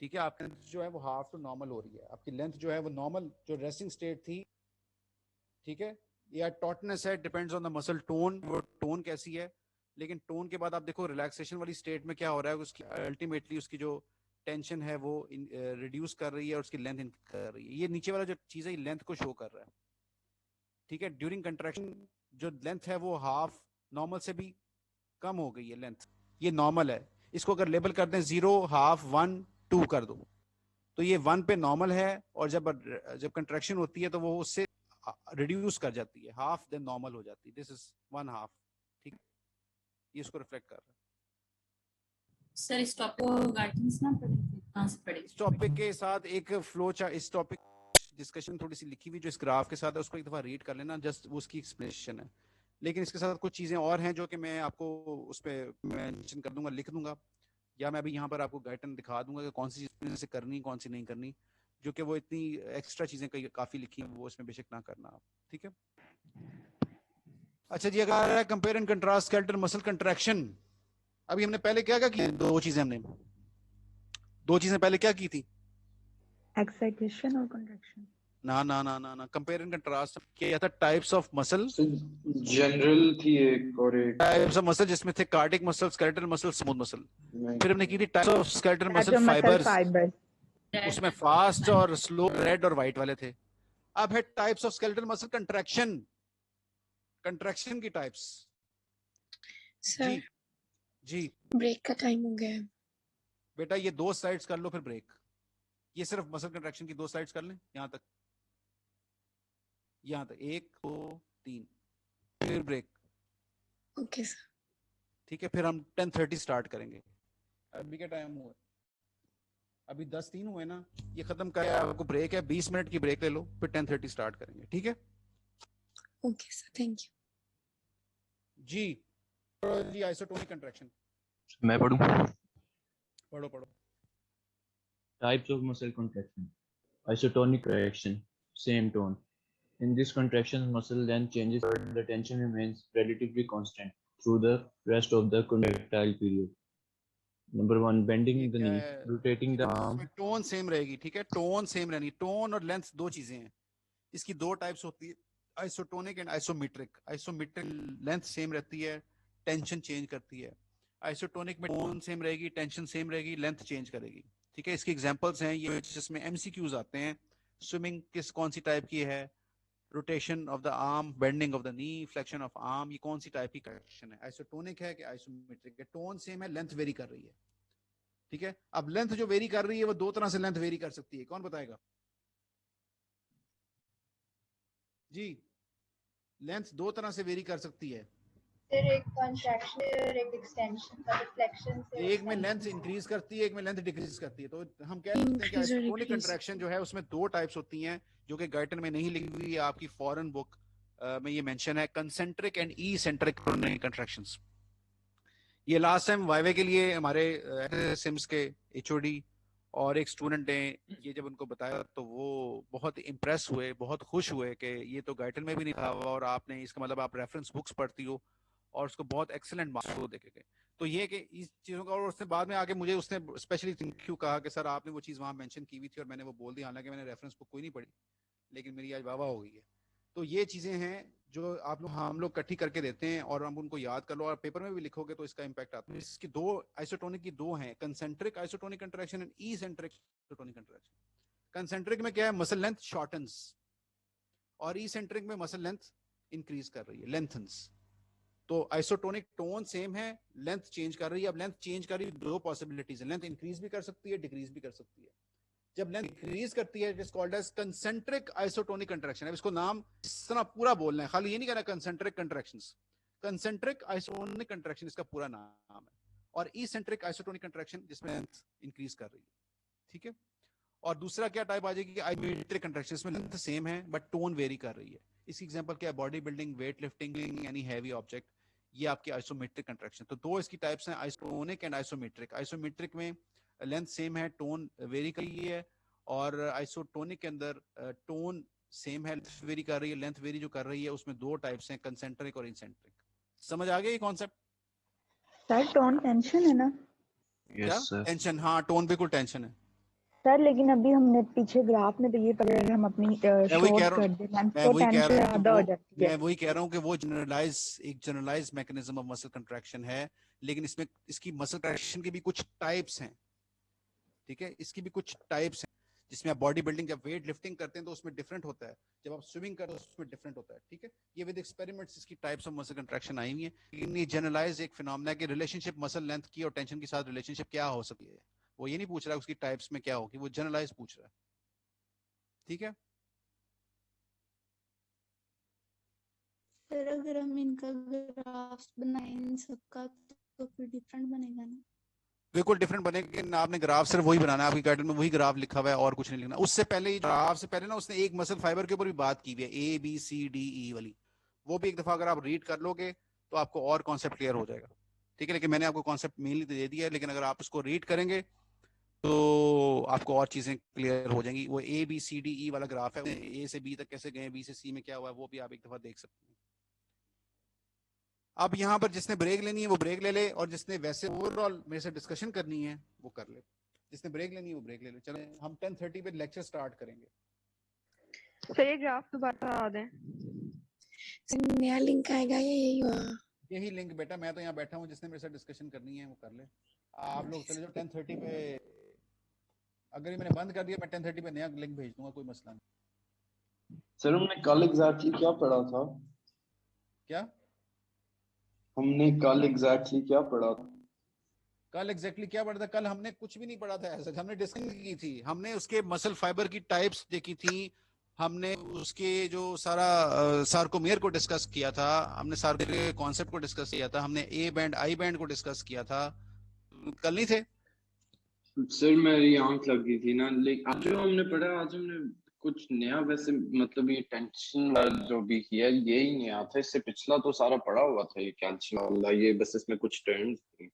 ठीक है, आपकी लेंथ जो है वो हाफ टू नॉर्मल हो रही है, आपकी लेंथ जो है वो नॉर्मल जो रेस्टिंग स्टेट थी, ठीक है, या टॉटनेस है, depends on the muscle tone, वो टोन कैसी है। लेकिन टोन के बाद आप देखो रिलैक्सेशन वाली स्टेट में क्या हो रहा है, उसकी अल्टीमेटली उसकी जो टेंशन है वो रिड्यूस कर रही है और उसकी लेंथ कर रही है। ये नीचे वाला जो चीज है लेंथ को शो कर रहा है, ठीक है। ड्यूरिंग कंट्रैक्शन जो लेंथ है वो हाफ नॉर्मल से भी कम हो गई है लेंथ, ये नॉर्मल है। इसको अगर लेबल कर दें 0, हाफ, 1, 2 कर दो, तो ये 1 पे नॉर्मल है, और जब कंट्रैक्शन होती है तो वो उससे रिड्यूस कर जाती है, हाफ देन नॉर्मल हो जाती है, दिस इज 1/2, ठीक है, ये इसको रिफ्लेक्ट कर रहा है। सर इस टॉपिक को गाइडेंस ना कहाँ से पढ़ेंगे? इस टॉपिक के साथ एक फ्लो चार्ट, इस टॉपिक डिस्कशन थोड़ी सी लिखी हुई जो इस ग्राफ के साथ है, उसको एक दफा रीड कर लेना, जस्ट वो उसकी एक्सप्लेनेशन है। लेकिन इसके साथ कुछ चीजें और हैं जो कि मैं आपको उस पर मेंशन कर दूंगा, लिख दूंगा, या मैं अभी यहाँ पर आपको गाइडलाइन दिखा दूंगा कि कौन सी चीजें से करनी, कौन सी नहीं करनी, जो कि वो इतनी एक्स्ट्रा चीजें काफी लिखी हैं, वो इसमें बेशक ना करना आप, ठीक है। अच्छा जी, अगर आ रहा है compare and contrast skeletal muscle contraction, अभी हमने पहले क्या क्या किया, दो चीजें पहले क्या की थी, एक्साइटेशन और कंट्रैक्शन। ना कंपेयर एंड कंट्रास्ट किया था टाइप्स ऑफ मसल, जनरल थी एक, और एक टाइप्स ऑफ मसल जिसमें थे cardiac muscle, skeletal muscle, smooth muscle. फिर हमने की थी types of skeletal muscle fibres, उसमें फास्ट और स्लो, रेड और व्हाइट वाले थे। अब है types of skeletal muscle contraction की टाइप्स। सर जी ब्रेक का टाइम हो गया है बेटा, ये 2 स्लाइड्स कर लो फिर ब्रेक, ये सिर्फ मसल कंट्रैक्शन की 2 स्लाइड्स कर लें, यहाँ तक 1, 2, 3, फिर ब्रेक। ओके सर, ठीक है, फिर हम 10:30 स्टार्ट करेंगे। अभी क्या टाइम हुआ, अभी 10:03 हुए ना, ये खत्म कर, आपको ब्रेक है, 20 मिनट की ब्रेक ले लो, फिर 10:30 स्टार्ट करेंगे, ठीक है। Okay sir, thank you. जी आइसोटोनिक कंट्रैक्शन मैं पढ़ूं? पढ़ो। Types of muscle contraction. Isotonic contraction, same tone. In this contraction, muscle length changes, but the tension remains relatively constant through the rest of the contractile period. Number 1, bending the knee, rotating the arm. Tone same रहेगी, ठीक है, tone same रहनी, tone और length 2 चीजें हैं, इसकी 2 types होती है, isotonic and isometric. Isometric length same रहती है, टेंशन चेंज करती है, आइसोटोनिक में टोन सेम रहेगी, टेंशन सेम रहेगी, लेंथ चेंज करेगी। ठीक है, इसकी एग्जांपल्स हैं ये जिसमें एमसीक्यूज आते हैं। स्विमिंग किस कौन सी टाइप की है, rotation of the arm, bending of the knee, flexion of arm, ये कौन सी टाइप की करेक्शन है, आइसोटोनिक है कि आइसोमेट्रिक है। टोन सेम है, लेंथ वेरी कर रही है। ठीक है, अब लेंथ जो वेरी कर रही है वो दो तरह से लेंथ वेरी कर सकती है, कौन बताएगा जी? लेंथ दो तरह से वेरी कर सकती है। फिर एक कॉन्ट्रैक्शन और एक एक्सटेंशन का रिफ्लेक्शन से एक में लेंथ इंक्रीज करती है, एक में लेंथ डिक्रीज करती है। तो हम कह सकते हैं कि आइसोटोनिक कंट्रैक्शन जो है उसमें दो टाइप्स होती हैं, जो कि गाइटन में नहीं लिखी हुई है, आपकी फॉरेन बुक में ये मेंशन है, कंसेंट्रिक एंड इसेंट्रिक कंट्रैक्शंस। ये लास्ट टाइम वाइवे के लिए हमारे सिम्स के एचओडी और एक स्टूडेंट ने ये जब उनको बताया तो वो बहुत इम्प्रेस हुए, बहुत खुश हुए कि ये तो गाइटन में भी नहीं था और आपने इसका मतलब आप रेफरेंस बुक्स पढ़ती हो, और उसको बहुत एक्सीलेंट मार्क्स देखे गए। तो ये कि इस चीज़ों का, और उसने बाद में आके मुझे उसने स्पेशली थैंक यू कहा कि सर आपने वो चीज़ वहाँ मेंशन की हुई थी और मैंने वो बोल दी, हालांकि मैंने रेफरेंस बुक कोई नहीं पढ़ी, लेकिन मेरी आज वाह हो गई है। तो ये चीज़ें हैं जो आप लोग हम लोग इकट्ठी करके देते हैं और हम उनको याद कर लो और पेपर में भी लिखोगे तो इसका इम्पैक्ट आता है। इसकी दो आइसोटोनिक की दो हैं, concentric isotonic contraction and eccentric isotonic contraction. Concentric में क्या है, मसल लेंथ शॉर्टन्स, और इसेंट्रिक में मसल लेंथ इंक्रीज कर रही है, लेंथन्स। तो आइसोटोनिक टोन सेम है, लेंथ चेंज कर रही है। अब लेंथ चेंज कर रही है, दो पॉसिबिलिटीज है, लेंथ इंक्रीज भी कर सकती है, डिक्रीज भी कर सकती है। जब लेंथ इंक्रीज करती है it is called as concentric isotonic contraction. अब इसको नाम इस तरह पूरा बोलना है, खाली ये नहीं कहना concentric contractions. Concentric isotonic contraction इसका पूरा नाम है, और इसेंट्रिक आइसोटोनिक कंट्रैक्शन जिसमें लेंथ इंक्रीज कर रही है। ठीक है, और दूसरा क्या टाइप आ जाएगी, आइसोमेट्रिक कंट्रैक्शन, इसमें लेंथ सेम है बट टोन वेरी कर रही है। इसकी एग्जांपल क्या है, बॉडी बिल्डिंग, वेट लिफ्टिंग, यानी हैवी ऑब्जेक्ट, ये आपकी आइसोमेट्रिक कंट्रैक्शन। तो दो इसकी टाइप्स हैं, आइसोटोनिक एंड आइसोमेट्रिक। आइसोमेट्रिक में लेंथ सेम है, टोन वेरी कर रही है, और आइसोटोनिक के अंदर टोन सेम है, लेंथ वेरी कर रही है। लेंथ वेरी जो कर रही है उसमें दो टाइप्स हैं, कंसेंट्रिक और इंसेंट्रिक। समझ आ गया ये कॉन्सेप्ट? सर टोन टेंशन है ना? क्या टेंशन? हाँ, टोन बिल्कुल टेंशन है सर, लेकिन अभी हमने पीछे ग्राफ में तो ये पढ़ा है, हम अपनी शॉर्ट कर दे लेंथ तो टेंशन ज्यादा हो जाती है। मैं वही कह रहा हूँ कि वो एक generalize mechanism of muscle contraction है, लेकिन इसमें इसकी मसल कंट्रैक्शन की भी कुछ टाइप्स हैं। ठीक है, इसकी भी कुछ टाइप्स हैं, जिसमें आप बॉडी बिल्डिंग, जब वेट लिफ्टिंग करते हैं तो उसमें डिफरेंट होता है, जब आप स्विमिंग करते हैं तो उसमें डिफरेंट होता है। ठीक है, ये विद एक्सपेरिमेंट्स इसकी टाइप्स ऑफ मसल कंट्रैक्शन आई हुई है, लेकिन ये जनरलाइज एक फिनोमेना है कि रिलेशनशिप मसल लेंथ की और टेंशन के साथ रिलेशनशिप क्या हो सकती है। वो ये नहीं पूछ रहा है उसकी टाइप्स में क्या होगी, वो जनरलाइज पूछ रहा है। ठीक है, फिर अगर हम इनका ग्राफ बनाएं इन सबका तो फिर डिफरेंट बनेगा ना? बिल्कुल डिफरेंट बनेगा। आपने ग्राफ सिर्फ वही बनाना है, आपकी गाइड में वही ग्राफ लिखा हुआ है और कुछ नहीं लिखना। उससे पहले ग्राफ से पहले ना उसने एक मसल फाइबर के ऊपर भी बात की हुई है, ABCDE वाली, वो भी एक दफा अगर आप रीड कर लोगे तो आपको और कॉन्सेप्ट क्लियर हो जाएगा। ठीक है, लेकिन मैंने आपको कॉन्सेप्ट मेनली दे दिया है, लेकिन अगर आप उसको रीड करेंगे तो आपको और चीजें क्लियर हो जाएंगी। वो ABCDE वाला ग्राफ है, A से B तक कैसे गए, B से C में क्या हुआ है, वो भी आप एक दफा देख सकते हैं। अब यहाँ पर जिसने ब्रेक लेनी है वो ब्रेक ले ले, और जिसने वैसे ओवरऑल मेरे से डिस्कशन करनी है वो कर ले। जिसने ब्रेक लेनी है वो ब्रेक ले ले। चलो हम 10:30 पे लेक्चर स्टार्ट करेंगे। सर ये ग्राफ दोबारा आ दें। नया लिंक आएगा या यही हुआ? यही लिंक बेटा, मैं तो यहाँ बैठा हूँ, जिसने मेरे से डिस्कशन करनी है वो कर ले। आप लोग चले जाओ 10:30 पे। अगर ये मैंने बंद कर दिया मैं 10:30 पे नया लिंक भेज दूंगा, कोई मसला नहीं। सर हमने कल एग्जैक्टली क्या पढ़ा था? क्या हमने कल एग्जैक्टली क्या पढ़ा था? कल एग्जैक्टली क्या पढ़ा था? कल हमने कुछ भी नहीं पढ़ा था ऐसा, हमने डिस्कशन की थी। हमने उसके मसल फाइबर की टाइप्स देखी थी, हमने उसके जो सारा सार्कोमेयर को डिस्कस किया था, हमने सार्कोमेयर के कॉन्सेप्ट को डिस्कस किया था, हमने ए बैंड आई बैंड को डिस्कस किया था। कल नहीं थे सर? मेरी आंख लग गई थी ना, लेकिन आज जो हमने पढ़ा, आज हमने कुछ नया, वैसे मतलब ये टेंशन वाला जो भी किया ये ही नया था। इससे पिछला तो सारा पढ़ा हुआ था, ये कैल्शियम वाला, ये बस इसमें कुछ टर्म्स थी।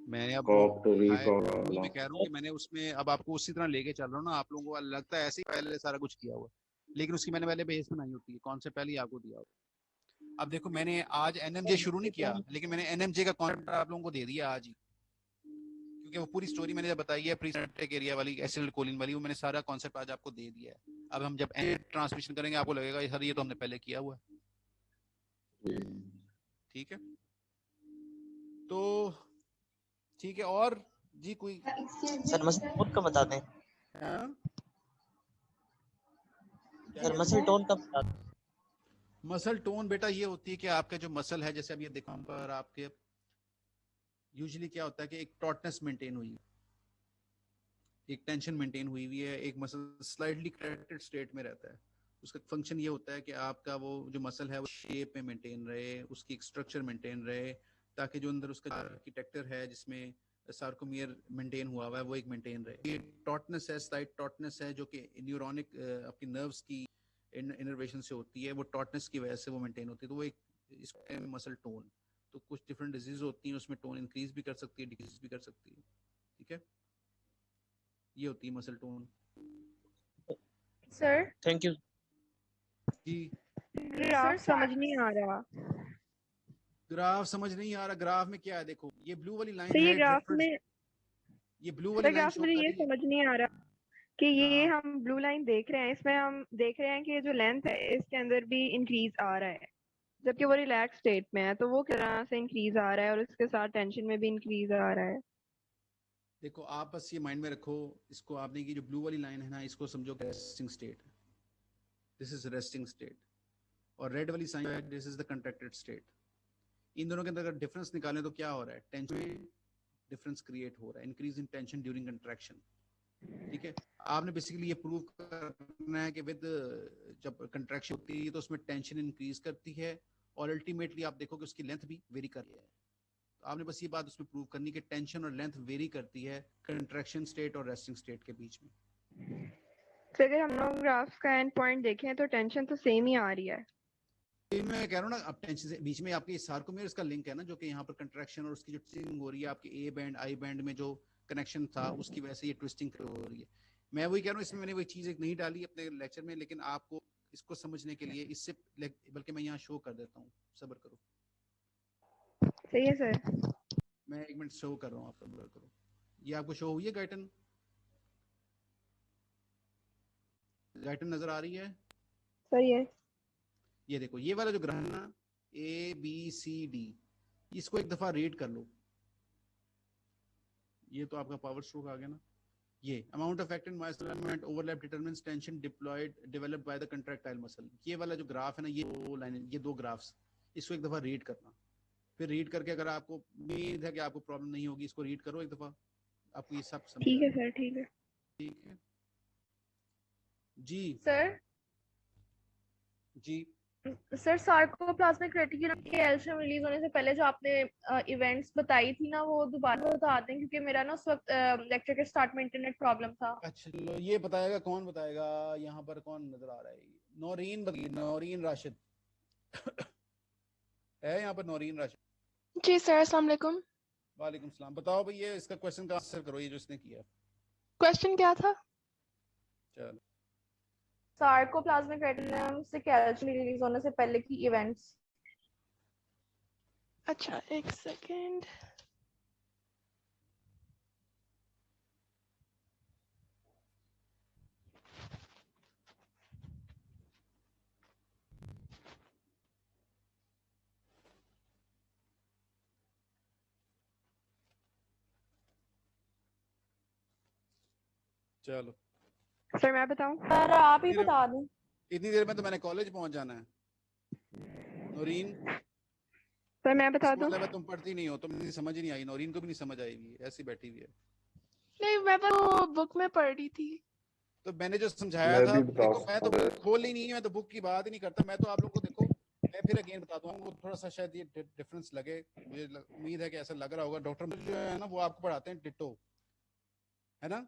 मैंने अब मैं कह रहा हूँ कि मैंने उसमें अब आपको उसी तरह लेके चल रहा हूँ ना। आप लोगों को लगता है ऐसे ही पहले सारा कुछ किया हुआ, लेकिन उसकी मैंने पहले बेस बनाई होती है, कॉन्सेप्ट पहले ही आपको दिया होगा। अब देखो मैंने आज NMJ शुरू नहीं किया, लेकिन मैंने NMJ का कॉन्सेप्ट आप लोगों को दे दिया आज ही, क्योंकि वो पूरी स्टोरी मैंने जब बताई है प्री सिनेप्टिक एरिया वाली, एसिड कोलिन वाली, वो मैंने सारा कॉन्सेप्ट आज आपको दे दिया है। अब हम जब ट्रांसमिशन करेंगे आपको लगेगा सर ये तो हमने पहले किया हुआ है। ठीक है, तो ठीक है। और जी कोई सर मसल टोन का बता दें। सर मसल टोन का बता दें। मसल टोन बेटा ये होती है कि आपका जो मसल है, जैसे अब ये देखो पर आपके यूजुअली क्या होता है कि एक टॉटनेस मेंटेन हुई, एक टेंशन मेंटेन हुई हुई है, एक मसल स्लाइटली करेक्टेड स्टेट में रहता है। उसका फंक्शन ये होता है कि आपका वो जो मसल है वो शेप में मेंटेन रहे, उसकी एक स्ट्रक्चर मेंटेन रहे, ताकि जो अंदर उसका आर्किटेक्चर है जिसमें सार्कोमियर मेंटेन हुआ हुआ है वो एक मेंटेन रहे। ये टॉटनेस है, स्लाइट टॉटनेस है, जो कि न्यूरोनिक आपकी नर्व्स की इनर्वेशन से होती है, वो टॉटनेस की वजह से वो मेंटेन होती है, तो वो एक इसको मसल टोन। तो कुछ डिफरेंट डिजीज होती हैं, उसमें टोन इंक्रीज भी कर सकती है, डिक्रीज भी कर सकती है। ठीक है, ये होती है muscle tone. Sir thank you जी। ग्राफ समझ नहीं आ रहा। ग्राफ समझ नहीं आ रहा? ग्राफ में क्या है? देखो ये ब्लू वाली लाइन तो है, ये ग्राफ में ये ब्लू वाली लाइन ग्राफ शो में कर ये रही है। समझ नहीं आ रहा कि ये हम ब्लू लाइन देख रहे हैं, इसमें हम देख रहे हैं कि जो लेंथ है इसके अंदर भी इंक्रीज आ रहा है, जबकि वो रिलैक्स स्टेट में है, तो वो किस तरह से इंक्रीज आ रहा है और उसके साथ टेंशन में भी इंक्रीज आ रहा है। देखो आप बस ये माइंड में रखो, इसको आपने की जो ब्लू वाली लाइन है ना, इसको समझो resting state, this is resting state, और रेड वाली साइन है this is the contracted state. इन दोनों के अंदर अगर डिफरेंस निकालें तो क्या हो रहा है? टेंशन में डिफरेंस क्रिएट हो रहा है, increase in tension during contraction. ठीक है, आपने बेसिकली ये प्रूव करना है कि विद जब कंट्रैक्शन होती है तो उसमें टेंशन इंक्रीज करती है, और अल्टीमेटली आप देखोगे उसकी लेंथ भी वेरी कर रही है। तो आपने बस ये बात उसमें प्रूव करनी कि टेंशन और लेंथ वेरी करती है कंट्रैक्शन स्टेट और रेस्टिंग स्टेट के बीच में। तो अगर हम लोग ग्राफ का एंड पॉइंट देखें तो टेंशन तो सेम ही आ रही है। मैं कह रहा हूँ ना, अब टेंशन से बीच में आपके सार्कोमेयर का लिंक है ना, जो कि यहाँ पर कंट्रैक्शन और उसकी जो ट्विस्टिंग हो रही है, आपके ए बैंड आई बैंड में जो कनेक्शन था उसकी वजह से ये ट्विस्टिंग हो रही है। मैं वही कह रहा हूँ, इसमें मैंने वही चीज एक नहीं डाली अपने लेक्चर में, लेकिन आपको इसको समझने के लिए इससे बल्कि मैं यहाँ शो कर देता हूँ, सब्र करो। सही है सर, मैं एक मिनट शो कर रहा हूँ, आप सब्र करो। ये आपको शो हुई है गाइटन? गाइटन नजर आ रही है? सही है। ये देखो ये वाला जो ग्रह है ना, ए बी सी डी, इसको एक दफा रीड कर लो। ये तो आपका पावर स्ट्रोक आ गया ना। ये अमाउंट ऑफ एक्टिन माइसोलेमेंट overlap determines tension deployed developed by the contractile muscle. ये वाला जो ग्राफ है ना, ये दो लाइन, ये दो ग्राफ्स, इसको एक दफा रीड करना। फिर रीड करके अगर आपको उम्मीद है कि आपको प्रॉब्लम नहीं होगी, इसको रीड करो एक दफा, आपको ये सब समझ ठीक है सर, ठीक है। ठीक है जी सर जी सर सार्कोप्लाज्मिक रेटिकुलम के कैल्शियम रिलीज होने से पहले जो आपने इवेंट्स बताई थी ना, वो दोबारा बताते हैं, क्योंकि मेरा ना उस वक्त लेक्चर के स्टार्ट में इंटरनेट प्रॉब्लम था। अच्छा लो, ये बताएगा कौन बताएगा? यहाँ पर कौन नजर आ रहा है? नौरीन बताइए, नौरीन राशिद है यहाँ पर? नौरीन राशिद जी सर, अस्सलाम वालेकुम। वालेकुम सलाम। बताओ भाई, ये इसका क्वेश्चन का आंसर करो, ये जो इसने किया। क्वेश्चन क्या था? चलो, सार्कोप्लाज्मिक रेटिकुलम से कैल्शियम रिलीज होने से पहले की इवेंट्स। अच्छा एक सेकेंड। चलो सर मैं बताऊं? सर आप ही बता दें। इतनी देर में तो मैंने कॉलेज पहुंच जाना है। नौरीन सर मैं बता दूं? मतलब तुम पढ़ती नहीं हो, तुम समझ ही नहीं आई, नौरीन को भी नहीं समझ आई हुई, ऐसी बैठी हुई है। नहीं, मैं तो बुक में पढ़ रही थी। तो मैंने जो समझाया था, देखो मैं तो बुक खोल ही नहीं है, मैं तो बुक की बात ही नहीं करता। मैं तो आप लोगों को, देखो मैं फिर अगेन बता दूं, वो थोड़ा सा शायद ये डिफरेंस लगे, मुझे उम्मीद है कि ऐसा लग रहा होगा। डॉक्टर जो है ना, वो आपको पढ़ाते हैं डिटो, है ना,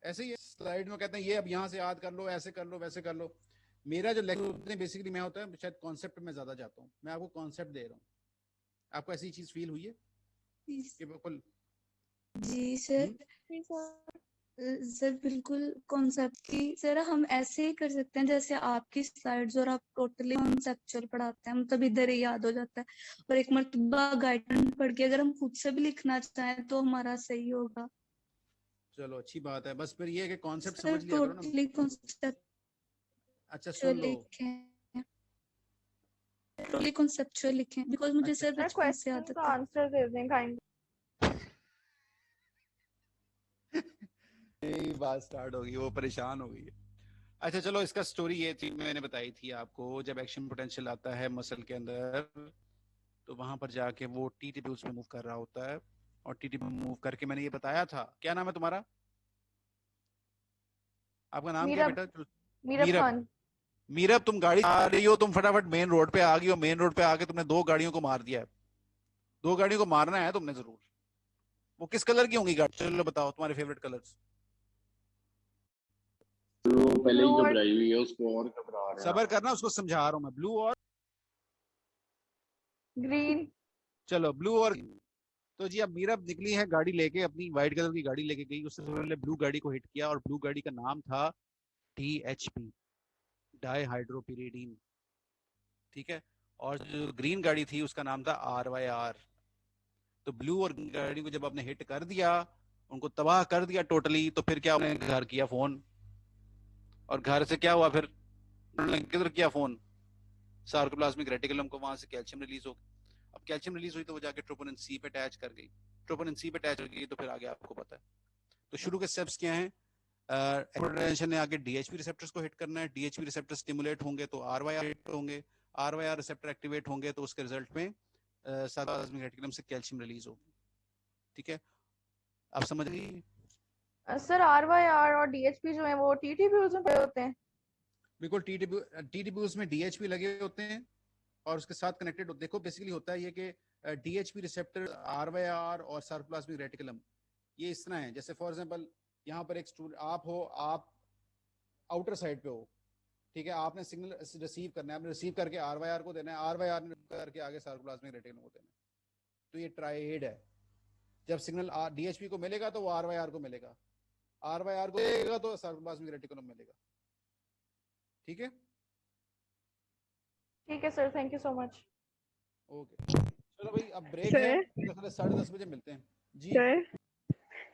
ऐसे ही स्लाइड में कहते हैं ये अब यहाँ से याद कर लो, ऐसे कर लो, वैसे कर लो। मेरा जो लेक्चर बेसिकली मैं होता है, शायद कॉन्सेप्ट में ज्यादा जाता हूँ, मैं आपको कॉन्सेप्ट दे रहा हूँ। आपको ऐसी चीज फील हुई है कि बिल्कुल? जी सर, सर बिल्कुल कॉन्सेप्ट की सर हम ऐसे ही कर सकते हैं जैसे आपकी स्लाइड्स, और आप टोटली कॉन्सेप्चुअल पढ़ाते हैं, मतलब इधर ही याद हो जाता है। और एक मर्तबा गाइडेंस पढ़ के अगर हम खुद से भी लिखना चाहें तो हमारा सही होगा। चलो अच्छी बात है, बस फिर ये है कि कॉन्सेप्ट समझ लिया करो ना। टोटली कॉन्सेप्ट अच्छा सुन लो, टोटली कॉन्सेप्चुअल लिखें, बिकॉज मुझे सर बचपन से आदत है। आंसर दे दें काइंड। यही बात स्टार्ट होगी, वो परेशान हो गई है। अच्छा चलो, इसका स्टोरी ये थी, मैंने बताई थी आपको, जब एक्शन पोटेंशियल आता है मसल के अंदर तो वहां पर जाके वो टीटी पे उसमें मूव कर रहा होता है, और टीटी पे मूव करके मैंने ये बताया था। क्या नाम है तुम्हारा? आपका नाम क्या है मीरब, बेटा? मीरब मीरब। खान। मीरब, तुम गाड़ी आ रही हो, तुम फटाफट मेन रोड पे आ गई हो, मेन रोड पे आके तुमने 2 गाड़ियों को मार दिया है। 2 गाड़ियों को मारना है तुमने जरूर। वो किस कलर की होंगी गाड़ी? चलो बताओ तुम्हारे फेवरेट कलर्स। वो पहले ही ब्लू और घबराई हुई है, उसको और घबरा रहा है। सबर करना, उसको समझा रहा हूं मैं। ब्लू और ग्रीन। चलो ब्लू और, तो जी अब मीरब निकली है गाड़ी लेके, अपनी व्हाइट कलर की गाड़ी लेके गई, उससे पहले ब्लू गाड़ी को हिट किया, और ब्लू गाड़ी का नाम था DHP, डाई हाइड्रोपिरिडीन, ठीक है। और जो ग्रीन गाड़ी थी उसका नाम था RYR। तो ब्लू और ग्रीन गाड़ी को जब आपने हिट कर दिया, उनको तबाह कर दिया टोटली, तो फिर क्या, उन्होंने घर किया फोन, और घर से क्या हुआ फिर, उन्होंने किधर किया फोन? सार्कोप्लाज्मिक रेटिकुलम को, वहां से कैल्शियम रिलीज हो गया। अब कैल्शियम रिलीज हुई तो वो जाके ट्रोपोनिन सी पे अटैच कर गई। ट्रोपोनिन सी पे अटैच कर गई तो फिर आगे आपको पता है। तो शुरू के स्टेप्स क्या हैं? पोटेंशियल ने आगे DHP रिसेप्टर्स को हिट करना है, DHP रिसेप्टर स्टिमुलेट होंगे तो RYR हिट होंगे, RYR रिसेप्टर एक्टिवेट होंगे तो उसके रिजल्ट में सार्कोप्लाज्मिक रेटिकुलम से कैल्शियम रिलीज होगी। ठीक है, आप समझ गई? सर RYR और DHP जो है वो TTP में पड़े होते हैं। बिल्कुल, TTP में DHP लगे होते हैं और उसके साथ कनेक्टेड। देखो बेसिकली होता है ये कि DHP रिसेप्टर, RYR और सार्कोप्लाज्मिक रेटिकुलम ये इस तरह है, जैसे फॉर एग्जांपल यहाँ पर एक स्टूडेंट आप हो, आप आउटर साइड पे हो, ठीक है, आपने सिग्नल रिसीव करना है, आपने रिसीव करके RYR को देना है, RYR ने करके आगे सार्कोप्लाज्मिक रेटिकुलम को देना है। तो ये ट्राइड है। जब सिग्नल DHP को मिलेगा तो वो RYR को मिलेगा, RYR को मिलेगा तो सार्कोप्लाज्मिक रेटिकुलम मिलेगा। ठीक है, ठीक है sir, thank you so much. Okay चलो भाई, अब ब्रेक है, सर 10:30 बजे मिलते हैं जी। सर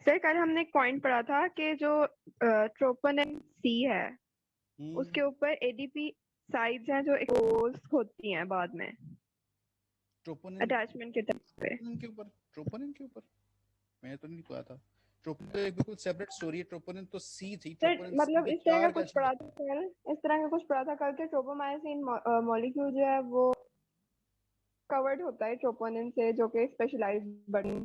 सर कल हमने एक पॉइंट पढ़ा था कि जो ट्रोपोनिन सी है उसके ऊपर ADP साइड्स हैं जो एक्सपोज होती हैं बाद में ट्रोपोनिन अटैचमेंट के टाइम पे। के ऊपर, ट्रोपोनिन के ऊपर मैं तो नहीं पढ़ा था। ट्रोपोनिन तो एक बिल्कुल सेपरेट स्टोरी है, ट्रोपोनिन तो सी थी। सर ट्रोपोनिन मतलब सी इस तरह का 4 कुछ कैल्शियम। पढ़ा था कल, इस तरह का कुछ पढ़ा था कल के ट्रोपोमायोसिन मॉलिक्यूल जो है वो कवर्ड होता है ट्रोपोनिन से, जो कि स्पेशलाइज्ड बटन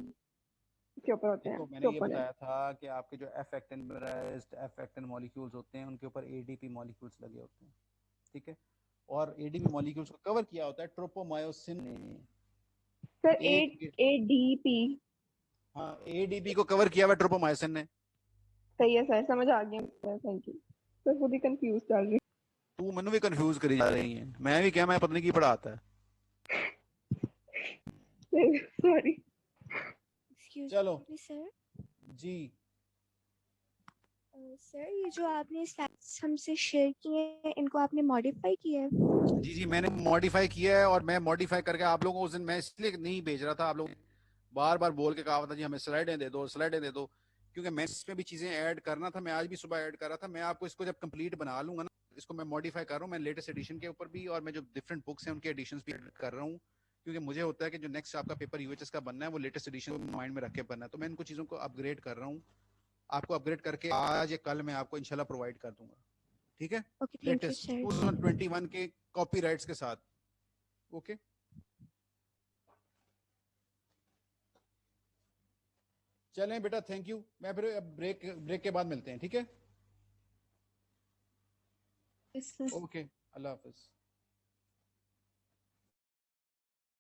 के ऊपर होते हैं देखो मैंने ये ट्रोपोनिन। बताया था कि आपके जो एफ एक्टिन मॉलिक्यूल्स होते हैं उनके ऊपर ADP मॉलिक्यूल्स लगे होते हैं, ठीक है। और ADP मॉलिक्यूल्स को कवर किया होता है ट्रोपोमायोसिन ने। सर एक ADP हाँ, ADP को कवर किया हुआ ट्रोपोमायोसिन ने। सही है सर, समझ आ गया सर, थैंक यू सर। खुद ही कंफ्यूज चल रही। तू मैंने भी कंफ्यूज करी जा रही है, मैं भी क्या, मैं पता नहीं की पढ़ाता है। सॉरी। चलो सर जी। सर ये जो आपने स्लाइड्स हमसे शेयर किए हैं इनको आपने मॉडिफाई किया है? जी जी मैंने मॉडिफाई किया है, और मैं मॉडिफाई करके आप लोगों को उस दिन मैं इसलिए नहीं भेज रहा था, आप लोग बार बार बोल के कहा था जी हमें स्लाइडें दे दो, स्लाइडें दे दो, क्योंकि मैं इसमें भी चीजें ऐड करना था। मैं आज भी सुबह ऐड कर रहा था। मैं आपको इसको जब कंप्लीट बना लूंगा ना, इसको मैं मॉडिफाई कर रहा हूँ, मैं लेटेस्ट एडिशन के ऊपर भी, और मैं जो डिफरेंट बुक्स हैं उनके एडिशंस भी ऐड कर रहा हूँ, क्योंकि मुझे होता है कि जो नेक्स्ट आपका पेपर UHS का बनना है वो लेटेस्ट एडिशन माइंड में रख के बनना है। तो मैं इनको चीजों को अपग्रेड कर रहा हूँ, आपको अपग्रेड करके आज या कल मैं आपको इंशाल्लाह प्रोवाइड कर दूंगा, ठीक है। लेटेस्ट 2021 के कॉपीराइट्स के साथ, ओके। चलें बेटा, थैंक यू। मैं फिर ब्रेक के बाद मिलते हैं, ठीक है। ओके, अल्लाह हाफिज।